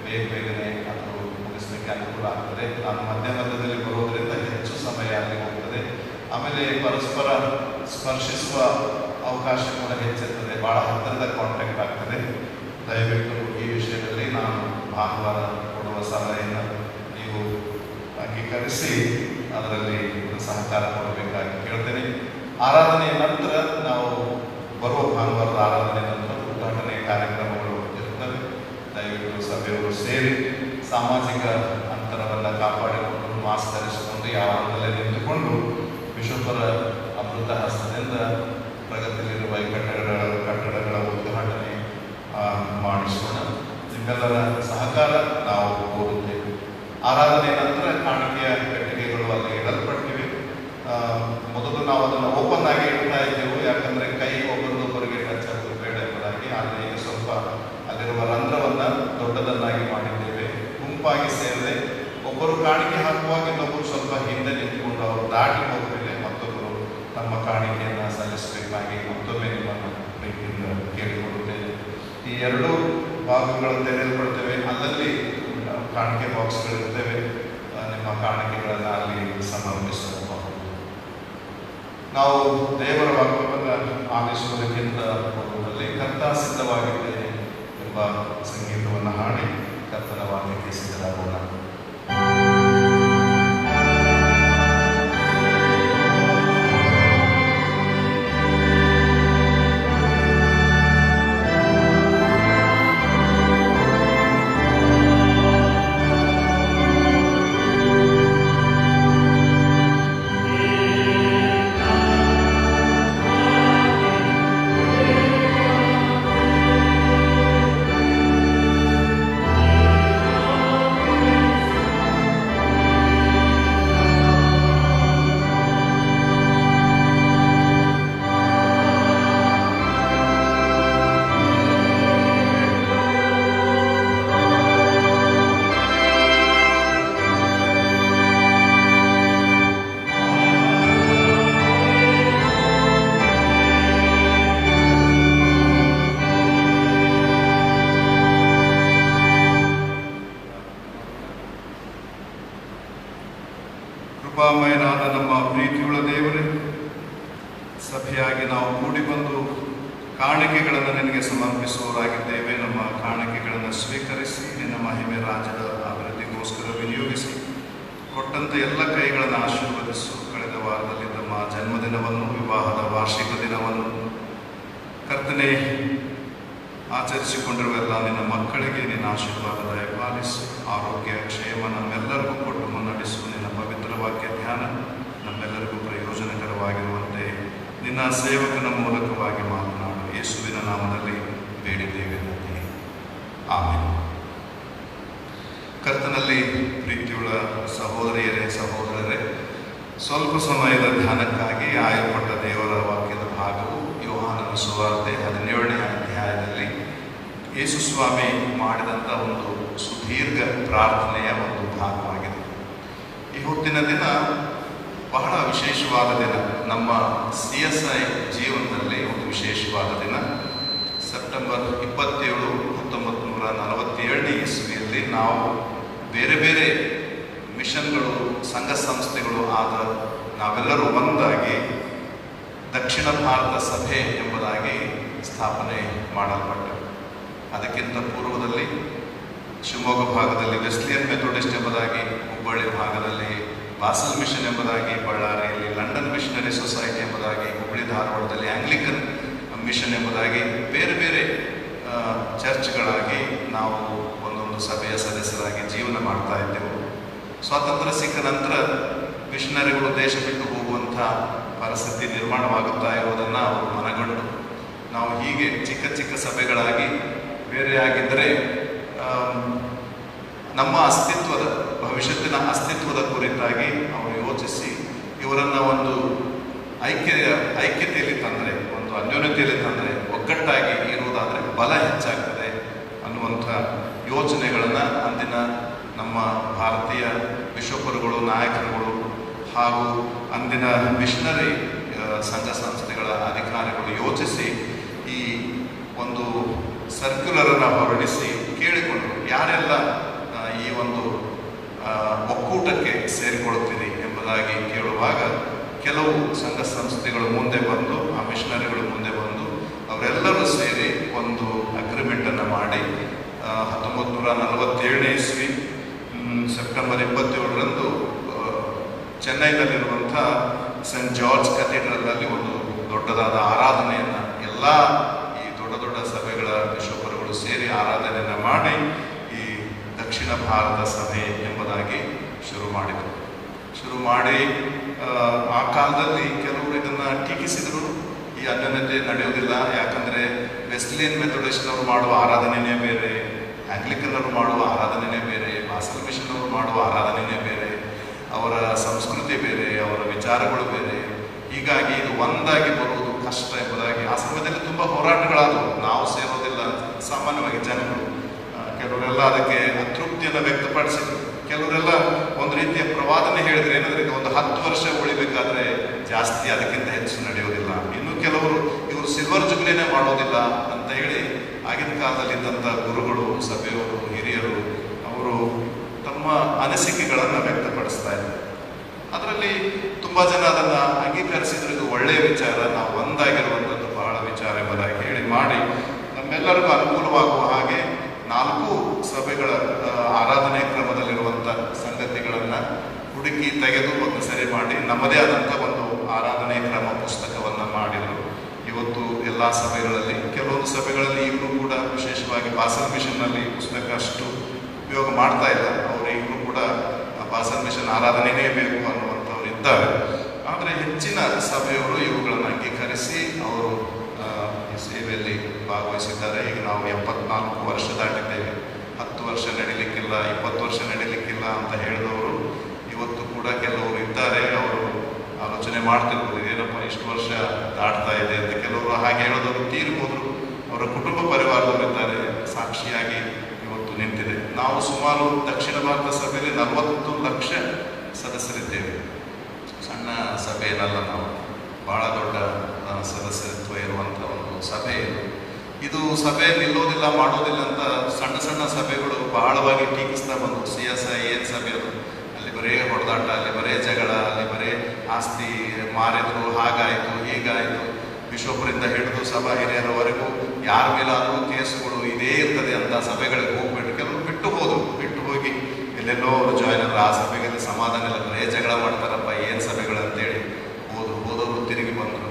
ಬೇಗನೆ ಅದು ಮುಗಿಸ್ಲಿಕ್ಕೆ ಅನುಕೂಲ ಆಗ್ತದೆ. ನಾನು ಮಧ್ಯದಲ್ಲಿ ಬರೋದರಿಂದ ಹೆಚ್ಚು ಸಮಯ ಅಲ್ಲಿ ಹೋಗ್ತದೆ. ಆಮೇಲೆ ಪರಸ್ಪರ ಸ್ಪರ್ಶಿಸುವ ಅವಕಾಶ ಕೂಡ ಹೆಚ್ಚಿರ್ತದೆ, ಭಾಳ ಹತ್ತಿರದ ಕಾಂಟ್ಯಾಕ್ಟ್ ಆಗ್ತದೆ. ದಯವಿಟ್ಟು ಈ ವಿಷಯದಲ್ಲಿ ನಾನು ಭಾನುವಾರ ಕೊಡುವ ಸಲಹೆಯನ್ನು ನೀವು ಅಂಗೀಕರಿಸಿ ಅದರಲ್ಲಿ ಸಹಕಾರ ಕೊಡಬೇಕಾಗಿ ಕೇಳ್ತೇನೆ. ಆರಾಧನೆಯ ನಂತರ ನಾವು ಬರುವ ಭಾನುವಾರದ ಆರಾಧನೆ ನಂತರ ಉದ್ಘಾಟನೆ ಕಾರ್ಯಕ್ರಮಗಳು ಇರುತ್ತವೆ. ದಯವಿಟ್ಟು ಸಭೆಯವರು ಸೇರಿ ಸಾಮಾಜಿಕ ಅಂತರವನ್ನು ಕಾಪಾಡಿಕೊಂಡು ಮಾಸ್ಕ್ ಧರಿಸಿಕೊಂಡು ಯಾವಾಗಲೇ ನಿಂತುಕೊಂಡು ಬಿಷಪ್ಪರ ಅಮೃತ ಹಸ್ತದಿಂದ ಪ್ರಗತಿಯಲ್ಲಿರುವ ಈ ಕಟ್ಟಡಗಳ ಉದ್ಘಾಟನೆ ಮಾಡಿಸೋಣ. ನಿಮ್ಮೆಲ್ಲರ ಸಹಕಾರ ನಾವು ಕೋರುತ್ತೇವೆ. ಆರಾಧನೆ ನಂತರ ಕಾಣಿಕೆಯ ಪೆಟ್ಟಿಗೆಗಳು ಅಲ್ಲಿ ಇಡಲ್ಪಟ್ಟಿವೆ. ಮೊದಲು ನಾವು ಅದನ್ನು ಓಪನ್ ಆಗಿ ಇಡ್ತಾ ಇದ್ದೆವು, ಯಾಕಂದರೆ ಕೈ ಒಬ್ಬರದೊಬ್ಬರಿಗೆ ಟಚ್ ಆಗೋದು ಬೇಡ ಎಂಬುದಾಗಿ. ಆದರೆ ಈಗ ಸ್ವಲ್ಪ ಅಲ್ಲಿರುವ ರಂಧ್ರವನ್ನು ದೊಡ್ಡದನ್ನಾಗಿ ಮಾಡಿದ್ದೇವೆ. ಗುಂಪಾಗಿ ಸೇರಿದೆ ಒಬ್ಬರು ಕಾಣಿಕೆ ಹಾಕುವಾಗ ಇನ್ನೊಬ್ಬರು ಸ್ವಲ್ಪ ಹಿಂದೆ ನಿಂತುಕೊಂಡು ಅವರು ದಾಟಿ ಹೋಗಬೇಕೆ, ಮತ್ತೊಬ್ಬರು ತಮ್ಮ ಕಾಣಿಕೆಯನ್ನು ಸಲ್ಲಿಸಬೇಕಾಗಿ ಮತ್ತೊಮ್ಮೆ ನಿಮ್ಮನ್ನು ಪ್ರೀತಿಯಿಂದ ಕೇಳಿಕೊಳ್ಳುತ್ತೇನೆ. ಈ ಎರಡೂ ಭಾಗಗಳು ತೆರೆಯಲ್ಪಡ್ತೇವೆ. ಅಲ್ಲಲ್ಲಿ ಕಾಣಿಕೆ ಬಾಕ್ಸ್ಗಳಿರ್ತೇವೆ. ನಿಮ್ಮ ಕಾಣಿಕೆಗಳನ್ನು ಅಲ್ಲಿ ಸಮರ್ಪಿಸಬಹುದು. ನಾವು ದೇವರ ವಾಕ್ಯವನ್ನು ಆಲಿಸುವುದಕ್ಕಿಂತ ಪೂರ್ವದಲ್ಲಿ ಕರ್ತ ಸಿದ್ಧವಾಗಿದ್ದೇನೆ ಎಂಬ ಸಂಗೀತವನ್ನು ಹಾಡಿ ಕರ್ತನ ವಾಕ್ಯಕ್ಕೆ ಸಿದ್ಧರಾಗೋಣ. ಕೃಪಾಮಯನಾದ ನಮ್ಮ ಪ್ರೀತಿಯುಳ್ಳ ದೇವರೇ, ಸಭೆಯಾಗಿ ನಾವು ಕೂಡಿ ಬಂದು ಕಾಣಿಕೆಗಳನ್ನು ನಿನಗೆ ಸಮರ್ಪಿಸುವವರಾಗಿದ್ದೇವೆ. ನಮ್ಮ ಕಾಣಿಕೆಗಳನ್ನು ಸ್ವೀಕರಿಸಿ ನಿನ್ನ ಮಹಿಮೆ ರಾಜ್ಯದ ಅಭಿವೃದ್ಧಿಗೋಸ್ಕರ ವಿನಿಯೋಗಿಸಿ ಕೊಟ್ಟಂಥ ಎಲ್ಲ ಕೈಗಳನ್ನು ಆಶೀರ್ವದಿಸು. ಕಳೆದ ವಾರದಲ್ಲಿ ನಮ್ಮ ಜನ್ಮದಿನವನ್ನು, ವಿವಾಹದ ವಾರ್ಷಿಕ ದಿನವನ್ನು ಕರ್ತನೆ ಆಚರಿಸಿಕೊಂಡಿರುವ ಎಲ್ಲ ನಿನ್ನ ಮಕ್ಕಳಿಗೆ ನಿನ್ನ ಆಶೀರ್ವಾದ ದಯಪಾಲಿಸು. ಆರೋಗ್ಯ ಕ್ಷೇಮ ನಮ್ಮೆಲ್ಲರಿಗೂ ಕೊಟ್ಟು ಮುನ್ನಡೆಸು. ನಿನ್ನ ಪವಿತ್ರ ವಾಕ್ಯ ಧ್ಯಾನ ನಮ್ಮೆಲ್ಲರಿಗೂ ಪ್ರಯೋಜನಕರವಾಗಿರುವಂತೆ ನಿನ್ನ ಸೇವಕನ ಮೂಲಕವಾಗಿ ಮಾತನಾಡು. ಯೇಸುವಿನ ನಾಮದಲ್ಲಿ ಬೇಡಿದ್ದೇವೆ ತಂದೆ, ಆಮೆನ್. ಕರ್ತನಲ್ಲಿ ಪ್ರೀತಿಯುಳ್ಳ ಸಹೋದರಿಯರೇ, ಸಹೋದರರೇ, ಸ್ವಲ್ಪ ಸಮಯದ ಧ್ಯಾನಕ್ಕಾಗಿ ಆಯಲ್ಪಟ್ಟ ದೇವರ ವಾಕ್ಯದ ಭಾಗವು ಯೋಹಾನನ ಸುವಾರ್ತೆ 17ನೇ ಅಧ್ಯಾಯದಲ್ಲಿ ಯೇಸು ಸ್ವಾಮಿ ಮಾಡಿದಂಥ ಒಂದು ಸುದೀರ್ಘ ಪ್ರಾರ್ಥನೆಯ ಒಂದು ಭಾಗವಾಗಿದೆ. ಈ ಹೊತ್ತಿನ ದಿನ ಬಹಳ ವಿಶೇಷವಾದ ದಿನ. ನಮ್ಮ CSI ಜೀವನದಲ್ಲಿ ಒಂದು ವಿಶೇಷವಾದ ದಿನ. ಸೆಪ್ಟೆಂಬರ್ 27, 1947ನೇ ಇಸ್ವಿಯಲ್ಲಿ ನಾವು ಬೇರೆ ಬೇರೆ ಮಿಷನ್ಗಳು, ಸಂಘ ಸಂಸ್ಥೆಗಳು ಆದ ನಾವೆಲ್ಲರೂ ಒಂದಾಗಿ ದಕ್ಷಿಣ ಭಾರತ ಸಭೆ ಎಂಬುದಾಗಿ ಸ್ಥಾಪನೆ ಮಾಡಲ್ಪಟ್ಟರು. ಅದಕ್ಕಿಂತ ಪೂರ್ವದಲ್ಲಿ ಶಿವಮೊಗ್ಗ ಭಾಗದಲ್ಲಿ ವೆಸ್ಲಿಯನ್ ಮೆಥೋಡಿಸ್ಟ್ ಎಂಬುದಾಗಿ, ಹುಬ್ಬಳ್ಳಿ ಭಾಗದಲ್ಲಿ ಬಾಸಲ್ ಮಿಷನ್ ಎಂಬುದಾಗಿ, ಬಳ್ಳಾರಿಯಲ್ಲಿ ಲಂಡನ್ ಮಿಷನರಿ ಸೊಸೈಟಿ ಎಂಬುದಾಗಿ, ಹುಬ್ಬಳ್ಳಿ ಧಾರವಾಡದಲ್ಲಿ ಆಂಗ್ಲಿಕನ್ ಮಿಷನ್ ಎಂಬುದಾಗಿ ಬೇರೆ ಬೇರೆ ಚರ್ಚ್ಗಳಾಗಿ ನಾವು ಒಂದೊಂದು ಸಭೆಯ ಸದಸ್ಯರಾಗಿ ಜೀವನ ಮಾಡ್ತಾ ಇದ್ದೆವು. ಸ್ವಾತಂತ್ರ್ಯ ಸಿಕ್ಕ ನಂತರ ಮಿಷನರಿಗಳು ದೇಶ ಬಿಟ್ಟು ಹೋಗುವಂಥ ಪರಿಸ್ಥಿತಿ ನಿರ್ಮಾಣವಾಗುತ್ತಾ ಇರುವುದನ್ನು ಅವರು ಮನಗಂಡು ನಾವು ಹೀಗೆ ಚಿಕ್ಕ ಚಿಕ್ಕ ಸಭೆಗಳಾಗಿ ಬೇರೆಯಾಗಿದ್ದರೆ ನಮ್ಮ ಅಸ್ತಿತ್ವದ, ಭವಿಷ್ಯತ್ತಿನ ಅಸ್ತಿತ್ವದ ಕುರಿತಾಗಿ ಅವರು ಯೋಚಿಸಿ ಇವರನ್ನು ಒಂದು ಐಕ್ಯತೆಯಲ್ಲಿ ತಂದರೆ, ಒಂದು ಅನ್ಯೋನ್ಯತೆಯಲ್ಲಿ ತಂದರೆ, ಒಗ್ಗಟ್ಟಾಗಿ ಇರುವುದಾದರೆ ಬಲ ಹೆಚ್ಚಾಗ್ತದೆ ಅನ್ನುವಂಥ ಯೋಚನೆಗಳನ್ನು ಅಂದಿನ ನಮ್ಮ ಭಾರತೀಯ ಬಿಷಪರುಗಳು, ನಾಯಕರುಗಳು ಹಾಗೂ ಅಂದಿನ ಮಿಷನರಿ ಸಂಘ ಸಂಸ್ಥೆಗಳ ಅಧಿಕಾರಿಗಳು ಯೋಚಿಸಿ ಈ ಒಂದು ಸರ್ಕ್ಯುಲರನ್ನು ಹೊರಡಿಸಿ ಕೇಳಿಕೊಂಡರು, ಯಾರೆಲ್ಲ ಈ ಒಂದು ಒಕ್ಕೂಟಕ್ಕೆ ಸೇರಿಕೊಳ್ಳುತ್ತೀರಿ ಎಂಬುದಾಗಿ ಕೇಳುವಾಗ ಕೆಲವು ಸಂಘ ಸಂಸ್ಥೆಗಳು ಮುಂದೆ ಬಂದು, ಆ ಮಿಷನರಿಗಳು ಮುಂದೆ ಬಂದು ಅವರೆಲ್ಲರೂ ಸೇರಿ ಒಂದು ಅಗ್ರಿಮೆಂಟನ್ನು ಮಾಡಿ 1947ನೇ ಇಸ್ವಿ ಸೆಪ್ಟೆಂಬರ್ 27ರಂದು ಚೆನ್ನೈನಲ್ಲಿರುವಂಥ ಸೆಂಟ್ ಜಾರ್ಜ್ ಕಥೀಡ್ರಲ್ನಲ್ಲಿ ಒಂದು ದೊಡ್ಡದಾದ ಆರಾಧನೆಯನ್ನು ಎಲ್ಲ ಈ ದೊಡ್ಡ ದೊಡ್ಡ ಸಭೆಗಳ ಬಿಷಪರುಗಳು ಸೇರಿ ಆರಾಧನೆಯನ್ನು ಮಾಡಿ ಈ ದಕ್ಷಿಣ ಭಾರತ ಸಭೆ ಎಂಬುದಾಗಿ ಶುರು ಮಾಡಿ ಆ ಕಾಲದಲ್ಲಿ ಕೆಲವರು ಇದನ್ನು ಟೀಕಿಸಿದರು. ಈ ಅನ್ಯೋನ್ಯತೆ ನಡೆಯುವುದಿಲ್ಲ, ಯಾಕಂದರೆ ವೆಸ್ಲಿಯನ್ ಮೆಥೋಡಿಸ್ಟ್ನವರು ಮಾಡುವ ಆರಾಧನೆಯೇ ಬೇರೆ, ಆಂಗ್ಲಿಕನ್ನರು ಮಾಡುವ ಆರಾಧನೆಯೇ ಬೇರೆ, ಬಾಸಲ್ ಮಿಷನ್ ಅವರು ಮಾಡುವ ಆರಾಧನೆಯೇ ಬೇರೆ, ಅವರ ಸಂಸ್ಕೃತಿ ಬೇರೆ, ಅವರ ವಿಚಾರಗಳು ಬೇರೆ. ಹೀಗಾಗಿ ಇದು ಒಂದಾಗಿ ಬರುವುದು ಕಷ್ಟ ಎಂಬುದಾಗಿ ಆ ಸಮಯದಲ್ಲಿ ತುಂಬ ಹೋರಾಟಗಳಾದವು. ನಾವು ಸೇರೋದಿಲ್ಲ, ಸಾಮಾನ್ಯವಾಗಿ ಜನಗಳು ಕೆಲವರೆಲ್ಲ ಅದಕ್ಕೆ ಅತೃಪ್ತಿಯನ್ನು ವ್ಯಕ್ತಪಡಿಸಿದರು. ಕೆಲವರೆಲ್ಲ ಒಂದು ರೀತಿಯ ಪ್ರವಾದನೆ ಹೇಳಿದ್ರು, ಏನಂದ್ರೆ ಇದು ಒಂದು 10 ವರ್ಷ ಉಳಿಬೇಕಾದ್ರೆ ಜಾಸ್ತಿ ಅದಕ್ಕಿಂತ ಹೆಚ್ಚು ನಡೆಯೋದಿಲ್ಲ. ಇನ್ನು ಕೆಲವರು ಇವರು ಸಿಲ್ವರ್ ಜುಬ್ಲಿನೇ ಮಾಡೋದಿಲ್ಲ ಅಂತ ಹೇಳಿ ಆಗಿನ ಕಾಲದಲ್ಲಿ ಇದ್ದಂಥ ಗುರುಗಳು, ಸಭೆಯವರು, ಹಿರಿಯರು ಅವರು ತಮ್ಮ ಅನಿಸಿಕೆಗಳನ್ನು ವ್ಯಕ್ತಪಡಿಸ್ತಾ ಇದ್ದಾರೆ. ಅದರಲ್ಲಿ ತುಂಬ ಜನ ಅದನ್ನು ಅಂಗೀಕರಿಸಿದ್ರು, ಇದು ಒಳ್ಳೆಯ ವಿಚಾರ, ನಾವು ಒಂದಾಗಿರುವಂಥದ್ದು ಬಹಳ ವಿಚಾರ ಎಂಬುದಾಗಿ ಹೇಳಿ ಮಾಡಿ ನಮ್ಮೆಲ್ಲರಿಗೂ ಅನುಕೂಲವಾಗುವ ಹಾಗೆ 4 ಸಭೆಗಳ ಆರಾಧನೆ ಕ್ರಮದಲ್ಲಿರುವಂಥ ಸಂಗತಿಗಳನ್ನು ಹುಡುಕಿ ತೆಗೆದು ಒಂದು ಸರಿ ಮಾಡಿ ನಮ್ಮದೇ ಆದಂಥ ಒಂದು ಆರಾಧನೆ ಕ್ರಮ ಪುಸ್ತಕವನ್ನು ಮಾಡಿದರು. ಇವತ್ತು ಎಲ್ಲ ಸಭೆಗಳಲ್ಲಿ, ಕೆಲವೊಂದು ಸಭೆಗಳಲ್ಲಿ ಈಗಲೂ ಕೂಡ, ವಿಶೇಷವಾಗಿ ಬಾಸಲ್ ಮಿಷನ್ನಲ್ಲಿ ಪುಸ್ತಕ ಅಷ್ಟು ಉಪಯೋಗ ಮಾಡ್ತಾ ಇಲ್ಲ. ಅವರು ಈಗಲೂ ಕೂಡ ಬಾಸಲ್ ಮಿಷನ್ ಆರಾಧನೆಯೇ ಬೇಕು ಅನ್ನುವಂಥವ್ರು ಇದ್ದಾರೆ. ಆದರೆ ಹೆಚ್ಚಿನ ಸಭೆಯವರು ಇವುಗಳನ್ನು ಅಂಗೀಕರಿಸಿ ಅವರು ಈ ಸೇವೆಯಲ್ಲಿ ಭಾಗವಹಿಸಿದ್ದಾರೆ. ಈಗ ನಾವು 74 ವರ್ಷ ದಾಟಿದ್ದೇವೆ. 10 ವರ್ಷ ನಡೀಲಿಕ್ಕಿಲ್ಲ, 20 ವರ್ಷ ನಡೀಲಿಕ್ಕಿಲ್ಲ ಅಂತ ಹೇಳಿದವರು ಇವತ್ತು ಕೂಡ ಕೆಲವರು ಇದ್ದಾರೆ. ಅವರು ಆಲೋಚನೆ ಮಾಡ್ತಿರ್ಬೋದು, ಏನಪ್ಪ ಇಷ್ಟು ವರ್ಷ ದಾಟ್ತಾ ಇದೆ ಅಂತ. ಕೆಲವರು ಹಾಗೆ ಹೇಳೋದವರು ತೀರಿ ಹೋದರು, ಅವರ ಕುಟುಂಬ ಪರಿವಾರದವರು ಇದ್ದಾರೆ, ಸಾಕ್ಷಿಯಾಗಿ ಇವತ್ತು ನಿಂತಿದೆ. ನಾವು ಸುಮಾರು ದಕ್ಷಿಣ ಭಾರತ ಸಭೆಯಲ್ಲಿ 40 ಲಕ್ಷ ಸದಸ್ಯರಿದ್ದೇವೆ. ಸಣ್ಣ ಸಭೆ ಏನಲ್ಲ, ನಾವು ಬಹಳ ದೊಡ್ಡ ಸದಸ್ಯತ್ವ ಇರುವಂಥ ಒಂದು ಸಭೆ ಇದು. ಸಭೆ ನಿಲ್ಲೋದಿಲ್ಲ, ಮಾಡೋದಿಲ್ಲ ಅಂತ ಸಣ್ಣ ಸಣ್ಣ ಸಭೆಗಳು ಬಹಳವಾಗಿ ಟೀಕಿಸ್ತಾ ಬಂದು, CSI ಏನು ಸಭೆ ಅದು, ಅಲ್ಲಿ ಬರೇ ಹೊಡೆದಾಟ, ಅಲ್ಲಿ ಬರೇ ಜಗಳ, ಅಲ್ಲಿ ಬರೇ ಆಸ್ತಿ ಮಾರಿದ್ರು, ಹಾಗಾಯಿತು ಹೀಗಾಯಿತು, ಬಿಷೊಬ್ಬರಿಂದ ಹಿಡಿದು ಸಭಾ ಹಿರಿಯರವರೆಗೂ ಯಾರ ಮೇಲಾದರೂ ಕೇಸುಗಳು ಇದೇ ಇರ್ತದೆ ಅಂತ ಸಭೆಗಳಿಗೆ ಹೋಗ್ಬಿಟ್ಟು ಕೆಲವರು ಬಿಟ್ಟು ಹೋಗಿ ಎಲ್ಲೆಲ್ಲೋ ಅವರು ಜಾಯ್ನ್ ಆದ್ರೆ ಆ ಸಭೆಗಳಲ್ಲಿ ಸಮಾಧಾನ ಇಲ್ಲ, ಬರೇ ಜಗಳ ಮಾಡ್ತಾರಪ್ಪ, ಏನು ಸಭೆಗಳು ಅಂತೇಳಿ ಹೋದವರು ತಿರುಗಿ ಬಂದರು.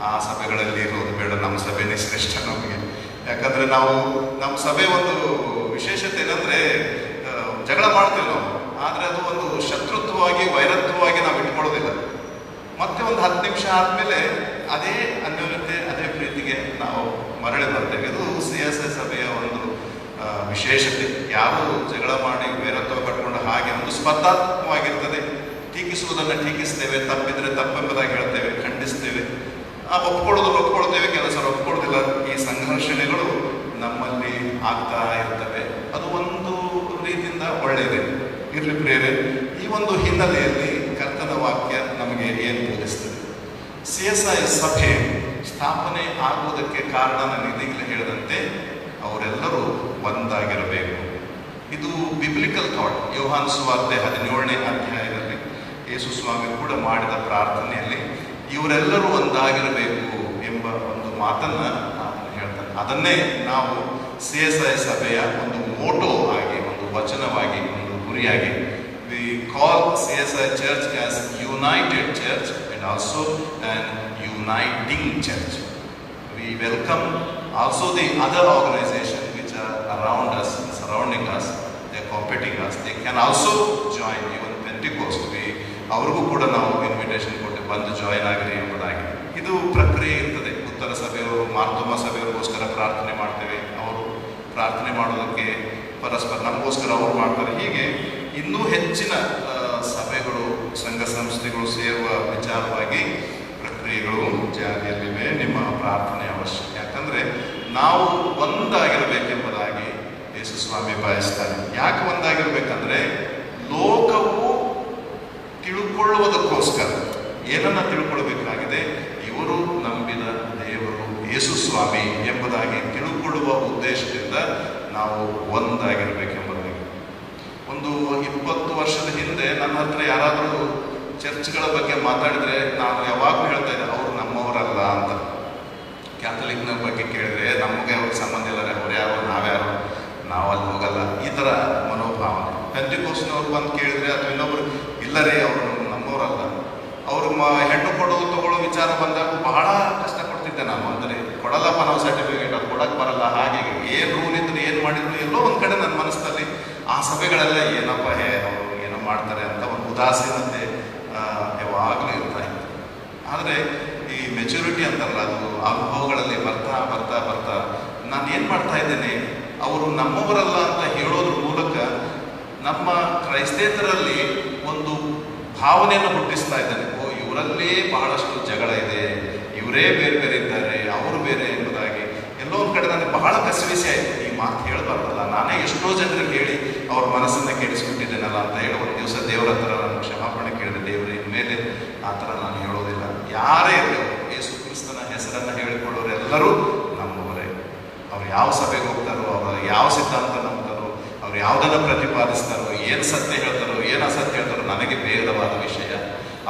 ಆ ಸಭೆಗಳಲ್ಲಿ ಇರೋದು ಬೇಡ, ನಮ್ಮ ಸಭೆನೇ ಶ್ರೇಷ್ಠ ನಮಗೆ. ಯಾಕಂದರೆ ನಮ್ಮ ಸಭೆ ಒಂದು ವಿಶೇಷತೆ ಏನಂದರೆ ಜಗಳ ಮಾಡ್ತೀವಿ ನಾವು, ಆದರೆ ಅದು ಒಂದು ಶತ್ರುತ್ವವಾಗಿ, ವೈರತ್ವವಾಗಿ ನಾವು ಇಟ್ಕೊಳ್ಳೋದಿಲ್ಲ. ಮತ್ತೆ ಒಂದು 10 ನಿಮಿಷ ಆದಮೇಲೆ ಅದೇ ಅನ್ಯೋನ್ಯತೆ, ಅದೇ ಪ್ರೀತಿಗೆ ನಾವು ಮರಳಿ ಬರ್ತೇವೆ. ಇದು CSI ಸಭೆಯ ಒಂದು ವಿಶೇಷತೆ. ಯಾರು ಜಗಳ ಮಾಡಿ ವೈರತ್ವ ಕಟ್ಕೊಂಡು ಹಾಗೆ ಒಂದು ಸ್ಪರ್ಧಾತ್ಮಕವಾಗಿರ್ತದೆ. ಟೀಕಿಸುವುದನ್ನು ಟೀಕಿಸ್ತೇವೆ, ತಪ್ಪಿದ್ರೆ ತಪ್ಪೆಂಬುದಾಗಿ ಹೇಳ್ತೇವೆ, ಖಂಡಿಸ್ತೇವೆ, ಒಪ್ಕೊಳ್ತೇವೆ, ಕೆಲಸ ಒಪ್ಕೊಳ್ಳೋದಿಲ್ಲ. ಈ ಸಂಘರ್ಷಣೆಗಳು ನಮ್ಮಲ್ಲಿ ಆಗ್ತಾ ಇರ್ತವೆ. ಅದು ಒಂದು ರೀತಿಯಿಂದ ಒಳ್ಳೆಯದೇ ಇರಲಿ ಪ್ರಿಯರೇ. ಈ ಒಂದು ಹಿನ್ನೆಲೆಯಲ್ಲಿ ಕರ್ತನ ವಾಕ್ಯ ನಮಗೆ ಏನು ಬೋಧಿಸ್ತದೆ? CSI ಸಭೆ ಸ್ಥಾಪನೆ ಆಗುವುದಕ್ಕೆ ಕಾರಣ ನಾನು ಇದೀಗಲೇ ಹೇಳಿದಂತೆ ಅವರೆಲ್ಲರೂ ಒಂದಾಗಿರಬೇಕು. ಇದು ಬಿಬ್ಲಿಕಲ್ ಥಾಟ್. ಯೋಹಾನ ಸುವಾರ್ತೆ 17ನೇ ಅಧ್ಯಾಯದಲ್ಲಿ ಯೇಸು ಸ್ವಾಮಿ ಕೂಡ ಮಾಡಿದ ಪ್ರಾರ್ಥನೆಯಲ್ಲಿ ಇವರೆಲ್ಲರೂ ಒಂದಾಗಿರಬೇಕು ಎಂಬ ಒಂದು ಮಾತನ್ನು ಹೇಳ್ತಾನೆ. ಅದನ್ನೇ ನಾವು CSI ಸಭೆಯ ಒಂದು ಮೋಟೋ ಆಗಿ, ಒಂದು ವಚನವಾಗಿ, ಒಂದು ಗುರಿಯಾಗಿ, we call CSI church as united church and also an uniting church. We welcome also the other organizations which are around us, surrounding us, they are competing us. They can also join, even Pentecost. ಅವ್ರಿಗೂ ಕೂಡ ನಾವು invitation ಕೊಟ್ಟು ಬಂದು join ಆಗಿರಿ ಎಂಬುದಾಗಿ. ಇದು ಪ್ರಕ್ರಿಯೆ ಇರ್ತದೆ. ಉತ್ತರ ಸಭೆಯವರು, ಮಾರ್ತೋಮ ಸಭೆಯವರಿಗೋಸ್ಕರ ಪ್ರಾರ್ಥನೆ ಮಾಡ್ತೇವೆ, ಅವರು ಪ್ರಾರ್ಥನೆ ಮಾಡೋದಕ್ಕೆ ಪರಸ್ಪರ ನಮಗೋಸ್ಕರ ಅವರು ಮಾಡ್ತಾರೆ. ಹೀಗೆ ಇನ್ನೂ ಹೆಚ್ಚಿನ ಸಭೆಗಳು, ಸಂಘ ಸಂಸ್ಥೆಗಳು ಸೇರುವ ವಿಚಾರವಾಗಿ ಪ್ರಕ್ರಿಯೆಗಳು ಜಾರಿಯಲ್ಲಿವೆ. ನಿಮ್ಮ ಪ್ರಾರ್ಥನೆ ಅವಶ್ಯ. ಯಾಕಂದರೆ ನಾವು ಒಂದಾಗಿರಬೇಕೆಂಬುದಾಗಿ ಯೇಸು ಸ್ವಾಮಿ ಬಯಸ್ತಾರೆ. ಯಾಕೆ ಒಂದಾಗಿರ್ಬೇಕಂದ್ರೆ ಲೋಕವು ತಿಳ್ಕೊಳ್ಳುವುದಕ್ಕೋಸ್ಕರ ಏನನ್ನ ತಿಳ್ಕೊಳ್ಬೇಕಾಗಿದೆ? ಇವರು ನಂಬಿದ ದೇವರು ಯೇಸು ಸ್ವಾಮಿ ಎಂಬುದಾಗಿ ತಿಳ್ಕೊಳ್ಳುವ ಉದ್ದೇಶದಿಂದ ನಾವು ಒಂದಾಗಿರಬೇಕೆಂಬುದಾಗಿ. ಒಂದು 20 ವರ್ಷದ ಹಿಂದೆ ನನ್ನ ಹತ್ರ ಯಾರಾದರೂ ಚರ್ಚ್ಗಳ ಬಗ್ಗೆ ಮಾತಾಡಿದ್ರೆ ನಾನು ಯಾವಾಗಲೂ ಹೇಳ್ತಾ ಇದ್ದೆ ಅವರು ನಮ್ಮವರಲ್ಲ ಅಂತ. ಕ್ಯಾಥಲಿಕ್ನ ಬಗ್ಗೆ ಕೇಳಿದ್ರೆ ನಮಗೆ ಅವ್ರಿಗೆ ಸಂಬಂಧ ಇಲ್ಲ, ಅವ್ರು ಯಾರು ನಾವ್ಯಾರು, ನಾವು ಅಲ್ಲಿ ಹೋಗಲ್ಲ, ಈ ಥರ ಮನೋಭಾವನೆ. ಪೆಂಟಿಕೋಸ್ಟ್ನವ್ರು ಬಂದು ಕೇಳಿದ್ರೆ ಅಥವಾ ಇನ್ನೊಬ್ರು ಇಲ್ಲರೇ ಅವರು ನಮ್ಮವರಲ್ಲ. ಅವ್ರು ಹೆಣ್ಣು ಕೊಡೋದು ತಗೊಳ್ಳೋ ವಿಚಾರ ಬಂದಾಗ ಬಹಳ ಕಷ್ಟಪಡ್ತಿದ್ದೆ ನಾನು. ಅಂದರೆ ಕೊಡಲ್ಲಪ್ಪ ನಾವು ಸರ್ಟಿಫಿಕೇಟ್, ಅದು ಕೊಡಕ್ಕೆ ಬರಲ್ಲ, ಹಾಗೆ ಏನು ರೂಲ್ ಇದ್ರೆ ಏನು ಮಾಡಿದ್ರು ಎಲ್ಲೋ ಒಂದು ಕಡೆ ನನ್ನ ಮನಸ್ಸಿನಲ್ಲಿ ಆ ಸಭೆಗಳೆಲ್ಲ ಏನಪ್ಪ ಅವರು ಏನೋ ಮಾಡ್ತಾರೆ ಅಂತ ಒಂದು ಉದಾಸೀನತೆ ಯಾವಾಗಲೂ ಇರ್ತಾ ಇತ್ತು. ಆದರೆ ಈ ಮೆಚುರಿಟಿ ಅಂತಾರಲ್ಲ, ಅದು ಅನುಭವಗಳಲ್ಲಿ ಬರ್ತಾ ಬರ್ತಾ ಬರ್ತಾ ನಾನು ಏನು ಮಾಡ್ತಾ ಇದ್ದೇನೆ, ಅವರು ನಮ್ಮವರಲ್ಲ ಅಂತ ಹೇಳೋದ್ರ ಮೂಲಕ ನಮ್ಮ ಕ್ರೈಸ್ತೇತರಲ್ಲಿ ಒಂದು ಭಾವನೆಯನ್ನು ಹುಟ್ಟಿಸ್ತಾ ಇದ್ದಾನೆ. ಓ, ಇವರಲ್ಲೇ ಬಹಳಷ್ಟು ಜಗಳ ಇದೆ, ಇವರೇ ಬೇರೆ ಬೇರೆ ಇದ್ದಾರೆ, ಅವರು ಬೇರೆ ಎಂಬುದಾಗಿ ಎಲ್ಲೋ ಒಂದು ಕಡೆ ನನಗೆ ಬಹಳ ಕಸಿವಿಸಿ ಆಯಿತು. ಈ ಮಾತು ಹೇಳಬಾರ್ದಲ್ಲ, ನಾನೇ ಎಷ್ಟೋ ಜನರಿಗೆ ಹೇಳಿ ಅವ್ರ ಮನಸ್ಸನ್ನು ಕೆಡಿಸ್ಬಿಟ್ಟಿದ್ದೇನಲ್ಲ ಅಂತ ಹೇಳಿ ಒಂದು ದಿವಸ ದೇವರ ಹತ್ರ ನಾನು ಕ್ಷಮಾಪಣೆ ಕೇಳಿದೆ. ದೇವರೇ, ಇನ್ಮೇಲೆ ಆ ಥರ ನಾನು ಹೇಳೋದಿಲ್ಲ. ಯಾರೇ ಇರಲಿ, ಯೇಸು ಕ್ರಿಸ್ತನ ಹೆಸರನ್ನು ಹೇಳಿಕೊಳ್ಳೋರೆಲ್ಲರೂ ನಮ್ಮವರೇ. ಅವ್ರು ಯಾವ ಸಭೆಗೆ ಹೋಗ್ತಾರೋ, ಅವರು ಯಾವ ಸಿದ್ಧಾಂತ ನಂಬ್ತಾರೋ, ಅವ್ರು ಯಾವುದನ್ನು ಪ್ರತಿಪಾದಿಸ್ತಾರೋ, ಏನು ಸತ್ಯ ಹೇಳ್ತಾರೋ ಏನು ಅಸತ್ಯ ಹೇಳ್ತಾರೋ ನನಗೆ ಭೇದವಾದ ವಿಷಯ.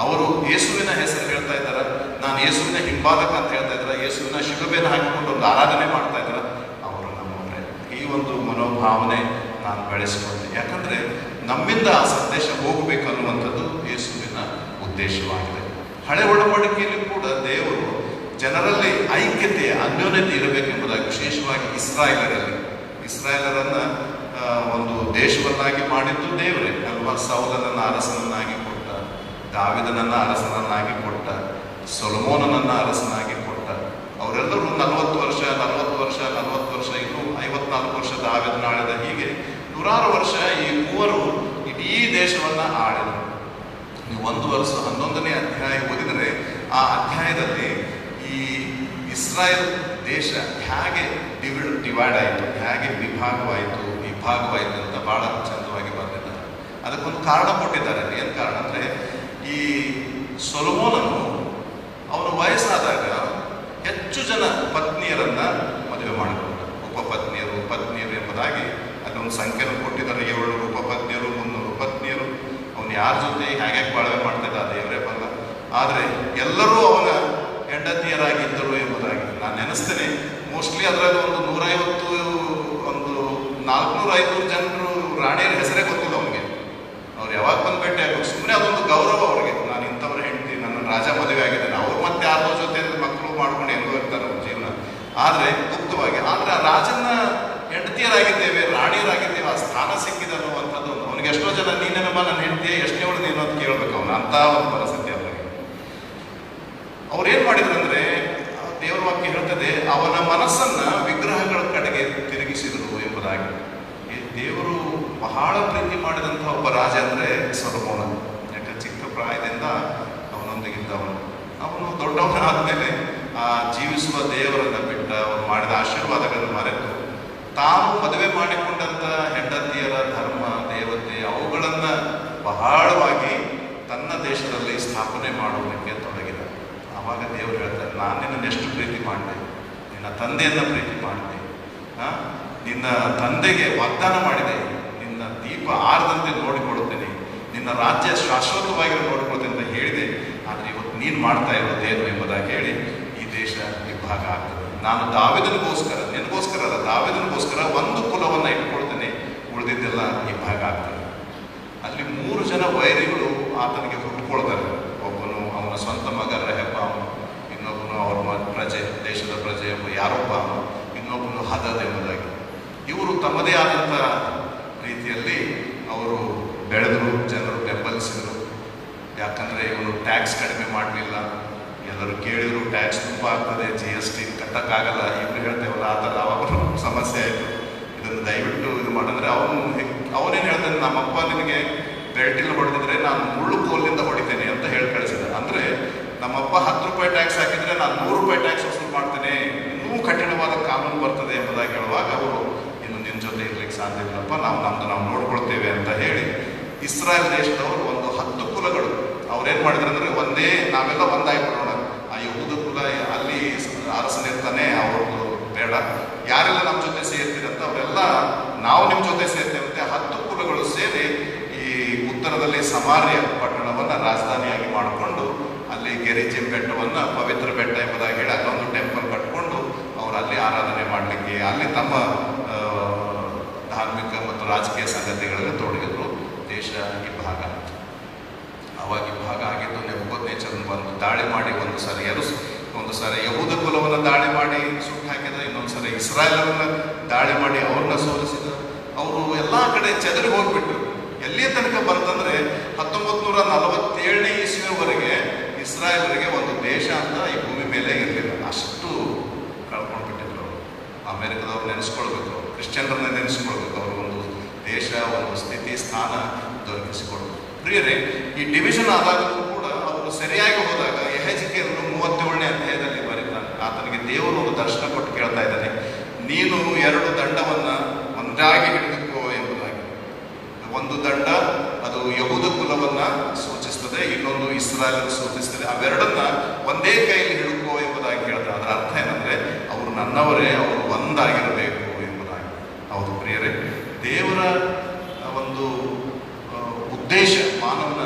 ಅವರು ಯೇಸುವಿನ ಹೆಸರು ಹೇಳ್ತಾ ಇದ್ದಾರೆ, ನಾನು ಯೇಸುವಿನ ಹಿಂಬಾಲಕ ಅಂತ ಹೇಳ್ತಾ ಇದ್ದಾರೆ, ಯೇಸುವಿನ ಶಿಲುಬೆಯನ್ನು ಹಾಕಿಕೊಂಡು ಒಂದು ಆರಾಧನೆ ಮಾಡ್ತಾ ಇದ್ದಾರೆ, ಅವರು ನಮ್ಮವರೇ. ಈ ಒಂದು ಮನೋಭಾವನೆ ನಾನು ಬೆಳೆಸಿಕೊಂಡೆ. ಯಾಕಂದರೆ ನಮ್ಮಿಂದ ಆ ಸಂದೇಶ ಹೋಗಬೇಕನ್ನುವಂಥದ್ದು ಯೇಸುವಿನ ಉದ್ದೇಶವಾಗಿದೆ. ಹಳೆ ಒಡಂಬಡಿಕೆಯಲ್ಲಿ ಕೂಡ ದೇವರು ಜನರಲ್ಲಿ ಐಕ್ಯತೆ, ಅನ್ಯೋನ್ಯತೆ ಇರಬೇಕೆಂಬುದಾಗಿ ವಿಶೇಷವಾಗಿ ಇಸ್ರಾಯೇಲರನ್ನು ಒಂದು ದೇಶವನ್ನಾಗಿ ಮಾಡಿದ್ದು ದೇವರೇ ಅಲ್ವಾ. ಸೌಲನನ್ನು ಅರಸನನ್ನಾಗಿ ಕೊಟ್ಟ, ದಾವಿದನನ್ನು ಅರಸನನ್ನಾಗಿ ಕೊಟ್ಟ, ಸೊಲೊಮೋನನನ್ನು ಅರಸನಾಗಿ ಕೊಟ್ಟ. ಅವರೆಲ್ಲರೂ 40 ವರ್ಷ, ಇನ್ನೂ 54 ವರ್ಷ ದಾವಿದನ ಆಳಿದ. ಹೀಗೆ 100 ವರ್ಷ ಈ ಮೂವರು ಇಡೀ ದೇಶವನ್ನು ಆಳಿದರು. ನೀವು 1 ವರ್ಷ 11ನೇ ಅಧ್ಯಾಯ ಓದಿದರೆ ಆ ಅಧ್ಯಾಯದಲ್ಲಿ ಈ ಇಸ್ರಾಯೇಲ್ ದೇಶ ಹೇಗೆ ಡಿವೈಡ್ ಆಯಿತು, ಹೇಗೆ ವಿಭಾಗವಾಯಿತು ಅಂತ ಭಾಳ ಚಂದವಾಗಿ ಬರೆದಿದ್ದಾರೆ. ಅದಕ್ಕೊಂದು ಕಾರಣ ಕೊಟ್ಟಿದ್ದಾರೆ. ಏನು ಕಾರಣ ಅಂದರೆ, ಈ ಸೊಲೊಮೋನನು ಅವನ ವಯಸ್ಸಾದಾಗ ಹೆಚ್ಚು ಜನ ಪತ್ನಿಯರನ್ನು ಮದುವೆ ಮಾಡಿಕೊಂಡ. ಪತ್ನಿಯರು ಎಂಬುದಾಗಿ ಅಲ್ಲೊಂದು ಸಂಖ್ಯೆಯನ್ನು ಕೊಟ್ಟಿದ್ದಾರೆ. 700 ಉಪಪತ್ನಿಯರು, 300 ಪತ್ನಿಯರು. ಅವನು ಯಾರ ಜೊತೆ ಹೇಗೆ ಬಾಳ್ವೆ ಮಾಡ್ತಿದ್ದ ದೇವರೇ ಬಲ್ಲ. ಆದರೆ ಎಲ್ಲರೂ ಅವನ ಹೆಂಡತಿಯರಾಗಿದ್ದರು ಎಂಬುದಾಗಿ ನಾನು ನೆನೆಸ್ತೇನೆ. ಮೋಸ್ಟ್ಲಿ ಅದರಲ್ಲಿ ಒಂದು 400-500 ಜನರು ರಾಣಿಯರ ಹೆಸರೇ ಗೊತ್ತಿಲ್ಲ ಅವನಿಗೆ. ಅವ್ರು ಯಾವಾಗ ಬಂದು ಭೇಟಿ ಆಗಬೇಕು, ಸುಮ್ಮನೆ ಅದೊಂದು ಗೌರವ ಅವರಿಗೆ. ನಾನು ಇಂಥವ್ರ ಹೆಂಡತಿ, ನನ್ನ ರಾಜ ಮದುವೆ ಆಗಿದ್ದೇನೆ. ಅವ್ರು ಮತ್ತೆ ಯಾರೋ ಜೊತೆ ಮಕ್ಕಳು ಮಾಡ್ಕೊಂಡು ಹೆಂಗೋ ಇರ್ತಾರೆ ಅವ್ರ ಜೀವನ. ಆದರೆ ಗುಪ್ತವಾಗಿ, ಆದರೆ ಆ ರಾಜನ ಹೆಂಡತಿಯರಾಗಿದ್ದೇವೆ, ರಾಣಿಯರಾಗಿದ್ದೇವೆ, ಆ ಸ್ಥಾನ ಸಿಕ್ಕಿದೆ ಅನ್ನುವಂಥದ್ದು ಅವನಿಗೆ. ಎಷ್ಟೋ ಜನ ನೀನೇನಮ್ಮ ನನ್ನ ಹೆಂಡತಿಯೇ, ಎಷ್ಟನೇ ಅವಳು ನೀನು ಅಂತ ಕೇಳಬೇಕು ಅವನು. ಅಂಥ ಒಂದು ಪರಿಸ್ಥಿತಿ ಅವರಿಗೆ. ಅವ್ರೇನು ಮಾಡಿದ್ರು ಅಂದರೆ, ದೇವರ ವಾಕ್ಯ ಹೇಳ್ತದೆ, ಅವನ ಮನಸ್ಸನ್ನು ವಿಗ್ರಹಗಳ ಕಡೆಗೆ ತಿರುಗಿಸಿದರು ಎಂಬುದಾಗಿ. ದೇವರು ಬಹಳ ಪ್ರೀತಿ ಮಾಡಿದಂಥ ಒಬ್ಬ ರಾಜ ಅಂದರೆ ಸೊಲೊಮೋನ. ಯಾಕೆ ಚಿಕ್ಕ ಪ್ರಾಯದಿಂದ ಅವನೊಂದಿಗಿದ್ದವನು. ಅವನು ದೊಡ್ಡವನಾದ್ಮೇಲೆ ಆ ಜೀವಿಸುವ ದೇವರನ್ನು ಬಿಟ್ಟ, ಅವನು ಮಾಡಿದ ಆಶೀರ್ವಾದಗಳನ್ನು ಮರೆತು ತಾನು ಮದುವೆ ಮಾಡಿಕೊಂಡಂಥ ಹೆಂಡತಿಯರ ಧರ್ಮ, ದೇವತೆ ಅವುಗಳನ್ನು ಬಹಳವಾಗಿ ತನ್ನ ದೇಶದಲ್ಲಿ ಸ್ಥಾಪನೆ ಮಾಡುವುದಕ್ಕೆ ತೊಡಗಿದ. ಆವಾಗ ದೇವರು ಹೇಳ್ತಾರೆ, ನಾನು ನಿನ್ನನ್ನು ಎಷ್ಟು ಪ್ರೀತಿ ಮಾಡಿದೆ, ನಿನ್ನ ತಂದೆಯನ್ನು ಪ್ರೀತಿ ಮಾಡಿದೆ, ನಿನ್ನ ತಂದೆಗೆ ವಾಗ್ದಾನ ಮಾಡಿದೆ, ನಿನ್ನ ದೀಪ ಆರದಂತೆ ನೋಡಿಕೊಳ್ಳುತ್ತೇನೆ, ನಿನ್ನ ರಾಜ್ಯ ಶಾಶ್ವತವಾಗಿ ನೋಡಿಕೊಳ್ತೇನೆ ಅಂತ ಹೇಳಿದೆ. ಆದರೆ ಇವತ್ತು ನೀನು ಮಾಡ್ತಾ ಇರೋದೇನು ಎಂಬುದಾಗಿ ಹೇಳಿ ಈ ದೇಶ ವಿಭಾಗ ಆಗ್ತದೆ. ನಾನು ದಾವಿದನಿಗೋಸ್ಕರ, ನಿನಗೋಸ್ಕರ ಅಲ್ಲ, ದಾವಿದನಿಗೋಸ್ಕರ ಒಂದು ಕುಲವನ್ನು ಇಟ್ಕೊಳ್ತೇನೆ, ಉಳಿದಿದ್ದೆಲ್ಲ ವಿಭಾಗ ಆಗ್ತದೆ. ಅಲ್ಲಿ 3 ಜನ ವೈರಿಗಳು ಆತನಿಗೆ ಹುಟ್ಟುಕೊಳ್ತಾರೆ. ಒಬ್ಬನು ಅವನ ಸ್ವಂತ ಮಗ ರೆಹಬ್ಬಾಮ, ಇನ್ನೊಬ್ಬನು ಅವರ ದೇಶದ ಪ್ರಜೆ ಯಾರೊಬ್ಬಾಮ, ಇನ್ನೊಬ್ಬನು ಹದದ್ ಎಂಬುದಾಗಿ. ಇವರು ತಮ್ಮದೇ ಆದಂಥ ರೀತಿಯಲ್ಲಿ ಅವರು ಬೆಳೆದರು, ಜನರು ಬೆಂಬಲಿಸಿದರು. ಯಾಕಂದರೆ ಇವನು ಟ್ಯಾಕ್ಸ್ ಕಡಿಮೆ ಮಾಡಲಿಲ್ಲ. ಎಲ್ಲರೂ ಕೇಳಿದರು ಟ್ಯಾಕ್ಸ್ ತುಂಬ ಆಗ್ತದೆ, GST ಕಟ್ಟಕ್ಕಾಗಲ್ಲ. ಇವರು ಹೇಳ್ತೇವಲ್ಲ ಆ ಥರ ಅವಾಗ ಸಮಸ್ಯೆ ಆಯಿತು. ಇದನ್ನು ದಯವಿಟ್ಟು ಇದು ಮಾಡಿದ್ರೆ ಅವನೇನು ಹೇಳ್ತಾನೆ, ನಮ್ಮಪ್ಪ ನಿನಗೆ ಬೆಲ್ಟಿಲ್ಲಿ ಹೊಡೆದಿದ್ರೆ ನಾನು ಮುಳ್ಳು ಕೋಲಿನಿಂದ ಹೊಡಿತೇನೆ ಅಂತ ಹೇಳಿ ಕಳಿಸಿದ. ಅಂದರೆ ನಮ್ಮಪ್ಪ 10 ರೂಪಾಯಿ ಟ್ಯಾಕ್ಸ್ ಹಾಕಿದರೆ ನಾನು 100 ರೂಪಾಯಿ ಟ್ಯಾಕ್ಸ್ ವಸೂಲು ಮಾಡ್ತೇನೆ, ಇನ್ನೂ ಕಠಿಣವಾದ ಕಾನೂನು ಬರ್ತದೆ ಎಂಬುದಾಗಿ ಹೇಳುವಾಗ ಅವರು, ಇನ್ನು ನಿನ್ನ ಜೊತೆ ಇರ್ಲಿಕ್ಕೆ ಸಾಧ್ಯ ಇಲ್ಲಪ್ಪ, ನಾವು ನೋಡ್ಕೊಳ್ತೇವೆ ಅಂತ ಹೇಳಿ ಇಸ್ರಾಯೇಲ್ ದೇಶದವರು ಒಂದು 10 ಕುಲಗಳು ಅವ್ರೇನು ಮಾಡಿದ್ರು ಅಂದರೆ, ನಾವೆಲ್ಲ ಒಂದಾಗಿಬಿಡೋಣ, ಆ ಯಹೂದ ಕುಲ ಅಲ್ಲಿ ಅರಸನಿರ್ತಾನೆ, ಅವ್ರದ್ದು ಬೇಡ, ಯಾರೆಲ್ಲ ನಮ್ಮ ಜೊತೆ ಸೇರ್ತೀರಂತ ಅವರೆಲ್ಲ ನಾವು ನಿಮ್ಮ ಜೊತೆ ಸೇರ್ತೇವೆ ಅಂತ 10 ಕುಲಗಳು ಸೇರಿ ಈ ಉತ್ತರದಲ್ಲಿ ಸಮಾರ್ಯ ಪಟ್ಟಣವನ್ನು ಬೆಟ್ಟವನ್ನು ರಾಜಧಾನಿಯಾಗಿ ಮಾಡಿಕೊಂಡು ಅಲ್ಲಿ ಗೆರಿಜಿಮ್ ಬೆಟ್ಟವನ್ನು ಪವಿತ್ರ ಬೆಟ್ಟ ಎಂಬುದಾಗಿ ಹೇಳಿ ಅಲ್ಲೊಂದು ಟೆಂಪಲ್ ಕಟ್ಕೊಂಡು ಅವರು ಅಲ್ಲಿ ಆರಾಧನೆ ಮಾಡಲಿಕ್ಕೆ ಅಲ್ಲಿ ತಮ್ಮ ಧಾರ್ಮಿಕ ಮತ್ತು ರಾಜಕೀಯ ಸಂಗತಿಗಳಲ್ಲಿ ತೊಡಗಿದ್ರು. ದೇಶ ಇಬ್ಬಾಗ ಆಯಿತು. ಅವಾಗ ಇಬ್ಬಾಗ ಆಗಿದ್ದು ನೆಬೂಕದ್ನೆಚ್ಚರನು ಬಂದು ದಾಳಿ ಮಾಡಿ ಒಂದು ಸಾರಿ ಯಹೂದ ಕುಲವನ್ನು ದಾಳಿ ಮಾಡಿ ಸುಟ್ಟು ಹಾಕಿದ, ಇನ್ನೊಂದು ಸಾರಿ ಇಸ್ರಾಯೇಲರನ್ನು ದಾಳಿ ಮಾಡಿ ಅವ್ರನ್ನ ಸೋಲಿಸಿದ. ಅವರು ಎಲ್ಲ ಕಡೆ ಚೆದರಿ ಹೋಗ್ಬಿಟ್ರು. ಎಲ್ಲಿಯ ತನಕ ಬಂತಂದ್ರೆ 1947ನೇ ಇಸ್ವಿಯವರೆಗೆ ಇಸ್ರಾಯೇಲರಿಗೆ ಒಂದು ದೇಶ ಅಂತ ಈ ಭೂಮಿ ಮೇಲೆ ಇರಲಿಲ್ಲ. ಅಷ್ಟು ಕಳ್ಕೊಂಡ್ಬಿಟ್ಟಿದ್ರು ಅವರು. ಅಮೆರಿಕದವ್ರು ನೆನೆಸ್ಕೊಳ್ಬೇಕು, ಕ್ರಿಶ್ಚಿಯನ್ರನ್ನ ನೆನೆಸ್ಕೊಳ್ಬೇಕು, ಅವರು ಒಂದು ದೇಶ, ಒಂದು ಸ್ಥಿತಿ ಸ್ಥಾನ ದೊರಕಿಸಿಕೊಡ್ಬೇಕು. ಪ್ರಿಯರೇ, ಈ ಡಿವಿಷನ್ ಆದಾಗಲೂ ಕೂಡ ಅವರು ಸರಿಯಾಗಿ ಹೋದಾಗ ಯೆಹೆಜ್ಕೇಲನು 37ನೇ ಅಧ್ಯಾಯದಲ್ಲಿ ಬರೀತಾನೆ. ಆತನಿಗೆ ದೇವರು ಒಂದು ದರ್ಶನ ಕೊಟ್ಟು ಕೇಳ್ತಾ ಇದ್ದಾನೆ, ನೀನು 2 ದಂಡವನ್ನು ಒಂದಾಗಿ ಹಿಡಿದುಕೋ ಎಂಬುದಾಗಿ. ಒಂದು ದಂಡ ಅದು ಯಹೂದ ಕುಲವನ್ನು ಸೂಚಿಸ್ತದೆ, ಇನ್ನೊಂದು ಇಸ್ರಾಯೇಲ್ ಸೂಚಿಸ್ತದೆ. ಅವೆರಡನ್ನ ಒಂದೇ ಕೈಯಲ್ಲಿ ಹಿಡುಕೋ ಎಂಬುದಾಗಿ ಹೇಳ್ತಾರೆ. ಅದರ ಅರ್ಥ ಏನಂದ್ರೆ ಅವರು ನನ್ನವರೇ, ಅವರು ಒಂದಾಗಿರಬೇಕು ಎಂಬುದಾಗಿ. ಹೌದು ಪ್ರಿಯರೇ, ದೇವರ ಒಂದು ಉದ್ದೇಶ ಮಾನವನ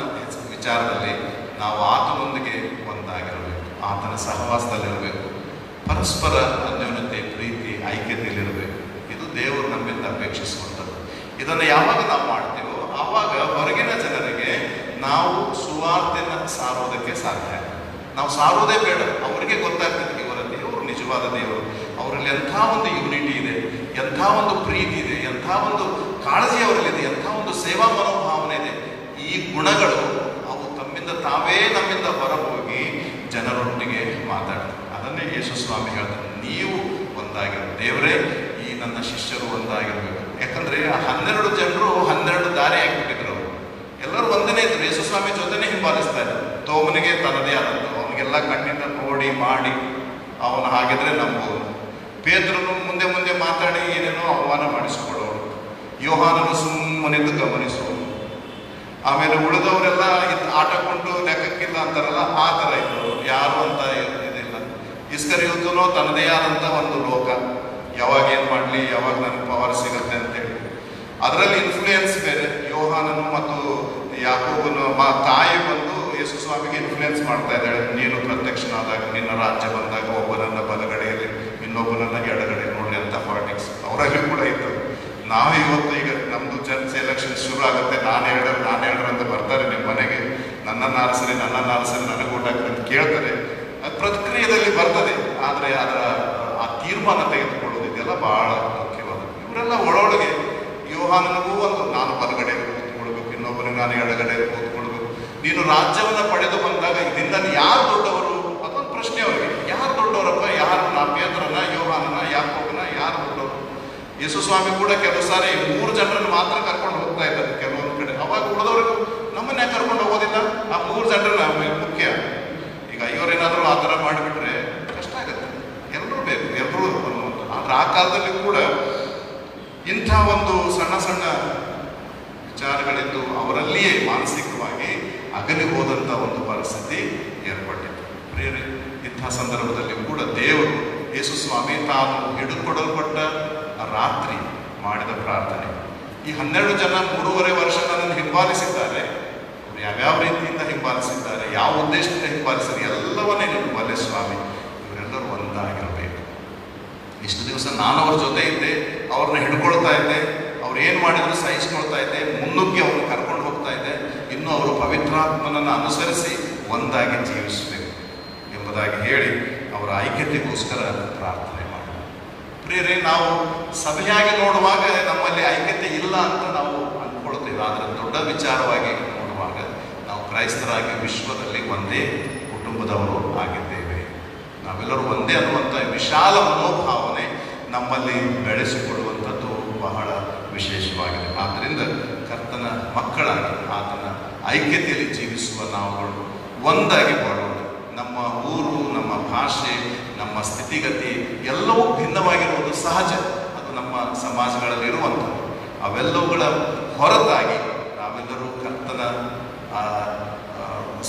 ವಿಚಾರದಲ್ಲಿ ನಾವು ಆತನೊಂದಿಗೆ ಒಂದಾಗಿರಬೇಕು, ಆತನ ಸಹವಾಸದಲ್ಲಿರಬೇಕು, ಪರಸ್ಪರ ಅನ್ಯೋನ್ಯತೆ, ಪ್ರೀತಿ, ಐಕ್ಯತೆಯಲ್ಲಿರಬೇಕು. ಇದು ದೇವರು ನಮ್ಮಿಂದ ಅಪೇಕ್ಷಿಸುವಂಥದ್ದು. ಇದನ್ನು ಯಾವಾಗ ನಾವು ಮಾಡ್ತೇವೋ ಆವಾಗ ಹೊರಗಿನ ಜನರಿಗೆ ನಾವು ಸುವಾರ್ತೆನ ಸಾರೋದಕ್ಕೆ ಸಾಧ್ಯ. ನಾವು ಸಾರೋದೇ ಬೇಡ, ಅವರಿಗೆ ಗೊತ್ತಾಗ್ತದೆ ಇವರ ದೇವರು ನಿಜವಾದ ದೇವರು, ಅವರಲ್ಲಿ ಎಂಥ ಒಂದು ಯೂನಿಟಿ ಇದೆ, ಎಂಥ ಒಂದು ಪ್ರೀತಿ ಇದೆ, ಎಂಥ ಒಂದು ಕಾಳಜಿ ಅವರಲ್ಲಿದೆ, ಎಂಥ ಒಂದು ಸೇವಾ ಮನೋಭಾವನೆ ಇದೆ. ಈ ಗುಣಗಳು ಅವು ತಮ್ಮಿಂದ ತಾವೇ ನಮ್ಮಿಂದ ಹೊರಹೋಗಿ ಜನರೊಟ್ಟಿಗೆ ಮಾತಾಡ್ತಾರೆ. ಅದನ್ನೇ ಯೇಸು ಸ್ವಾಮಿ ಹೇಳ್ತಾರೆ, ನೀವು ಒಂದಾಗಿರೋ ದೇವರೇ, ಈ ನನ್ನ ಶಿಷ್ಯರು ಒಂದಾಗಿರ್ಬೇಕು. ಯಾಕಂದ್ರೆ 12 ಜನರು 12 ದಾರಿ ಆಗಿಬಿಟ್ಟಿದ್ರು. ಅವರು ಎಲ್ಲರೂ ಒಂದನೇ ಇದ್ರು, ಯೇಸು ಸ್ವಾಮಿ ಜೊತೆನೇ ಹಿಂಬಾಲಿಸ್ತಾ ಇದ್ರು. ತೋಮನಿಗೆ ತನ್ನದೇ ಆದದ್ದು, ಅವನಿಗೆಲ್ಲ ಕಣ್ಣಿಂದ ನೋಡಿ ಮಾಡಿ ಅವನು ಹಾಗಿದ್ರೆ ನಂಬೋದು. ಪೇತ್ರನು ಮುಂದೆ ಮುಂದೆ ಮಾತಾಡಿ ಏನೇನೋ ಅವಮಾನ ಮಾಡಿಸಿಕೊಳ್ಳೋರು. ಯೋಹಾನನು ಸುಮ್ಮನಿದ್ದು ಗಮನಿಸೋರು. ಆಮೇಲೆ ಉಳಿದವರೆಲ್ಲ ಆಟ ಕೊಂಡು ಲೆಕ್ಕಕ್ಕಿಲ್ಲ ಅಂತಾರಲ್ಲ, ಆ ಥರ ಇದ್ರು, ಯಾರು ಅಂತ ಇದಿಲ್ಲ. ಇಸ್ಕರಿಯೋತನೋ ತನ್ನದೇ ಆದಂಥ ಒಂದು ಲೋಕ, ಯಾವಾಗ ಏನು ಮಾಡಲಿ, ಯಾವಾಗ ನನಗೆ ಪವರ್ ಸಿಗುತ್ತೆ ಅಂತೇಳಿ. ಅದರಲ್ಲಿ ಇನ್ಫ್ಲೂಯೆನ್ಸ್ ಬೇರೆ. ಯೋಹಾನನು ಮತ್ತು ಯಾಕೋಬನು ತಾಯಿ ಬಂದು ಯೇಸು ಸ್ವಾಮಿಗೆ ಇನ್ಫ್ಲೂಯೆನ್ಸ್ ಮಾಡ್ತಾ ಇದ್ದಾಳೆ. ನೀನು ಪ್ರತ್ಯಕ್ಷನಾದಾಗ, ನಿನ್ನ ರಾಜ್ಯ ಬಂದಾಗ ಒಬ್ಬನನ್ನ ಬಲಗಡೆಯಲ್ಲಿ ಇನ್ನೊಬ್ಬನನ್ನ ಎಡಗಡೆ ನೋಡ್ರಿ ಅಂತ ಪಾಲಿಟಿಕ್ಸ್ ಅವರಲ್ಲಿ ಕೂಡ ಇತ್ತು. ನಾವು ಇವತ್ತು ಈಗ ನಮ್ಮದು ಜಡ್ಜ್ ಎಲೆಕ್ಷನ್ ಶುರು ಆಗುತ್ತೆ, ನಾನು ಹೇಳ್ರೆ ಅಂತ ಬರ್ತಾರೆ ನಿಮ್ಮ ಮನೆಗೆ, ನನ್ನನ್ನು ಆರಿಸ್ರಿ ನನಗೆ ಊಟ ಹಾಕ್ರಿ ಅಂತ ಕೇಳ್ತಾರೆ. ಅದು ಪ್ರತಿಕ್ರಿಯೆಯಲ್ಲಿ ಬರ್ತದೆ. ಆದರೆ ಅದರ ಆ ತೀರ್ಮಾನ ತೆಗೆದುಕೊಳ್ಳೋದಿದೆಯಲ್ಲ ಬಹಳ ಮುಖ್ಯವಾದ. ಇವರೆಲ್ಲ ಒಳೊಳಗೆ ಯೋಹಾನನಿಗೂ ಒಂದು, ನಾನು ಬಲಗಡೆ ಕೂತ್ಕೊಳ್ಬೇಕು, ಇನ್ನೊಬ್ಬನಿಗೆ ನಾನು ಎಡಗಡೆ ಕೂತ್ಕೊಳ್ಬೇಕು, ನೀನು ರಾಜ್ಯವನ್ನು ಪಡೆದು ಬಂದಾಗ ಇದರಿಂದ ಯಾರು ದೊಡ್ಡವರು, ಅದೊಂದು ಪ್ರಶ್ನೆ ಅವರಿಗೆ. ಯಾರು ದೊಡ್ಡವರಪ್ಪ, ಯಾರು ಪೇತ್ರನ, ಯೋಹಾನನ, ಯಾಕೋಬನ, ಯಾರು ದೊಡ್ಡವರು? ಯೇಸು ಸ್ವಾಮಿ ಕೂಡ ಕೆಲವು ಸಾರಿ 3 ಜನರನ್ನು ಮಾತ್ರ ಕರ್ಕೊಂಡು ಹೋಗ್ತಾ ಇದ್ದಾರೆ ಕೆಲವೊಂದು ಕಡೆ. ಅವಾಗ ಉಳಿದವ್ರಿಗೂ ನಮ್ಮನ್ನ ಕರ್ಕೊಂಡು ಹೋಗೋದಿಲ್ಲ, ಆ 3 ಜನರನ್ನ ಮುಖ್ಯ. ಈಗ ಇವರೇನಾದರೂ ಆ ಥರ ಮಾಡಿಬಿಟ್ರೆ ಕಷ್ಟ ಆಗುತ್ತೆ. ಎಲ್ಲರೂ ಬೇಕು, ಎಲ್ಲರೂ ಅನ್ನುವಂಥ. ಆದ್ರೆ ಆ ಕಾಲದಲ್ಲಿ ಕೂಡ ಇಂಥ ಒಂದು ಸಣ್ಣ ಸಣ್ಣ ವಿಚಾರಗಳಿದ್ದು ಅವರಲ್ಲಿಯೇ ಮಾನಸಿಕವಾಗಿ ಅಗಲಿ ಹೋದಂಥ ಒಂದು ಪರಿಸ್ಥಿತಿ ಏರ್ಪಟ್ಟಿತ್ತು. ಪ್ರಿಯರೇ, ಇಂಥ ಸಂದರ್ಭದಲ್ಲಿ ಕೂಡ ದೇವರು ಯೇಸು ಸ್ವಾಮಿ ತಾನು ಹಿಡಿದುಕೊಡಲ್ಪಟ್ಟ ರಾತ್ರಿ ಮಾಡಿದ ಪ್ರಾರ್ಥನೆ. ಈ 12 ಜನ 3.5 ವರ್ಷ ನನ್ನನ್ನು ಹಿಂಬಾಲಿಸಿದ್ದಾರೆ. ಅವರು ಯಾವ್ಯಾವ ರೀತಿಯಿಂದ ಹಿಂಬಾಲಿಸಿದ್ದಾರೆ, ಯಾವ ಉದ್ದೇಶದಿಂದ ಹಿಂಬಾಲಿಸಿದ್ದಾರೆ, ಎಲ್ಲವನ್ನೇ ನೀವು ಬಲ್ಲೆ ಸ್ವಾಮಿ. ಇವರೆಲ್ಲರೂ ಒಂದಾಗಿರಬೇಕು. ಇಷ್ಟು ದಿವಸ ನಾನು ಅವ್ರ ಜೊತೆ ಇದ್ದೆ, ಅವ್ರನ್ನ ಹಿಡ್ಕೊಳ್ತಾ ಇದ್ದೆ, ಅವ್ರು ಏನು ಮಾಡಿದ್ರು ಸಹಿಸ್ಕೊಳ್ತಾ ಇದ್ದೆ, ಮುನ್ನುಗ್ಗಿ ಅವ್ರನ್ನ ಕರ್ಕೊಂಡು ಹೋಗ್ತಾ ಇದ್ದೆ. ಇನ್ನು ಅವರು ಪವಿತ್ರಾತ್ಮನನ್ನು ಅನುಸರಿಸಿ ಒಂದಾಗಿ ಜೀವಿಸಬೇಕು ಎಂಬುದಾಗಿ ಹೇಳಿ ಅವರ ಐಕ್ಯತೆಗೋಸ್ಕರ ಪ್ರಾರ್ಥನೆ ಮಾಡಿ. ಪ್ರಿಯರೇ, ನಾವು ಸಭೆಯಾಗಿ ನೋಡುವಾಗ ನಮ್ಮಲ್ಲಿ ಐಕ್ಯತೆ ಇಲ್ಲ ಅಂತ ನಾವು ಅಂದ್ಕೊಳ್ತೇವೆ. ಆದರೆ ದೊಡ್ಡ ವಿಚಾರವಾಗಿ ನೋಡುವಾಗ ನಾವು ಕ್ರೈಸ್ತರಾಗಿ ವಿಶ್ವದಲ್ಲಿ ಒಂದೇ ಕುಟುಂಬದವರು ಆಗಿದ್ದೇವೆ. ನಾವೆಲ್ಲರೂ ಒಂದೇ ಅನ್ನುವಂಥ ವಿಶಾಲ ಮನೋಭಾವನೆ ನಮ್ಮಲ್ಲಿ ಬೆಳೆಸಿಕೊಳ್ಳುವಂಥದ್ದು ಬಹಳ ವಿಶೇಷವಾಗಿದೆ. ಆದ್ದರಿಂದ ಕರ್ತನ ಮಕ್ಕಳಾಗಿ ಆತನ ಐಕ್ಯತೆಯಲ್ಲಿ ಜೀವಿಸುವ ನಾವುಗಳು ಒಂದಾಗಿ ಬಾಳೋಣ. ನಮ್ಮ ಊರು, ನಮ್ಮ ಭಾಷೆ, ನಮ್ಮ ಸ್ಥಿತಿಗತಿ ಎಲ್ಲವೂ ಭಿನ್ನವಾಗಿರುವುದು ಸಹಜ. ಅದು ನಮ್ಮ ಸಮಾಜಗಳಲ್ಲಿರುವಂಥದ್ದು. ಅವೆಲ್ಲವುಗಳ ಹೊರತಾಗಿ ನಾವೆಲ್ಲರೂ ಕರ್ತನ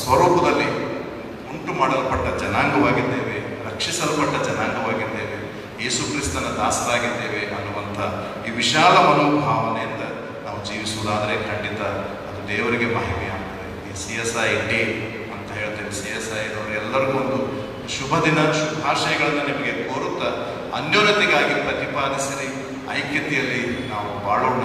ಸ್ವರೂಪದಲ್ಲಿ ಉಂಟು ಮಾಡಲ್ಪಟ್ಟ ಜನಾಂಗವಾಗಿದ್ದೇವೆ, ರಕ್ಷಿಸಲ್ಪಟ್ಟ ಜನಾಂಗವಾಗಿದ್ದೇವೆ, ಯೇಸು ಕ್ರಿಸ್ತನ ದಾಸರಾಗಿದ್ದೇವೆ ಅನ್ನುವಂಥ ಈ ವಿಶಾಲ ಮನೋಭಾವನೆಯಿಂದ ನಾವು ಜೀವಿಸುವುದಾದರೆ ಖಂಡಿತ ಅದು ದೇವರಿಗೆ ಮಹಿಮೆಯಾಗ್ತದೆ. ಈ CSI ಡೇ ಅಂತ ಹೇಳ್ತೇನೆ. CSI ಇರೋರು ಎಲ್ಲರಿಗೂ ಒಂದು ಶುಭ ದಿನ, ಶುಭಾಶಯಗಳನ್ನು ನಿಮಗೆ ಕೋರುತ್ತಾ, ಅನ್ಯೋನ್ಯತೆಗಾಗಿ ಪ್ರತಿಪಾದಿಸಿರಿ, ಐಕ್ಯತೆಯಲ್ಲಿ ನಾವು ಬಾಳೋಣ.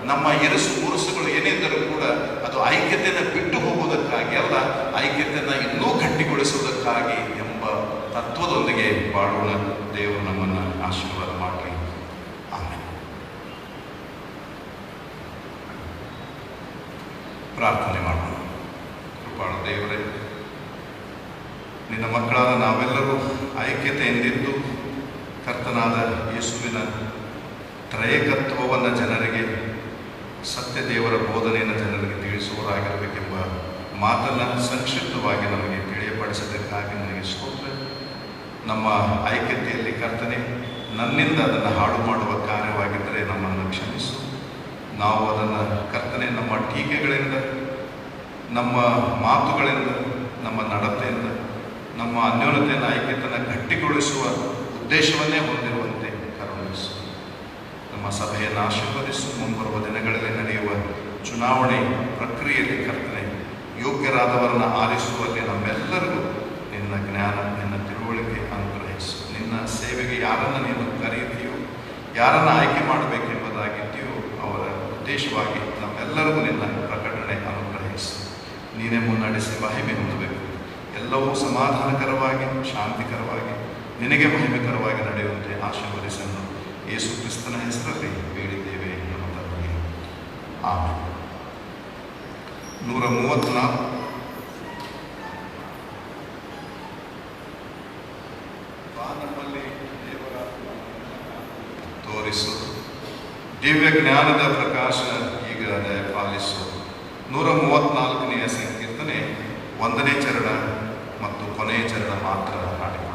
ನಮ್ಮ ಇರುಸು ಮುರುಸುಗಳು ಏನಿದ್ದರೂ ಕೂಡ ಅದು ಐಕ್ಯತೆಯನ್ನು ಬಿಟ್ಟು ಹೋಗುವುದಕ್ಕಾಗಿ ಅಲ್ಲ, ಐಕ್ಯತೆಯನ್ನು ಇನ್ನೂ ಗಟ್ಟಿಗೊಳಿಸುವುದಕ್ಕಾಗಿ ಎಂಬ ತತ್ವದೊಂದಿಗೆ ಬಾಳೋಣ. ದೇವರು ನಮ್ಮನ್ನು ಆಶೀರ್ವಾದ ಮಾಡಲಿ. ಆಮೇಲೆ ಪ್ರಾರ್ಥನೆ ಮಾಡೋಣ. ಕೃಪಾಳು ದೇವರೇ, ನಿನ್ನ ಮಕ್ಕಳಾದ ನಾವೆಲ್ಲರೂ ಐಕ್ಯತೆಯಿಂದಿದ್ದು ಕರ್ತನಾದ ಯೇಸುವಿನ ತ್ರಯಕತ್ವವನ್ನು ಜನರಿಗೆ, ಸತ್ಯ ದೇವರ ಬೋಧನೆಯನ್ನು ಜನರಿಗೆ ತಿಳಿಸುವವರಾಗಿರಬೇಕೆಂಬ ಮಾತನ್ನು ಸಂಕ್ಷಿಪ್ತವಾಗಿ ನಮಗೆ ತಿಳಿಯಪಡಿಸೋದಕ್ಕಾಗಿ ನನಗೆ ಸ್ತೋತ್ರ. ನಮ್ಮ ಐಕ್ಯತೆಯಲ್ಲಿ ಕರ್ತನೆ, ನನ್ನಿಂದ ಅದನ್ನು ಹಾಳು ಮಾಡುವ ಕಾರ್ಯವಾಗಿದ್ದರೆ ನಮ್ಮನ್ನು ಕ್ಷಮಿಸು. ನಾವು ಅದನ್ನು ಕರ್ತನೆ ನಮ್ಮ ಟೀಕೆಗಳಿಂದ, ನಮ್ಮ ಮಾತುಗಳಿಂದ, ನಮ್ಮ ನಡತೆಯಿಂದ, ನಮ್ಮ ಅನ್ಯೋನ್ಯತೆಯನ್ನು, ಐಕ್ಯತೆಯನ್ನು ಗಟ್ಟಿಗೊಳಿಸುವ ಉದ್ದೇಶವನ್ನೇ ಹೊಂದಿರುವಂತೆ ಕರುಣಿಸು. ನಮ್ಮ ಸಭೆಯನ್ನು ಆಶೀರ್ವದಿಸು. ಮುಂಬರುವ ದಿನಗಳಲ್ಲಿ ನಡೆಯುವ ಚುನಾವಣೆ ಪ್ರಕ್ರಿಯೆಯಲ್ಲಿ ಕರ್ತನೆ, ಯೋಗ್ಯರಾದವರನ್ನು ಆರಿಸುವಲ್ಲಿ ನಮ್ಮೆಲ್ಲರಿಗೂ ನಿನ್ನ ಜ್ಞಾನ, ನಿನ್ನ ತಿಳುವಳಿಕೆ ಅನುಗ್ರಹಿಸು. ನಿನ್ನ ಸೇವೆಗೆ ಯಾರನ್ನು ನೀನು ಕರೆಯುತ್ತೀಯೋ, ಯಾರನ್ನು ಆಯ್ಕೆ ಮಾಡಬೇಕೆಂಬುದಾಗಿದ್ದೀಯೋ ಅವರ ಉದ್ದೇಶವಾಗಿ ನಮ್ಮೆಲ್ಲರಿಗೂ ನಿನ್ನ ಪ್ರಕಟಣೆ ಅನುಗ್ರಹಿಸು. ನೀನೇ ಮುನ್ನಡೆಸಿ ಮಹಿಮೆ ಹೊಂದಬೇಕು. ಎಲ್ಲವೂ ಸಮಾಧಾನಕರವಾಗಿ, ಶಾಂತಿಕರವಾಗಿ, ನಿನಗೆ ಮಹಿಮೆಕರವಾಗಿ ನಡೆಯುವಂತೆ ಆಶೀರ್ವದಿಸನ್ನು ಯೇಸು ಕ್ರಿಸ್ತನ ಹೆಸರಲ್ಲಿ ಬೇಡಿದ್ದೇವೆ ನಮ್ಮ ತಂದೆ. ಆಮೇಲೆ 134 ನಮ್ಮಲ್ಲಿ ದೇವರ ತೋರಿಸು, ದಿವ್ಯ ಜ್ಞಾನದ ಪ್ರಕಾಶ ಈಗ ಪಾಲಿಸು. 134ನೇ ಸಂಕೀರ್ತನೆ 1ನೇ ಚರಣ ಮತ್ತು ಕೊನೆಯ ಚರಣ ಮಾತ್ರ ಹಾಡಿಕೊಳ್ಳೋಣ.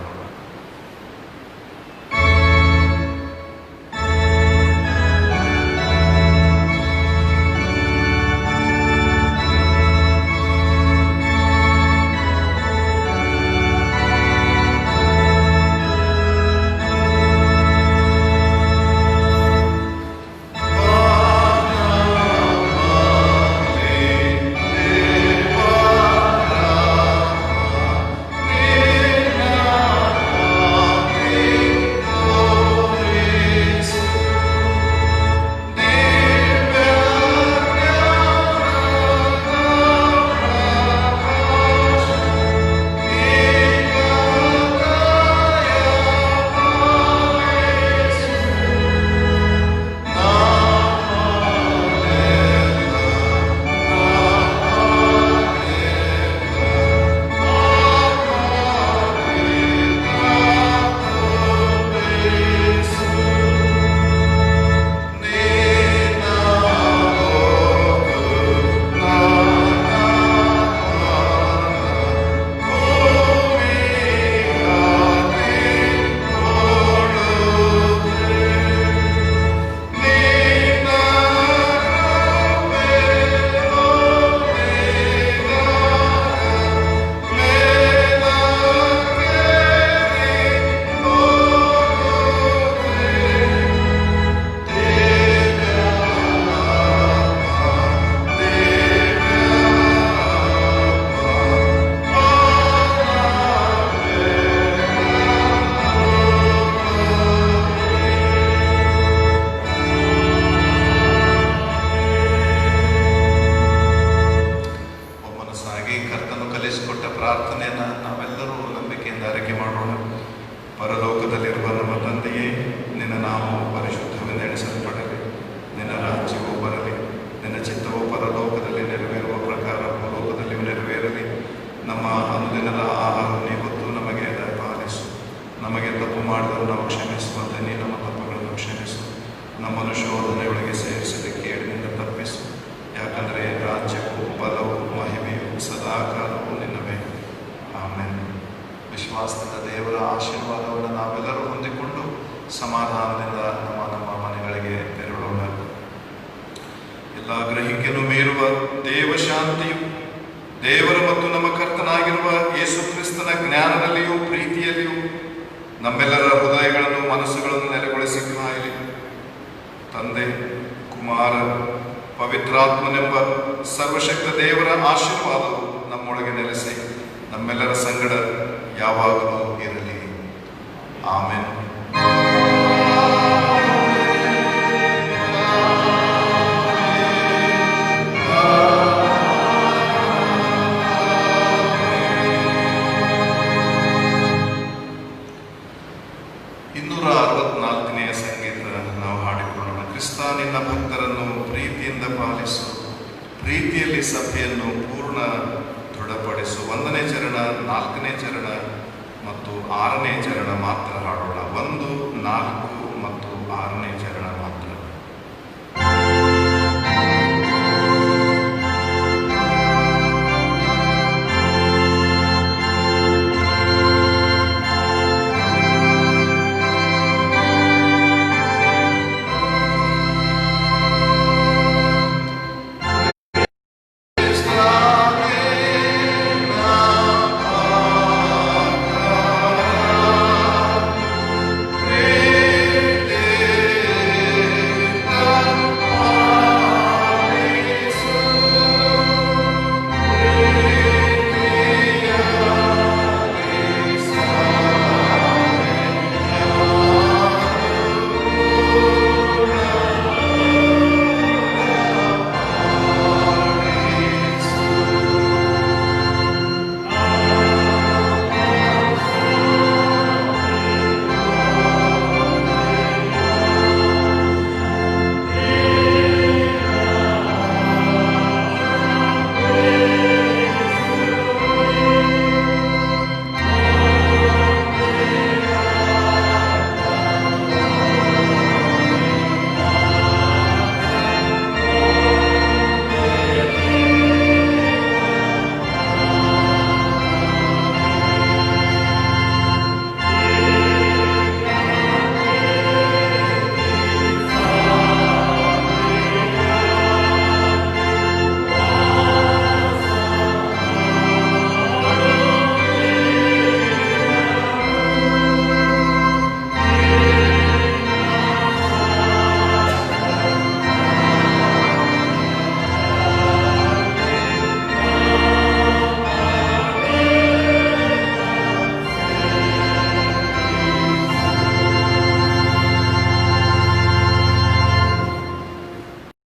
ಪ್ರಾರ್ಥನೆಯನ್ನು ನಾವೆಲ್ಲರೂ ನಂಬಿಕೆಯಿಂದ ಆರೈಕೆ ಮಾಡೋಣ. ಪರಲೋಕದಲ್ಲಿರುವ ನಮ್ಮ ತಂದೆಯೇ, ನಿನ್ನ ನಾಮವು ಪರಿಶುದ್ಧವೆಂದೆಣಿಸಲ್ಪಡಲಿ, ನಿನ್ನ ರಾಜ್ಯವು ಬರಲಿ, ನಿನ್ನ ಚಿತ್ತವು ಪರಲೋಕದಲ್ಲಿ ನೆರವೇರುವ ಪ್ರಕಾರ ಭೂಲೋಕದಲ್ಲಿಯೂ ನೆರವೇರಲಿ. ನಮ್ಮ ಅನುದಿನದ ಆಹಾರವನ್ನು ಇವತ್ತು ನಮಗೆ ದಯಪಾಲಿಸು. ನಮಗೆ ತಪ್ಪು ಮಾಡಿದರೂ ನಾವು ಕ್ಷಮಿಸುವಂತೆ ನೀನು ನಮ್ಮ ತಪ್ಪುಗಳನ್ನು ಕ್ಷಮಿಸು. ನಮ್ಮನ್ನು ಶೋಧನೆಯೊಳಗೆ ಸೇರಿಸದೆ ಕೇಡಿನಿಂದ ತಪ್ಪಿಸು. ಯಾಕಂದರೆ ರಾಜ್ಯವು, ಬಲವು, ಮಹಿಮೆಯು ಸದಾಕಾಲವು ನಿನ್ನವೇ. ಆಮೇಲೆ ವಿಶ್ವಾಸದಿಂದ ದೇವರ ಆಶೀರ್ವಾದವನ್ನು ನಾವೆಲ್ಲರೂ ಹೊಂದಿಕೊಂಡು ಸಮಾಧಾನದಿಂದ ನಮ್ಮ ನಮ್ಮ ಮನೆಗಳಿಗೆ ತೆರಳೋಣ. ಎಲ್ಲ ಗ್ರಹಿಕೆಯನ್ನು ಮೀರುವ ದೇವಶಾಂತಿಯು ದೇವರ ಮತ್ತು ನಮ್ಮ ಕರ್ತನಾಗಿರುವ ಯೇಸು ಕ್ರಿಸ್ತನ ಜ್ಞಾನದಲ್ಲಿಯೂ ಪ್ರೀತಿಯಲ್ಲಿಯೂ ನಮ್ಮೆಲ್ಲರ ಹೃದಯಗಳನ್ನು ಮನಸ್ಸುಗಳನ್ನು ನೆಲೆಗೊಳಿಸಿ ಕಾಯಲಿ. ತಂದೆ, ಕುಮಾರ, ಪವಿತ್ರಾತ್ಮನೆಂಬ ಸರ್ವಶಕ್ತ ದೇವರ ಆಶೀರ್ವಾದವು ನಮ್ಮೊಳಗೆ ನೆಲೆಸಿ ನಮ್ಮೆಲ್ಲರ ಸಂಗಡ ಯಾವಾಗಲೂ ಇರಲಿ. ಆಮೆನ್. ಕ್ರಿಸ್ತ ನಿನ್ನ ಭಕ್ತರನ್ನು ಪ್ರೀತಿಯಿಂದ ಪಾಲಿಸು, ಪ್ರೀತಿಯಲ್ಲಿ ಸಭೆಯನ್ನು ಪೂರ್ಣ ದೃಢಪಡಿಸು. 1ನೇ ಚರಣ, 4ನೇ ಚರಣ ಮತ್ತು 6ನೇ ಚರಣ ಮಾತ್ರ ಹಾಡೋಣ. 1, 4